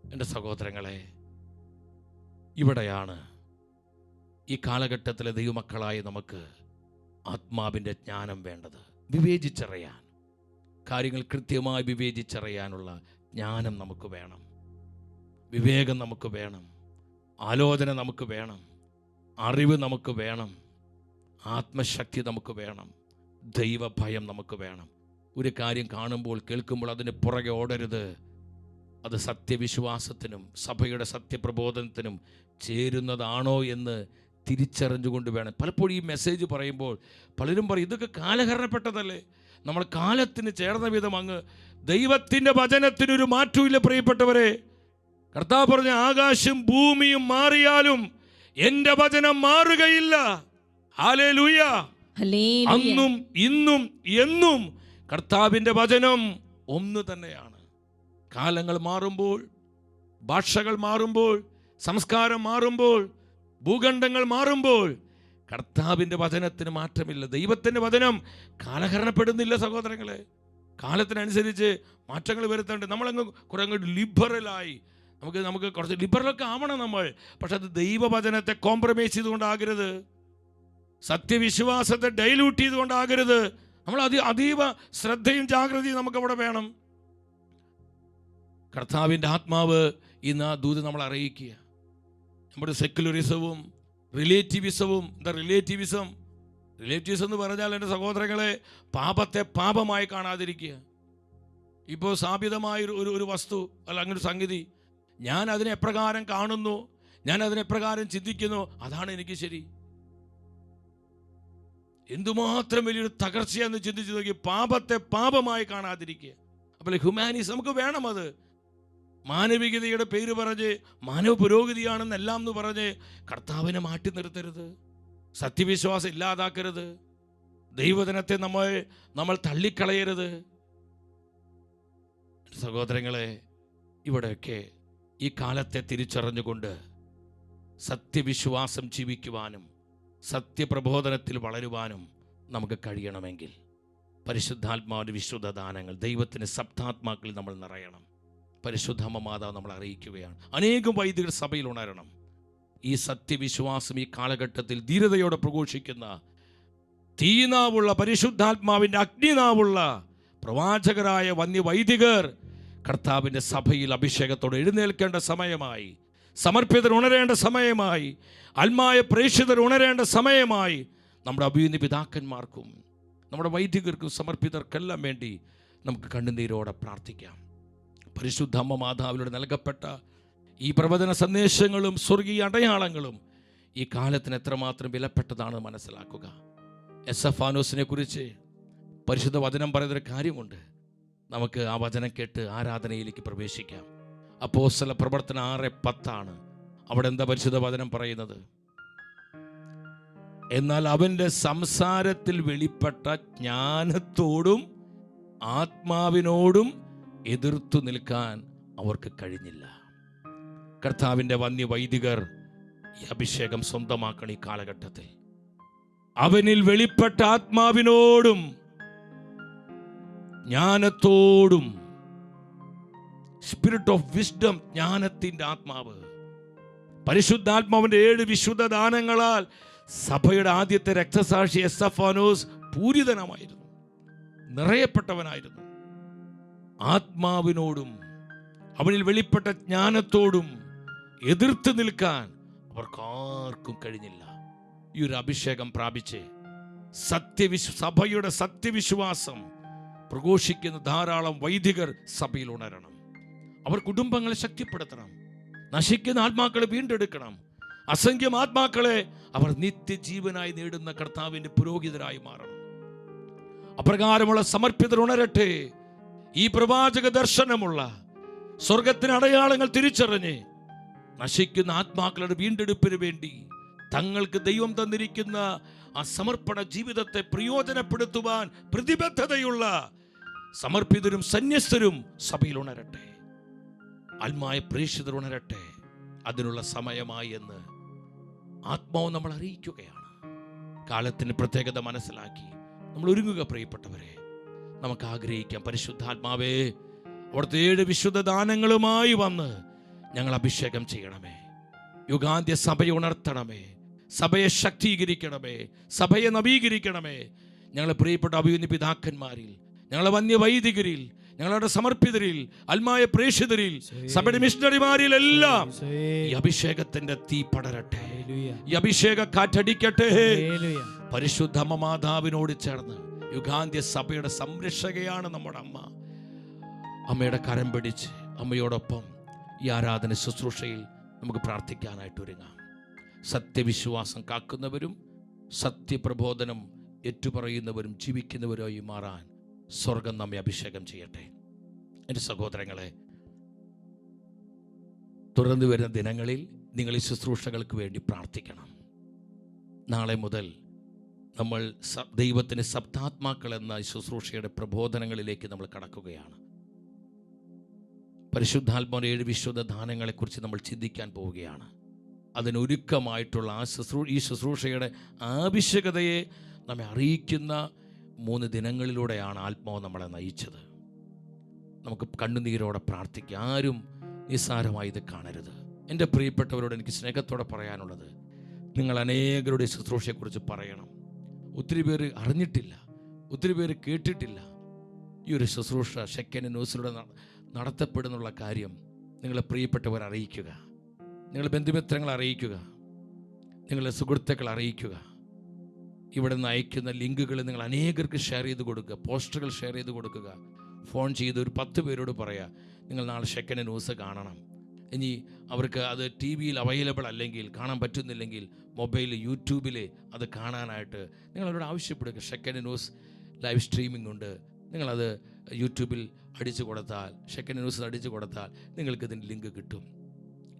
എൻ്റെ സഹോദരങ്ങളെ, ഇവിടെയാണ് ഈ കാലഘട്ടത്തിലെ ദൈവമക്കളായ നമുക്ക് ആത്മാവിൻ്റെ ജ്ഞാനം വേണ്ടത്. വിവേചിച്ചറിയാൻ, കാര്യങ്ങൾ കൃത്യമായി വിവേചിച്ചറിയാനുള്ള ജ്ഞാനം നമുക്ക് വേണം, വിവേകം നമുക്ക് വേണം, ആലോചന നമുക്ക് വേണം, അറിവ് നമുക്ക് വേണം, ആത്മശക്തി നമുക്ക് വേണം, ദൈവഭയം നമുക്ക് വേണം. ഒരു കാര്യം കാണുമ്പോൾ കേൾക്കുമ്പോൾ അതിന് പുറകെ ഓടരുത്. അത് സത്യവിശ്വാസത്തിനും സഭയുടെ സത്യപ്രബോധനത്തിനും ചേരുന്നതാണോ എന്ന് തിരിച്ചറിഞ്ഞുകൊണ്ട് വേണം. പലപ്പോഴും ഈ മെസ്സേജ് പറയുമ്പോൾ പലരും പറയും, ഇതൊക്കെ കാലഹരണപ്പെട്ടതല്ലേ, നമ്മൾ കാലത്തിന് ചേർന്ന വിധം അങ്ങ്. ദൈവത്തിൻ്റെ വചനത്തിനൊരു മാറ്റമില്ല പ്രിയപ്പെട്ടവരെ. കർത്താവ് പറഞ്ഞ ആകാശം ഭൂമിയും മാറിയാലും എൻ്റെ വചനം മാറുകയില്ല. ഹല്ലേലൂയ. അന്നും ഇന്നും എന്നും കർത്താവിൻ്റെ വചനം ഒന്ന് തന്നെയാണ്. കാലങ്ങൾ മാറുമ്പോൾ, ഭാഷകൾ മാറുമ്പോൾ, സംസ്കാരം മാറുമ്പോൾ, ഭൂഖണ്ഡങ്ങൾ മാറുമ്പോൾ കർത്താവിൻ്റെ വചനത്തിന് മാറ്റമില്ല. ദൈവത്തിൻ്റെ വചനം കാലഹരണപ്പെടുന്നില്ല സഹോദരങ്ങളെ. കാലത്തിനനുസരിച്ച് മാറ്റങ്ങൾ വരുത്തേണ്ട. നമ്മളങ്ങ് കുറെ അങ്ങോട്ട് ലിബറലായി, നമുക്ക് കുറച്ച് ലിബറലൊക്കെ ആവണം നമ്മൾ. പക്ഷെ അത് ദൈവവചനത്തെ കോംപ്രമൈസ് ചെയ്തുകൊണ്ടാകരുത്, സത്യവിശ്വാസത്തെ ഡൈലൂട്ട് ചെയ്തുകൊണ്ടാകരുത്. നമ്മൾ അതീവ ശ്രദ്ധയും ജാഗ്രതയും നമുക്കവിടെ വേണം. കർത്താവിൻ്റെ ആത്മാവ് ഇന്ന് ആ ദൂത് നമ്മൾ അറിയിക്കുക. നമ്മുടെ സെക്യുലറിസവും റിലേറ്റിവിസവും, എന്താ റിലേറ്റിവിസം എന്ന് പറഞ്ഞാൽ എൻ്റെ സഹോദരങ്ങളെ, പാപത്തെ പാപമായി കാണാതിരിക്കുക. ഇപ്പോൾ സ്ഥാപിതമായ ഒരു വസ്തു അല്ല അങ്ങനൊരു സംഗതി, ഞാൻ അതിനെ എപ്രകാരം കാണുന്നു, ഞാൻ അതിനെ എപ്രകാരം ചിന്തിക്കുന്നു, അതാണ് എനിക്ക് ശരി. എന്തുമാത്രം വലിയൊരു തകർച്ചയെന്ന് ചിന്തിച്ചു നോക്കി. പാപത്തെ പാപമായി കാണാതിരിക്കുക. അപ്പോൾ ഹ്യൂമാനിസം നമുക്ക് വേണം. അത് മാനവികതയുടെ പേര് പറഞ്ഞ് മാനവ പുരോഗതിയാണെന്നെല്ലാം എന്ന് പറഞ്ഞ് കർത്താവിനെ മാറ്റി നിർത്തരുത്, സത്യവിശ്വാസം ഇല്ലാതാക്കരുത്, ദൈവവചനത്തെ നമ്മൾ തള്ളിക്കളയരുത്. സഹോദരങ്ങളെ, ഇവിടെയൊക്കെ ഈ കാലത്തെ തിരിച്ചറിഞ്ഞുകൊണ്ട് സത്യവിശ്വാസം ജീവിക്കുവാനും സത്യപ്രബോധനത്തിൽ വളരുവാനും നമുക്ക് കഴിയണമെങ്കിൽ പരിശുദ്ധാത്മാവിൻ്റെ വിശുദ്ധ ദാനങ്ങൾ, ദൈവത്തിൻ്റെ സപ്താത്മാക്കളിൽ നമ്മൾ നിറയണം. പരിശുദ്ധമ്മ മാതാവ് നമ്മൾ അറിയിക്കുകയാണ്, അനേകം വൈദികർ സഭയിൽ ഉണരണം. ഈ സത്യവിശ്വാസം ഈ കാലഘട്ടത്തിൽ ധീരതയോടെ പ്രഘോഷിക്കുന്ന തീനാവുള്ള പരിശുദ്ധാത്മാവിൻ്റെ അഗ്നിനാവുള്ള പ്രവാചകരായ വന്യവൈദികർ കർത്താവിൻ്റെ സഭയിൽ അഭിഷേകത്തോടെ എഴുന്നേൽക്കേണ്ട സമയമായി, സമർപ്പിതർ ഉണരേണ്ട സമയമായി, ആത്മായ പ്രേക്ഷിതർ ഉണരേണ്ട സമയമായി. നമ്മുടെ അഭിയുന്ന പിതാക്കന്മാർക്കും നമ്മുടെ വൈദികർക്കും സമർപ്പിതർക്കെല്ലാം വേണ്ടി നമുക്ക് കണ്ണുനീരോടെ പ്രാർത്ഥിക്കാം. പരിശുദ്ധ അമ്മ മാതാവിലൂടെ നൽകപ്പെട്ട ഈ പ്രവചന സന്ദേശങ്ങളും സ്വർഗീയ അടയാളങ്ങളും ഈ കാലത്തിന് എത്രമാത്രം വിലപ്പെട്ടതാണെന്ന് മനസ്സിലാക്കുക. എസ്തഫാനോസിനെ കുറിച്ച് പരിശുദ്ധ വചനം പറയുന്നൊരു കാര്യമുണ്ട്. നമുക്ക് ആ വചനം കേട്ട് ആരാധനയിലേക്ക് പ്രവേശിക്കാം. അപ്പോസ്തല പ്രവർത്തനം 6:10 അവിടെ എന്താ പരിശുദ്ധ വചനം പറയുന്നത്? എന്നാൽ അവൻ്റെ സംസാരത്തിൽ വെളിപ്പെട്ട ജ്ഞാനത്തോടും ആത്മാവിനോടും എതിർത്തു നിൽക്കാൻ അവർക്ക് കഴിഞ്ഞില്ല. കർത്താവിൻ്റെ വന്യവൈദികർ ഈ അഭിഷേകം സ്വന്തമാക്കണം. ഈ കാലഘട്ടത്തിൽ അവനിൽ വെളിപ്പെട്ട ആത്മാവിനോടും ജ്ഞാനത്തോടും, സ്പിരിറ്റ് ഓഫ് വിസ്ഡം, ജ്ഞാനത്തിൻ്റെ ആത്മാവ്, പരിശുദ്ധാത്മാവിൻ്റെ 7 വിശുദ്ധ ദാനങ്ങളാൽ സഭയുടെ ആദ്യത്തെ രക്തസാക്ഷി എസ്തഫാനോസ് പൂരിതനായിരുന്നു, നിറയപ്പെട്ടവനായിരുന്നു. ആത്മാവിനോടും അവനിൽ വെളിപ്പെട്ട ജ്ഞാനത്തോടും എതിർത്ത് നിൽക്കാൻ അവർക്കാർക്കും കഴിഞ്ഞില്ല. ഈ ഒരു അഭിഷേകം പ്രാപിച്ച് സഭയുടെ സത്യവിശ്വാസം പ്രഘോഷിക്കുന്ന ധാരാളം വൈദികർ സഭയിൽ ഉണരണം. അവർ കുടുംബങ്ങളെ ശക്തിപ്പെടുത്തണം, നശിക്കുന്ന ആത്മാക്കളെ വീണ്ടെടുക്കണം. അസംഖ്യം ആത്മാക്കളെ അവർ നിത്യജീവനായി നേടുന്ന കർത്താവിൻ്റെ പുരോഹിതരായി മാറണം. അപ്രകാരമുള്ള സമർപ്പിതർ ഉണരട്ടെ. ഈ പ്രവാചക ദർശനമുള്ള സ്വർഗത്തിന് അടയാളങ്ങൾ തിരിച്ചറിഞ്ഞ് നശിക്കുന്ന ആത്മാക്കളുടെ വീണ്ടെടുപ്പിന് വേണ്ടി തങ്ങൾക്ക് ദൈവം തന്നിരിക്കുന്ന ആ സമർപ്പണ ജീവിതത്തെ പ്രയോജനപ്പെടുത്തുവാൻ പ്രതിബദ്ധതയുള്ള സമർപ്പിതരും സന്യസ്തരും സഭയിൽ ഉണരട്ടെ. ആത്മായ പ്രേക്ഷിതർ ഉണരട്ടെ. അതിനുള്ള സമയമായി എന്ന് ആത്മാവ് നമ്മൾ അറിയിക്കുകയാണ്. കാലത്തിന് പ്രത്യേകത മനസ്സിലാക്കി നമ്മൾ ഒരുങ്ങുക. പ്രിയപ്പെട്ടവരെ, നമുക്ക് ആഗ്രഹിക്കാം, പരിശുദ്ധാത്മാവേ, അവിടുത്തെ 7 വിശുദ്ധ ദാനങ്ങളുമായി വന്ന് ഞങ്ങൾ അഭിഷേകം ചെയ്യണമേ. യുഗാന്ത്യ സഭയെ ഉണർത്തണമേ, സഭയെ ശക്തീകരിക്കണമേ, സഭയെ നവീകരിക്കണമേ. ഞങ്ങളെ പ്രിയപ്പെട്ട അഭിയുന്ന പിതാക്കന്മാരിൽ, ഞങ്ങളെ വന്യവൈദികരിൽ, ഞങ്ങളുടെ സമർപ്പിതരിൽ, ആത്മായ പ്രേക്ഷിതരിൽ, സഭയുടെ മിഷണറിമാരിലെല്ലാം ഈ അഭിഷേകത്തിന്റെ തീ പടരട്ടെ. ഈ അഭിഷേക കാറ്റടിക്കട്ടെ. പരിശുദ്ധ അമ്മ മാതാവിനോട് ചേർന്ന് യുഗാന്ത്യ സഭയുടെ സംരക്ഷകയാണ് നമ്മുടെ അമ്മ. അമ്മയുടെ കരം പിടിച്ച് അമ്മയോടൊപ്പം ഈ ആരാധന ശുശ്രൂഷയിൽ നമുക്ക് പ്രാർത്ഥിക്കാനായിട്ട് ഒരുങ്ങാം. സത്യവിശ്വാസം കാക്കുന്നവരും സത്യപ്രബോധനം ഏറ്റുപറയുന്നവരും ജീവിക്കുന്നവരായി മാറാൻ സ്വർഗം നമ്മെ അഭിഷേകം ചെയ്യട്ടെ. എൻ്റെ സഹോദരങ്ങളെ, തുടർന്ന് വരുന്ന ദിനങ്ങളിൽ നിങ്ങൾ ഈ ശുശ്രൂഷകൾക്ക് വേണ്ടി പ്രാർത്ഥിക്കണം. നാളെ മുതൽ നമ്മൾ ദൈവത്തിന് സപ്താത്മാക്കൾ എന്ന ശുശ്രൂഷയുടെ പ്രബോധനങ്ങളിലേക്ക് നമ്മൾ കടക്കുകയാണ്. പരിശുദ്ധാത്മാവിന്റെ 7 വിശുദ്ധ ദാനങ്ങളെക്കുറിച്ച് നമ്മൾ ചിന്തിക്കാൻ പോവുകയാണ്. അതിനൊരുക്കമായിട്ടുള്ള ഈ ശുശ്രൂഷയുടെ ആവശ്യകതയെ നമ്മെ അറിയിക്കുന്ന 3 ദിനങ്ങളിലൂടെയാണ് ആത്മാവ് നമ്മളെ നയിച്ചത്. നമുക്ക് കണ്ണുനീരോടെ പ്രാർത്ഥിക്കാം. ആരും നിസ്സാരമായി ഇത് കാണരുത്. എൻ്റെ പ്രിയപ്പെട്ടവരോട് എനിക്ക് സ്നേഹത്തോടെ പറയാനുള്ളത്, നിങ്ങൾ അനേകരുടെ ശുശ്രൂഷയെക്കുറിച്ച് പറയണം. ഒത്തിരി പേര് അറിഞ്ഞിട്ടില്ല, ഒത്തിരി പേര് കേട്ടിട്ടില്ല. ഈ ഒരു ശുശ്രൂഷ ഷെക്കൻ ന്യൂസിലൂടെ നടത്തപ്പെടുന്നുള്ള കാര്യം നിങ്ങളെ പ്രിയപ്പെട്ടവർ അറിയിക്കുക, നിങ്ങളുടെ ബന്ധുമിത്രങ്ങളെ അറിയിക്കുക, നിങ്ങളുടെ സുഹൃത്തുക്കളെ അറിയിക്കുക. ഇവിടെ നിന്ന് അയക്കുന്ന ലിങ്കുകൾ നിങ്ങൾ അനേകർക്ക് ഷെയർ ചെയ്ത് കൊടുക്കുക, പോസ്റ്ററുകൾ ഷെയർ ചെയ്ത് കൊടുക്കുക. ഫോൺ ചെയ്ത് ഒരു 10 പേരോട് പറയുക, നിങ്ങൾ നാളെ ഷെക്കൻ ന്യൂസ് കാണണം. ഇനി അവർക്ക് അത് ടി വിയിൽ അവൈലബിൾ അല്ലെങ്കിൽ കാണാൻ പറ്റുന്നില്ലെങ്കിൽ മൊബൈൽ യൂട്യൂബിൽ അത് കാണാനായിട്ട് നിങ്ങളവരോട് ആവശ്യപ്പെടുക. ഷെക്കൻ ന്യൂസ് ലൈവ് സ്ട്രീമിംഗ് ഉണ്ട്. നിങ്ങളത് യൂട്യൂബിൽ അടിച്ചു കൊടുത്താൽ, ഷെക്കൻ ന്യൂസ് അടിച്ചു കൊടുത്താൽ നിങ്ങൾക്ക് ഇതിൻ്റെ ലിങ്ക് കിട്ടും.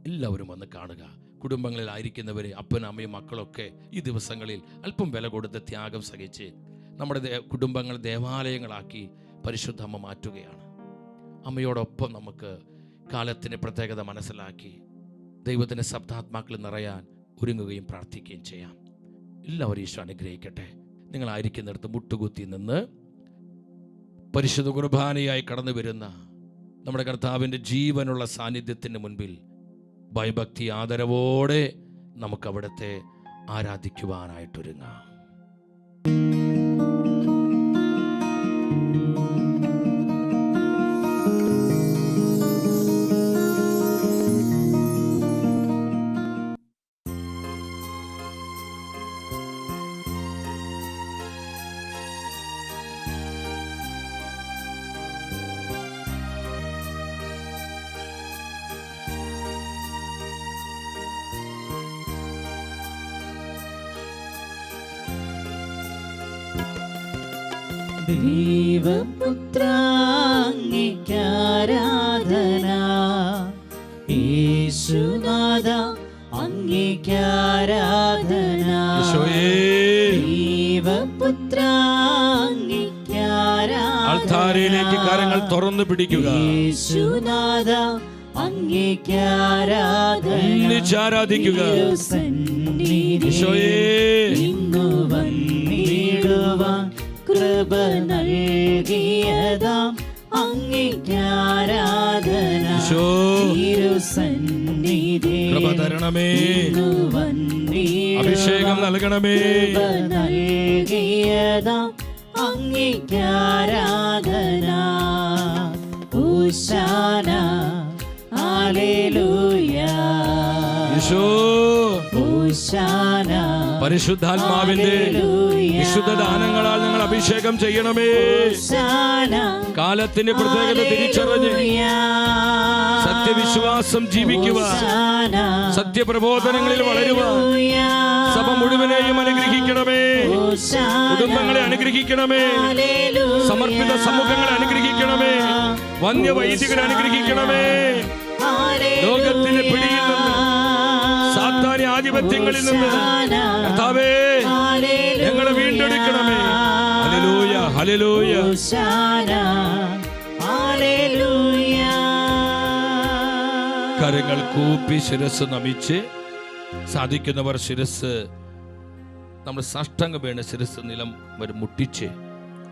എല്ലാവരും വന്ന് കാണുക. കുടുംബങ്ങളിലായിരിക്കുന്നവർ, അപ്പനും അമ്മയും മക്കളൊക്കെ ഈ ദിവസങ്ങളിൽ അല്പം വില കൊടുത്ത് ത്യാഗം സഹിച്ച് നമ്മുടെ കുടുംബങ്ങൾ ദേവാലയങ്ങളാക്കി പരിശുദ്ധ അമ്മ മാറ്റുകയാണ്. അമ്മയോടൊപ്പം നമുക്ക് കാലത്തിൻ്റെ പ്രത്യേകത മനസ്സിലാക്കി ദൈവത്തിൻ്റെ സപ്താത്മാക്കൾ നിറയാൻ ഒരുങ്ങുകയും പ്രാർത്ഥിക്കുകയും ചെയ്യാം. എല്ലാവരും ഈശോ അനുഗ്രഹിക്കട്ടെ. നിങ്ങളായിരിക്കുന്നിടത്ത് മുട്ടുകുത്തി നിന്ന് പരിശുദ്ധ കുർബാനയായി കടന്നു വരുന്ന നമ്മുടെ കർത്താവിൻ്റെ ജീവനുള്ള സാന്നിധ്യത്തിന് മുൻപിൽ ഭയഭക്തി ആദരവോടെ നമുക്ക് അവിടുത്തെ ആരാധിക്കുവാനായിട്ടൊരുങ്ങാം. ദൈവപുത്രാംഗിക്കാരാധന, യേശുനാഥ അംഗിക്കാരാധന. ദൈവപുത്രാംഗിക്കാരാധന. അൾത്താരയിലേക്ക് കരങ്ങൾ തുറന്നു പിടിക്കുക. യേശുനാഥ അംഗിക്കാരാധന. ഈശോയേ ഇന്നു വന്നിടുവാൻ കൃപ നൽകിയതാം അംഗിക്കാരാധന. കൃപ തരണമേ, അഭിഷേകം നൽകണമേ. നൽകിയതാം അംഗിക്കാരാധന. ഹോശാന ഹല്ലേലൂയ. ഹോശാന. പരിശുദ്ധാത്മാവിന്റെ വിശുദ്ധ ദാനങ്ങളാൽ ഞങ്ങൾ അഭിഷേകം ചെയ്യണമേ. കാലത്തിന്റെ പ്രത്യേകത തിരിച്ചറിഞ്ഞ് സത്യവിശ്വാസം ജീവിക്കുവാൻ, സത്യപ്രബോധനങ്ങളിൽ വളരുവാൻ സഭ മുഴുവനെയും അനുഗ്രഹിക്കണമേ. കുടുംബങ്ങളെ അനുഗ്രഹിക്കണമേ. സമർപ്പിത സമൂഹങ്ങളെ അനുഗ്രഹിക്കണമേ. വന്യവൈദികരെ അനുഗ്രഹിക്കണമേ. ലോകത്തിന്റെ പിടിയിൽ നിന്ന്, സാത്താന്യ ആധിപത്യങ്ങളിൽ നിന്ന് കർത്താവേ ഞങ്ങളെ വീണ്ടെടുക്കണമേ. Hallelujah, hallelujah. കരങ്ങൾ കൂപ്പി ശിരസ് നമിച്ച്, സാധിക്കുന്നവർ ശിരസ് നമ്മൾ സാഷ്ടാംഗം വീണ് ശിരസ് നിലം വരെ മുട്ടിച്ച്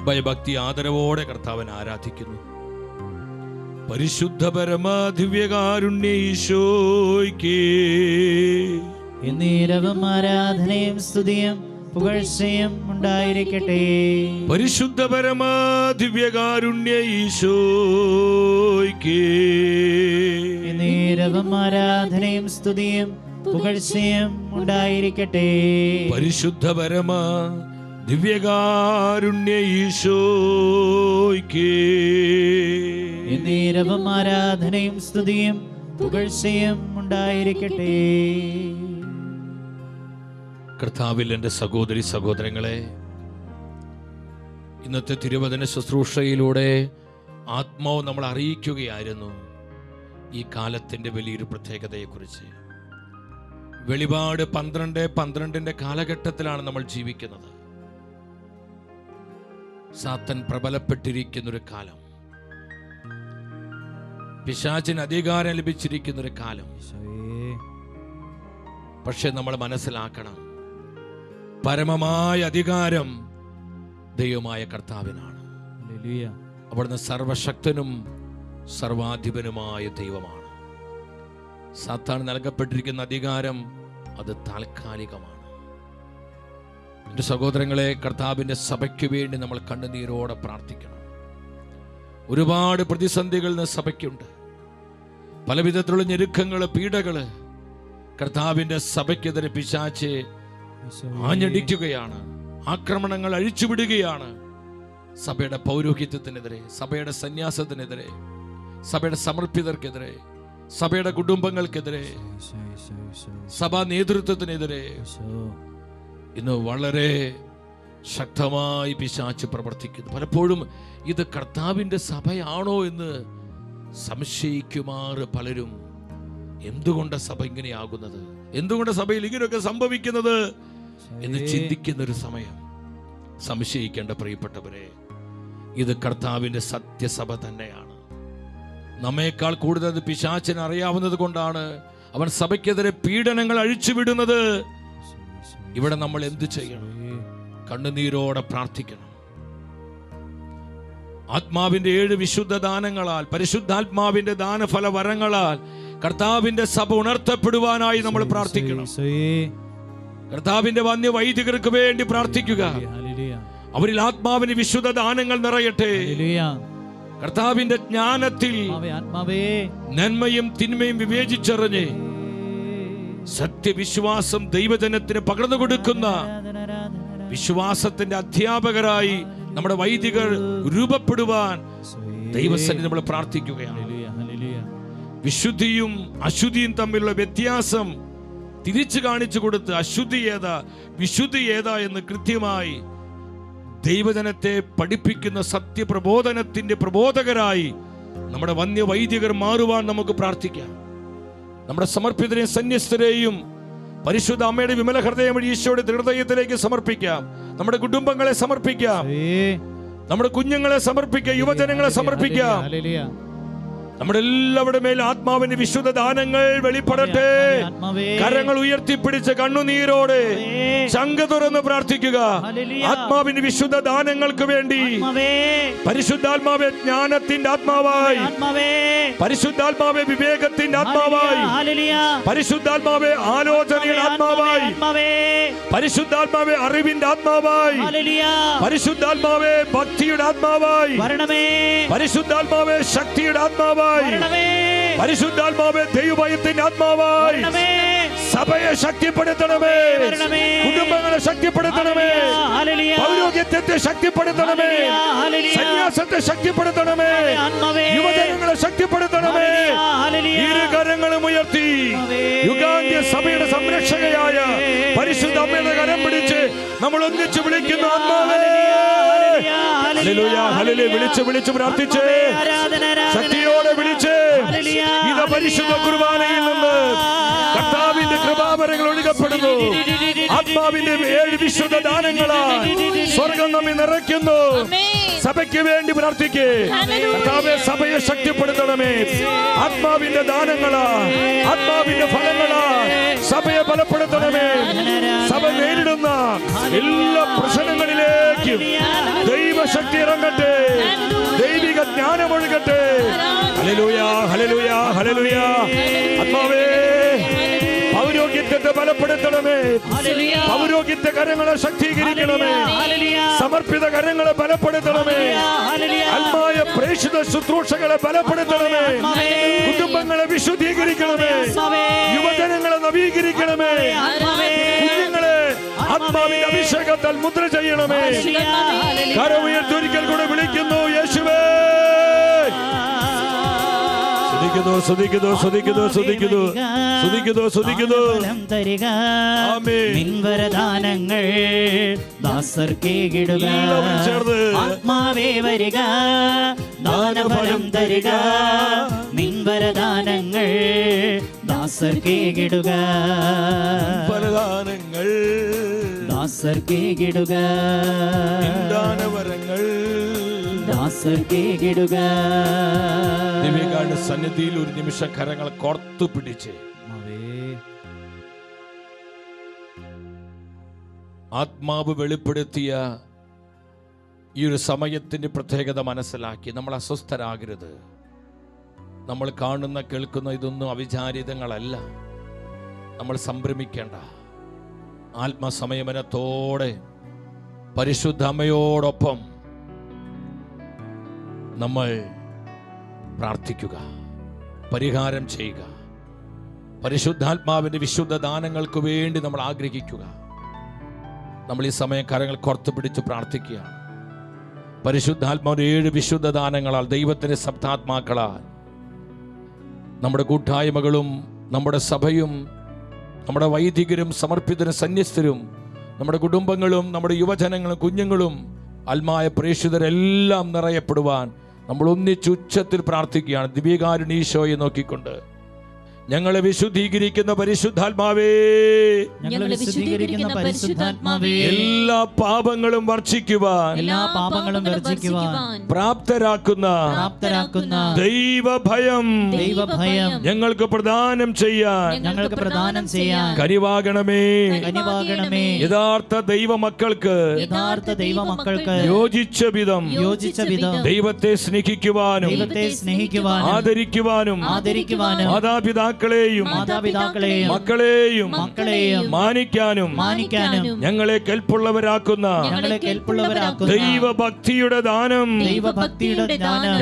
ഭയഭക്തി ആദരവോടെ കർത്താവിനെ ആരാധിക്കുന്നു. പരിശുദ്ധ പരമ ദിവ്യകാരുണ്യ ഈശോയ്ക്ക് എന്നേരവും ആരാധനയും സ്തുതിയും പുകഴ്ചയും ഉണ്ടായിരിക്കട്ടെ. പരിശുദ്ധ പരമ ദിവ്യകാരുണ്യ ഈശോയ്ക്ക് എന്നേരവും ആരാധനയും സ്തുതിയും പുകഴ്ചയും ഉണ്ടായിരിക്കട്ടെ. പരിശുദ്ധ പരമ ദിവ്യകാരുണ്യ ഈശോയ്ക്ക് എന്നേരവും ആരാധനയും സ്തുതിയും പുകഴ്ചയും ഉണ്ടായിരിക്കട്ടെ. കർത്താവിൽ എൻ്റെ സഹോദരി സഹോദരങ്ങളെ, ഇന്നത്തെ തിരുവചന ശുശ്രൂഷയിലൂടെ ആത്മാവ് നമ്മൾ അറിയിക്കുകയായിരുന്നു ഈ കാലത്തിൻ്റെ വലിയൊരു പ്രത്യേകതയെക്കുറിച്ച്. വെളിപാട് 12:12 കാലഘട്ടത്തിലാണ് നമ്മൾ ജീവിക്കുന്നത്. സാത്താൻ പ്രബലപ്പെട്ടിരിക്കുന്നൊരു കാലം, പിശാചിന് അധികാരം ലഭിച്ചിരിക്കുന്നൊരു കാലം. പക്ഷെ നമ്മൾ മനസ്സിലാക്കണം, പരമമായ അധികാരം ദൈവമായ കർത്താവിനാണ്. അവിടുന്ന് സർവശക്തനും സർവാധിപനുമായ ദൈവമാണ്. സാത്താൻ നൽകപ്പെട്ടിരിക്കുന്ന അധികാരം അത് താൽക്കാലികമാണ്. എൻ്റെ സഹോദരങ്ങളെ, കർത്താവിൻ്റെ സഭയ്ക്ക് വേണ്ടി നമ്മൾ കണ്ണുനീരോടെ പ്രാർത്ഥിക്കണം. ഒരുപാട് പ്രതിസന്ധികൾ ഇന്ന് സഭയ്ക്കുണ്ട്. പലവിധത്തിലുള്ള ഞെരുക്കങ്ങൾ, പീഡകൾ കർത്താവിൻ്റെ സഭയ്ക്കെതിരെ പിശാച് ആഞ്ഞടിക്കുകയാണ്. ആക്രമണങ്ങൾ അഴിച്ചുവിടുകയാണ്. സഭയുടെ പൗരോഹിത്യത്തിനെതിരെ, സഭയുടെ സന്യാസത്തിനെതിരെ, സഭയുടെ സമർപ്പിതർക്കെതിരെ, സഭയുടെ കുടുംബങ്ങൾക്കെതിരെ, സഭാ നേതൃത്വത്തിനെതിരെ ഇന്ന് വളരെ ശക്തമായി പിശാച് പ്രവർത്തിക്കുന്നു. പലപ്പോഴും ഇത് കർത്താവിൻ്റെ സഭയാണോ എന്ന് സംശയിക്കുമാറ് പലരും, എന്തുകൊണ്ട് സഭ ഇങ്ങനെയാകുന്നത്, എന്തുകൊണ്ട് സഭയിൽ ഇങ്ങനെയൊക്കെ സംഭവിക്കുന്നത് എന്ന് ചിന്തിക്കുന്ന ഒരു സമയം. സംശയിക്കേണ്ട പ്രിയപ്പെട്ടവരെ, ഇത് കർത്താവിൻ്റെ സത്യസഭ തന്നെയാണ്. നമ്മേക്കാൾ കൂടുതൽ പിശാചിന് അറിയാവുന്നത് കൊണ്ടാണ് അവൻ സഭയ്ക്കെതിരെ പീഡനങ്ങൾ അഴിച്ചുവിടുന്നത്. ഇവിടെ നമ്മൾ എന്ത് ചെയ്യണം? കണ്ണുനീരോടെ പ്രാർത്ഥിക്കണം. ആത്മാവിന്റെ 7 വിശുദ്ധ ദാനങ്ങളാൽ, പരിശുദ്ധാത്മാവിന്റെ ദാനഫല വരങ്ങളാൽ കർത്താവിന്റെ സഭ ഉണർത്തപ്പെടുവാനായി നമ്മൾ പ്രാർത്ഥിക്കണം. കർത്താവിന്റെ വന്യ വൈദികർക്ക് വേണ്ടി പ്രാർത്ഥിക്കുക. അവരിൽ ആത്മാവിന് വിശുദ്ധ ദാനങ്ങൾ നിറയട്ടെ. കർത്താവിന്റെ ജ്ഞാനത്തിൽ നന്മയും തിന്മയും വിവേചിച്ചറിഞ്ഞ് സത്യവിശ്വാസം ദൈവജനത്തിന് പകർന്നു കൊടുക്കുന്ന വിശ്വാസത്തിന്റെ അധ്യാപകരായി നമ്മുടെ വൈദികർ രൂപപ്പെടുവാൻ ദൈവസന്നിധി നമ്മൾ പ്രാർത്ഥിക്കുകയാണ്. വിശുദ്ധിയും അശുദ്ധിയും തമ്മിലുള്ള വ്യത്യാസം തിരിച്ചു കാണിച്ചു കൊടുത്ത് അശുദ്ധി ഏതാ വിശുദ്ധി ഏതാ എന്ന് കൃത്യമായി ദൈവജനത്തെ പഠിപ്പിക്കുന്ന സത്യപ്രബോധനത്തിന്റെ പ്രബോധകരായി നമ്മുടെ വന്യ വൈദികർ മാറുവാൻ നമുക്ക് പ്രാർത്ഥിക്കാം. നമ്മുടെ സമർപ്പിതരെയും സന്യസ്തരെയും പരിശുദ്ധ അമ്മയുടെ വിമല ഹൃദയം വഴി ഈശോയുടെ ഹൃദയത്തിലേക്ക് സമർപ്പിക്കാം. നമ്മുടെ കുടുംബങ്ങളെ സമർപ്പിക്കാം, നമ്മുടെ കുഞ്ഞുങ്ങളെ സമർപ്പിക്കാം, യുവജനങ്ങളെ സമർപ്പിക്കാം. നമ്മുടെ എല്ലാവരുടെ മേൽ ആത്മാവിന്റെ വിശുദ്ധ ദാനങ്ങൾ വെളിപ്പെടട്ടെ. കരങ്ങൾ ഉയർത്തിപ്പിടിച്ച് കണ്ണുനീരോടെ ചങ്ക തുറന്ന് പ്രാർത്ഥിക്കുക. ആത്മാവിന്റെ വിശുദ്ധ ദാനങ്ങൾക്ക് വേണ്ടി പരിശുദ്ധാത്മാവെ ജ്ഞാനത്തിന്റെ ആത്മാവായി, പരിശുദ്ധാത്മാവെ വിവേകത്തിന്റെ ആത്മാവായി, പരിശുദ്ധാത്മാവെ ആലോചനയുടെ ആത്മാവായി, പരിശുദ്ധാത്മാവെ അറിവിന്റെ ആത്മാവായി, പരിശുദ്ധാത്മാവെ ഭക്തിയുടെ ആത്മാവായി, പരിശുദ്ധാത്മാവെ ശക്തിയുടെ ആത്മാവായി, പരിശുദ്ധാത്മാവേ ദൈവഭയത്തിന്റെ ആത്മാവായി സഭയെ ശക്തിപ്പെടുത്തണമേ, കുടുംബങ്ങളെ ശക്തിപ്പെടുത്തണമേ, പൗരോഹിത്യത്തെ ശക്തിപ്പെടുത്തണമേ, സന്യാസത്തെ ശക്തിപ്പെടുത്തണമേ, യുവജനങ്ങളെ ശക്തിപ്പെടുത്തണമേ. ഇരു കരങ്ങളും ഉയർത്തി യുഗാന്ത്യ സഭയുടെ സംരക്ഷകയായ പരിശുദ്ധ അമ്മയുടെ കരം പിടിച്ച് നമ്മൾ ഒന്നിച്ച് വിളിക്കുന്ന ആത്മാവേ, ഹല്ലേലൂയ, ഹല്ലേലൂയ, വിളിച്ച് വിളിച്ച് പ്രാർത്ഥിച്ച് ശക്തിയോടെ വിളിച്ച് ഇത് പരിശുദ്ധ കുർബാനയിൽ നിന്ന് കർത്താവിന്റെ കൃപാവരങ്ങൾ ഒഴുകപ്പെടുന്നു. ആത്മാവിന്റെ 7 വിശുദ്ധ ദാനങ്ങളാൽ സ്വർഗം നമ്മെ നിറയ്ക്കുന്നു. സഭയ്ക്ക് വേണ്ടി പ്രാർത്ഥിക്കേ. കർത്താവേ, സഭയെ ശക്തിപ്പെടുത്തണമേ. ആത്മാവിന്റെ ദാനങ്ങളാ, ആത്മാവിന്റെ ഫലങ്ങളാ സഭയെ ബലപ്പെടുത്തണമേ. സഭ നേരിടുന്ന എല്ലാ പ്രശ്നങ്ങളിലേക്കും ദൈവശക്തി ഇറങ്ങട്ടെ, ദൈവിക ജ്ഞാനം ഒഴുകട്ടെ. Hallelujah, hallelujah, hallelujah. ആത്മാവേ, പൗരോഹിത്യത്തെ ബലപ്പെടുത്തണമേ. പൗരോഹിത്യ കരങ്ങളെ ശക്തീകരിക്കണമേ. സമർപ്പിത കരങ്ങളെ ബലപ്പെടുത്തണമേ. ആത്മായ പ്രേക്ഷിത ശുശ്രൂഷകളെ ബലപ്പെടുത്തണമേ. കുടുംബങ്ങളെ വിശുദ്ധീകരിക്കണമേ. യുവജനങ്ങളെ നവീകരിക്കണമേ. കുഞ്ഞുങ്ങളെ ആത്മാവിന്റെ അഭിഷേകത്താൽ മുദ്ര ചെയ്യണമേ. കരം ഉയർത്തൊരിക്കൽ കൂടെ വിളിക്കുന്നു, യേശുവേ. സ്തുതിക്കുന്നു, സ്തുതിക്കുന്നു, സ്തുതിക്കുന്നു, സ്തുതിക്കുന്നു, സ്തുതിക്കുന്നു, സ്തുതിക്കുന്നു. വരദാനങ്ങൾ ദാസർക്കേ കിടുക. ആത്മാവേ വരിക, ദാനഫലം തരിക. നിൻ വരദാനങ്ങൾ ദാസർക്കേ കിടുക. വരദാനങ്ങൾ ദാസർക്കേ കിടുക. ദാനവരങ്ങൾ ദാസർക്കേ കിടുക. ദിവ്യകാരുടെ സന്നിധിയിൽ ഒരു നിമിഷം കരങ്ങൾ കോർത്തു പിടിച്ച് ആത്മാവ് വെളിപ്പെടുത്തിയ ഈ ഒരു സമയത്തിന്റെ പ്രത്യേകത മനസ്സിലാക്കി നമ്മൾ അസ്വസ്ഥരാകരുത്. നമ്മൾ കാണുന്ന കേൾക്കുന്ന ഇതൊന്നും അവിചാരിതങ്ങളല്ല. നമ്മൾ സംഭ്രമിക്കേണ്ട. ആത്മസംയമനത്തോടെ പരിശുദ്ധ അമ്മയോടൊപ്പം നമ്മൾ പ്രാർത്ഥിക്കുക, പരിഹാരം ചെയ്യുക. പരിശുദ്ധാത്മാവിന്റെ വിശുദ്ധ ദാനങ്ങൾക്ക് വേണ്ടി നമ്മൾ ആഗ്രഹിക്കുക. നമ്മൾ ഈ സമയം കരങ്ങൾ കോർത്തു പിടിച്ച് പ്രാർത്ഥിക്കുകയാണ്. പരിശുദ്ധാത്മാവിന്റെ 7 വിശുദ്ധ ദാനങ്ങളാൽ, ദൈവത്തിന്റെ സപ്താത്മാക്കളാൽ നമ്മുടെ കൂട്ടായ്മകളും നമ്മുടെ സഭയും നമ്മുടെ വൈദികരും സമർപ്പിതരും സന്യസ്തരും നമ്മുടെ കുടുംബങ്ങളും നമ്മുടെ യുവജനങ്ങളും കുഞ്ഞുങ്ങളും ആത്മായ പ്രേക്ഷിതരെല്ലാം നിറയപ്പെടുവാൻ നമ്മൾ ഒന്നിച്ച് ഉച്ചത്തിൽ പ്രാർത്ഥിക്കുകയാണ്. ദിവ്യകാരുണ്യ ഈശോയെ നോക്കിക്കൊണ്ട് ഞങ്ങളെ വിശുദ്ധീകരിക്കുന്ന പരിശുദ്ധാത്മാവേ, ഞങ്ങളെ വിശുദ്ധീകരിക്കുന്ന പരിശുദ്ധാത്മാവേ, എല്ലാ പാപങ്ങളും വർജിക്കുവാൻ എല്ലാ പാപങ്ങളും വർജിക്കുവാൻ പ്രാപ്തരാക്കുന്ന ദൈവഭയം ഞങ്ങൾക്ക് പ്രദാനം ചെയ്യാൻ കനിവാകണമേ. യഥാർത്ഥ ദൈവമക്കൾക്ക് യോജിച്ച വിധം ദൈവത്തെ സ്നേഹിക്കുവാനും ആദരിക്കുവാനും മാതാപിതാക്കളെയും മക്കളെയും മാനിക്കാനും ഞങ്ങളെ കെൽപ്പുള്ളവരാക്കുന്ന ദൈവഭക്തിയുടെ ദാനം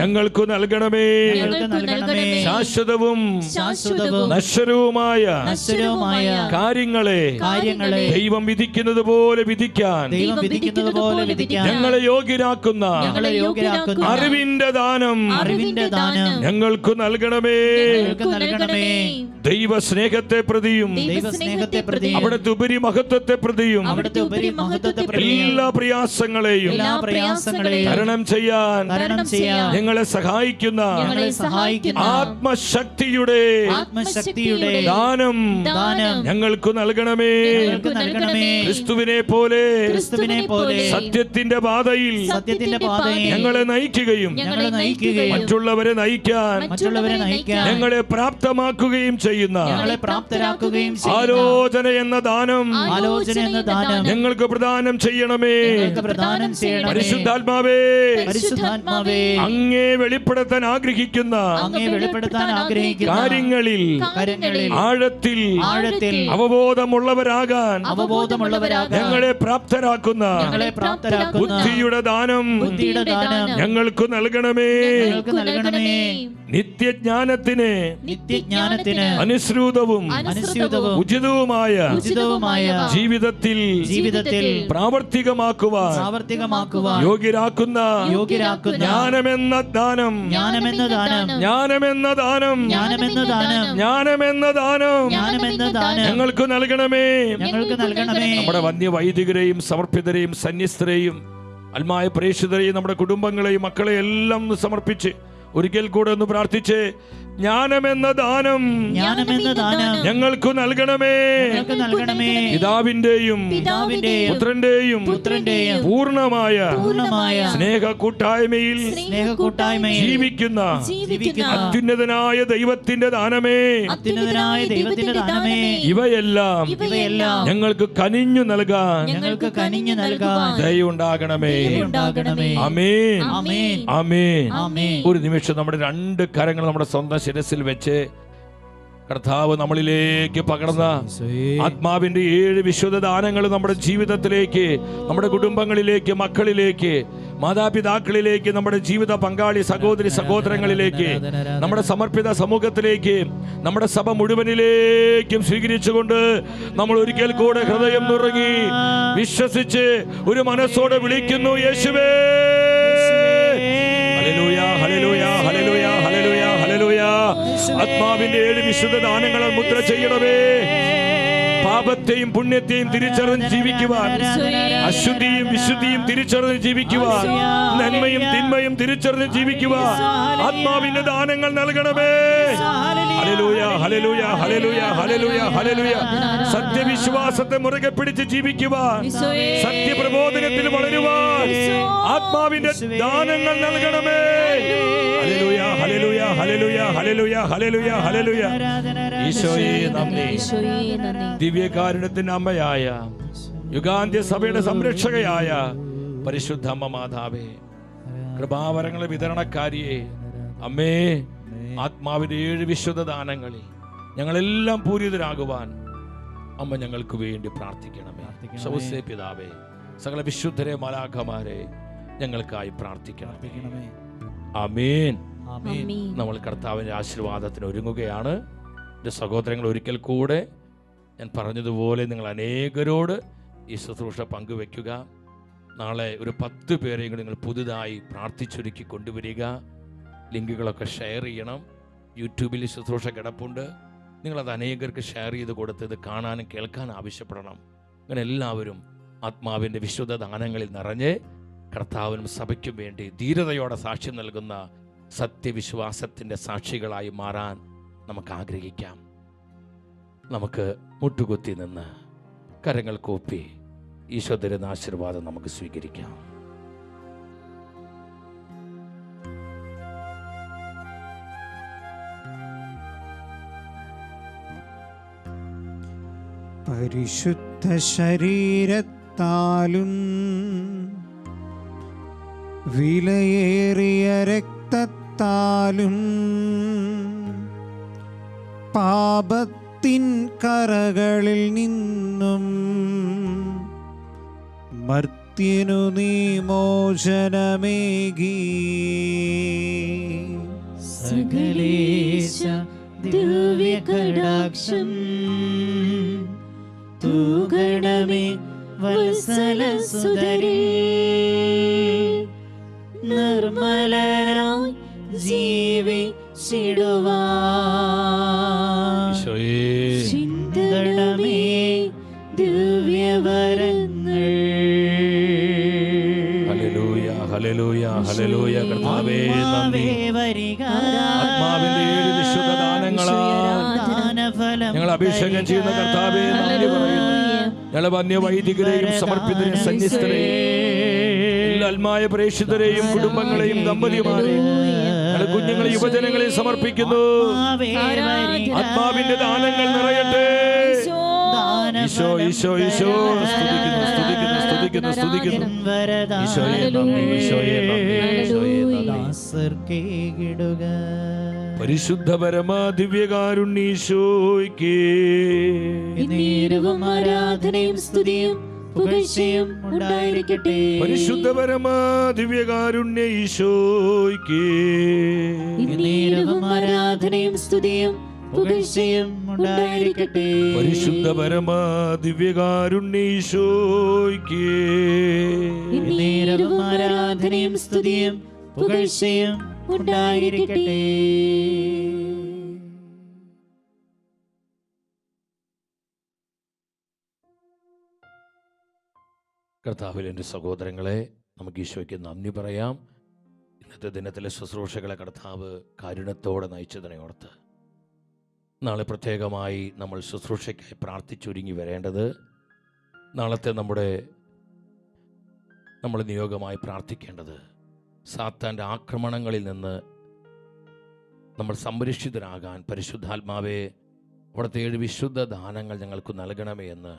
ഞങ്ങൾക്ക് നൽകണമേ. ശാശ്വതവും നശ്വരവുമായ കാര്യങ്ങളെ ദൈവം വിധിക്കുന്നത് പോലെ വിധിക്കാൻ ഞങ്ങളെ യോഗ്യരാക്കുന്ന അറിവിന്റെ ദാനം ഞങ്ങൾക്ക് നൽകണമേ. ദൈവ സ്നേഹത്തെ പ്രതിയും അവിടുത്തെ ഉപരി മഹത്വത്തെ പ്രതിയും എല്ലാ പ്രയാസങ്ങളെയും തരണം ചെയ്യാൻ ഞങ്ങളെ സഹായിക്കുന്ന ആത്മശക്തിയുടെ ദാനം ഞങ്ങൾക്ക് നൽകണമേ. ക്രിസ്തുവിനെ പോലെ സത്യത്തിന്റെ പാതയിൽ ഞങ്ങളെ നയിക്കുകയും മറ്റുള്ളവരെ നയിക്കാൻ ഞങ്ങളെ പ്രാപ്തമാക്കുകയും ചെയ്യുന്ന ആലോചന എന്ന ദാനം ഞങ്ങൾക്ക് പ്രദാനം ചെയ്യണമേ. പരിശുദ്ധാത്മാവേ, അങ്ങേ വെളിപ്പെടുത്താൻ ആഗ്രഹിക്കുന്ന കാര്യങ്ങളിൽ ആഴത്തിൽ അവബോധമുള്ളവരാകാൻ ഞങ്ങളെ പ്രാപ്തരാക്കുന്ന ബുദ്ധിയുടെ ദാനം ഞങ്ങൾക്ക് നൽകണമേ. നിത്യജ്ഞാനത്തിന് അനുസൃതവും ഉചിതവുമായ ജീവിതത്തിൽ പ്രാവർത്തികമാക്കുവാൻ യോഗ്യരാക്കുന്ന ജ്ഞാനമെന്ന ദാനം ഞങ്ങൾക്ക് നൽകണമേ. നമ്മുടെ വന്യവൈദികരെയും സമർപ്പിതരെയും സന്യസ്തരെയും ആത്മായ പ്രേക്ഷിതരെയും നമ്മുടെ കുടുംബങ്ങളെയും മക്കളെയും എല്ലാം സമർപ്പിച്ച് ഒരിക്കൽ കൂടെ ഒന്ന് പ്രാർത്ഥിച്ച് ജ്ഞാനമെന്ന ദാനം ഞങ്ങൾക്ക് നൽകണമേ. പിതാവിന്റെയും പുത്രന്റെയും പൂർണ്ണമായ സ്നേഹ കൂട്ടായ്മയിൽ ജീവിക്കുന്ന അത്യുന്നതനായ ദൈവത്തിന്റെ ദാനമേ, ഇവയെല്ലാം ഞങ്ങൾക്ക് കനിഞ്ഞു നൽകാൻ ദയയുണ്ടാകണമേ. ആമേൻ, ആമേൻ. ഒരു നിമിഷം നമ്മുടെ രണ്ട് കരങ്ങൾ നമ്മുടെ സ്വന്തം ശിരസിൽ വെച്ച് കർത്താവ് നമ്മളിലേക്ക് പകർന്ന ആത്മാവിന്റെ 7 വിശുദ്ധ ദാനങ്ങൾ നമ്മുടെ ജീവിതത്തിലേക്ക്, നമ്മുടെ കുടുംബങ്ങളിലേക്ക്, മക്കളിലേക്ക്, മാതാപിതാക്കളിലേക്ക്, നമ്മുടെ ജീവിത പങ്കാളി സഹോദരി സഹോദരങ്ങളിലേക്ക്, നമ്മുടെ സമർപ്പിത സമൂഹത്തിലേക്ക്, നമ്മുടെ സഭ മുഴുവനിലേക്കും സ്വീകരിച്ചുകൊണ്ട് നമ്മൾ ഒരിക്കൽ കൂടെ ഹൃദയം നുറുങ്ങി വിശ്വസിച്ച് ഒരു മനസ്സോടെ വിളിക്കുന്നു, യേശുവേ. Hallelujah, hallelujah, hallelujah, hallelujah, hallelujah. ആത്മാവിന്റെ 7 വിശുദ്ധ ദാനങ്ങളെ മുദ്ര ചെയ്യണമേ. പാപത്തെയും പുണ്യത്തെയും തിരിച്ചറിഞ്ഞ് ജീവിക്കുവാൻ, അശുദ്ധിയും വിശുദ്ധിയും തിരിച്ചറിഞ്ഞ് ജീവിക്കുവാൻ, നന്മയും തിന്മയും തിരിച്ചറിഞ്ഞ് ജീവിക്കുവാൻ ആത്മാവിന്റെ ദാനങ്ങൾ നൽകണമേ. Hallelujah, hallelujah, hallelujah, hallelujah, hallelujah. സത്യവിശ്വാസത്തെ മുറുകെ പിടിച്ച് ജീവിക്കുവാൻ, സത്യപ്രബോധനത്തിൽ വളരുവാൻ ആത്മാവിന്റെ ദാനങ്ങൾ നൽകണമേ. Hallelujah, hallelujah, hallelujah, hallelujah, hallelujah, hallelujah. ഈശോയെ നന്ദി. ദിവ്യകാരുണ്യത്തിന്റെ അമ്മയായ യുഗാന്ത്യ സഭയുടെ സംരക്ഷകയായ പരിശുദ്ധ അമ്മ മാതാവേ, കൃപാവരങ്ങളെ വിതരണക്കാരിയെ അമ്മേ, ആത്മാവിന്റെ 7 വിശുദ്ധ ദാനങ്ങളിൽ ഞങ്ങളെല്ലാം പൂരിതരാകുവാൻ അമ്മ ഞങ്ങൾക്ക് വേണ്ടി പ്രാർത്ഥിക്കണമേ. സൗസ്യ പിതാവേ, സകല വിശുദ്ധരെ മാലാഖമാരെ ഞങ്ങൾക്കായി പ്രാർത്ഥിക്കണമേ. ആമേൻ. നമ്മൾ കർത്താവിന്റെ ആശീർവാദത്തിന് ഒരുങ്ങുകയാണ്. എൻ്റെ സഹോദരങ്ങൾ, ഒരിക്കൽ കൂടെ ഞാൻ പറഞ്ഞതുപോലെ നിങ്ങൾ അനേകരോട് ഈ ശുശ്രൂഷ പങ്കുവെക്കുക. നാളെ ഒരു 10 പേരെയും കൂടി നിങ്ങൾ പുതുതായി പ്രാർത്ഥിച്ചൊരുക്കി കൊണ്ടുവരിക. ലിങ്കുകളൊക്കെ ഷെയർ ചെയ്യണം. യൂട്യൂബിൽ ശുശ്രൂഷ കിടപ്പുണ്ട്. നിങ്ങളത് അനേകർക്ക് ഷെയർ ചെയ്ത് കൊടുത്ത് ഇത് കാണാനും കേൾക്കാനും ആവശ്യപ്പെടണം. അങ്ങനെ എല്ലാവരും ആത്മാവിൻ്റെ വിശുദ്ധ ദാനങ്ങളിൽ നിറഞ്ഞ് കർത്താവിനും സഭയ്ക്കും വേണ്ടി ധീരതയോടെ സാക്ഷ്യം നൽകുന്ന സത്യവിശ്വാസത്തിൻ്റെ സാക്ഷികളായി മാറാൻ നമുക്ക് ആഗ്രഹിക്കാം. നമുക്ക് മുട്ടുകുത്തി നിന്ന് കരങ്ങൾ കൂപ്പി ഈശോ തരുന്ന ആശീർവാദം നമുക്ക് സ്വീകരിക്കാം. പരിശുദ്ധ ശരീരത്താലും വിലയേറിയ രക്തത്താലും പാപത്തിൻ കറകളിൽ നിന്നും മർത്യനു നീ മോചനമേകി. സകലേശ ദിവ്യകടാക്ഷം തൂഗണമേ വത്സല സുതരേ, നിർമ്മലനായി ജീവിച്ചിടുവാൻ ചിന്തണമേ ദിവ്യവരങ്ങൾ. Hallelujah, hallelujah, hallelujah. കർത്താവേ നന്ദി. ആത്മാവിന്റെ 7 വിശുദ്ധ ദാനങ്ങളാൽ ഞങ്ങൾ അഭിഷേകം ചെയ്യുന്ന കർത്താവേ നന്ദി പറയുന്നു. ഞങ്ങളെ വന്യവൈദികരെയും സമർപ്പിതരെയും സന്യസ്തരെയും എല്ലാ ആത്മായ പ്രേക്ഷിതരെയും കുടുംബങ്ങളെയും ദമ്പതിമാരെയും ഞങ്ങളുടെ കുഞ്ഞുങ്ങളെ യുവജനങ്ങളെ സമർപ്പിക്കുന്നു. ആത്മാവിന്റെ ദാനങ്ങൾ നിറയട്ടെ. ഈശോ ഈശോ ഈശോ സ്തുതിക്കുന്നു സ്തുതിക്കുന്നു സ്തുതിക്കുന്നു സ്തുതിക്കുന്നു. ഈശോയെ നന്ദി, ഈശോയെ നന്ദി, ഈശോയെ നന്ദി. പരിശുദ്ധ പരമാ ദിവ്യകാരുണ്യീശോയ്ക്ക് ആരാധനയും സ്തുതിയും പുകഴ്ചയും ഉണ്ടായിരിക്കട്ടെ. പരിശുദ്ധ പരമാ ദിവ്യകാരുണ്യ ഈശോയ്ക്ക് ആരാധനയും സ്തുതിയും പുകഴ്ചയും ഉണ്ടായിരിക്കട്ടെ. പരിശുദ്ധ പരമാ ദിവ്യകാരുണ്യ ഈശോയ്ക്ക് ആരാധനയും സ്തുതിയും പുകഴ്ചയും ഉണ്ടായിരിക്കട്ടെ. കർത്താവിൽ എൻ്റെ സഹോദരങ്ങളെ, നമുക്ക് ഈശോയ്ക്ക് നന്ദി പറയാം. ഇന്നത്തെ ദിനത്തിലെ ശുശ്രൂഷകളെ കർത്താവ് കാരുണ്യത്തോടെ നയിച്ചതിനെ ഓർത്ത് നാളെ പ്രത്യേകമായി നമ്മൾ ശുശ്രൂഷയ്ക്കായി പ്രാർത്ഥിച്ചൊരുങ്ങി വരേണ്ടത്, നാളത്തെ നമ്മൾ നിയോഗമായി പ്രാർത്ഥിക്കേണ്ടത്, സാത്താൻ്റെ ആക്രമണങ്ങളിൽ നിന്ന് നമ്മൾ സംരക്ഷിതരാകാൻ പരിശുദ്ധാത്മാവെ അവിടുത്തെ 7 വിശുദ്ധ ദാനങ്ങൾ ഞങ്ങൾക്ക് നൽകണമേ എന്ന്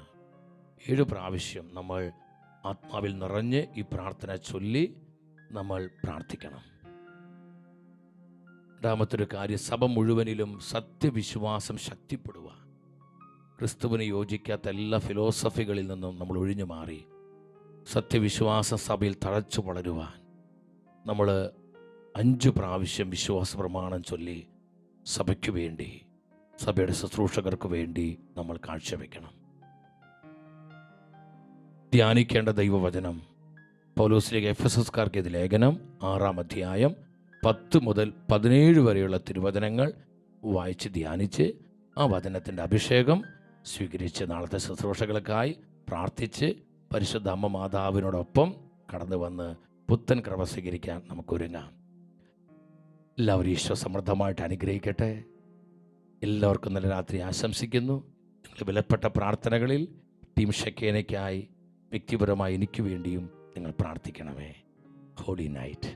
7 പ്രാവശ്യം നമ്മൾ ആത്മാവിൽ നിറഞ്ഞ് ഈ പ്രാർത്ഥന ചൊല്ലി നമ്മൾ പ്രാർത്ഥിക്കണം. രണ്ടാമത്തൊരു കാര്യം, സഭ മുഴുവനിലും സത്യവിശ്വാസം ശക്തിപ്പെടുവാൻ, ക്രിസ്തുവിന് യോജിക്കാത്ത എല്ലാ ഫിലോസഫികളിൽ നിന്നും നമ്മൾ ഒഴിഞ്ഞു മാറി സത്യവിശ്വാസ സഭയിൽ തഴച്ചു വളരുവാൻ നമ്മൾ 5 പ്രാവശ്യം വിശ്വാസ പ്രമാണം ചൊല്ലി സഭയ്ക്ക് വേണ്ടി, സഭയുടെ ശുശ്രൂഷകർക്ക് വേണ്ടി നമ്മൾ കാഴ്ചവെക്കണം. ധ്യാനിക്കേണ്ട ദൈവവചനം പൗലോസ്ലീഹ എഫെസസ്കാർക്ക് എഴുതിയ ലേഖനം 6-ാം അധ്യായം 10 മുതൽ 17 വരെയുള്ള തിരുവചനങ്ങൾ വായിച്ച് ധ്യാനിച്ച് ആ വചനത്തിൻ്റെ അഭിഷേകം സ്വീകരിച്ച് നാളത്തെ ശുശ്രൂഷകൾക്കായി പ്രാർത്ഥിച്ച് പരിശുദ്ധ അമ്മ മാതാവിനോടൊപ്പം കടന്നു വന്ന് പുത്തൻ കൃപ സ്വീകരിക്കാൻ നമുക്കൊരുങ്ങാം. എല്ലാവരും ഈശോ സമൃദ്ധമായിട്ട് അനുഗ്രഹിക്കട്ടെ. എല്ലാവർക്കും നല്ല രാത്രി ആശംസിക്കുന്നു. നിങ്ങൾ വിലപ്പെട്ട പ്രാർത്ഥനകളിൽ ടീം ഷെക്കേനയ്ക്കായി വ്യക്തിപരമായി എനിക്ക് വേണ്ടിയും നിങ്ങൾ പ്രാർത്ഥിക്കണമേ. Holy night.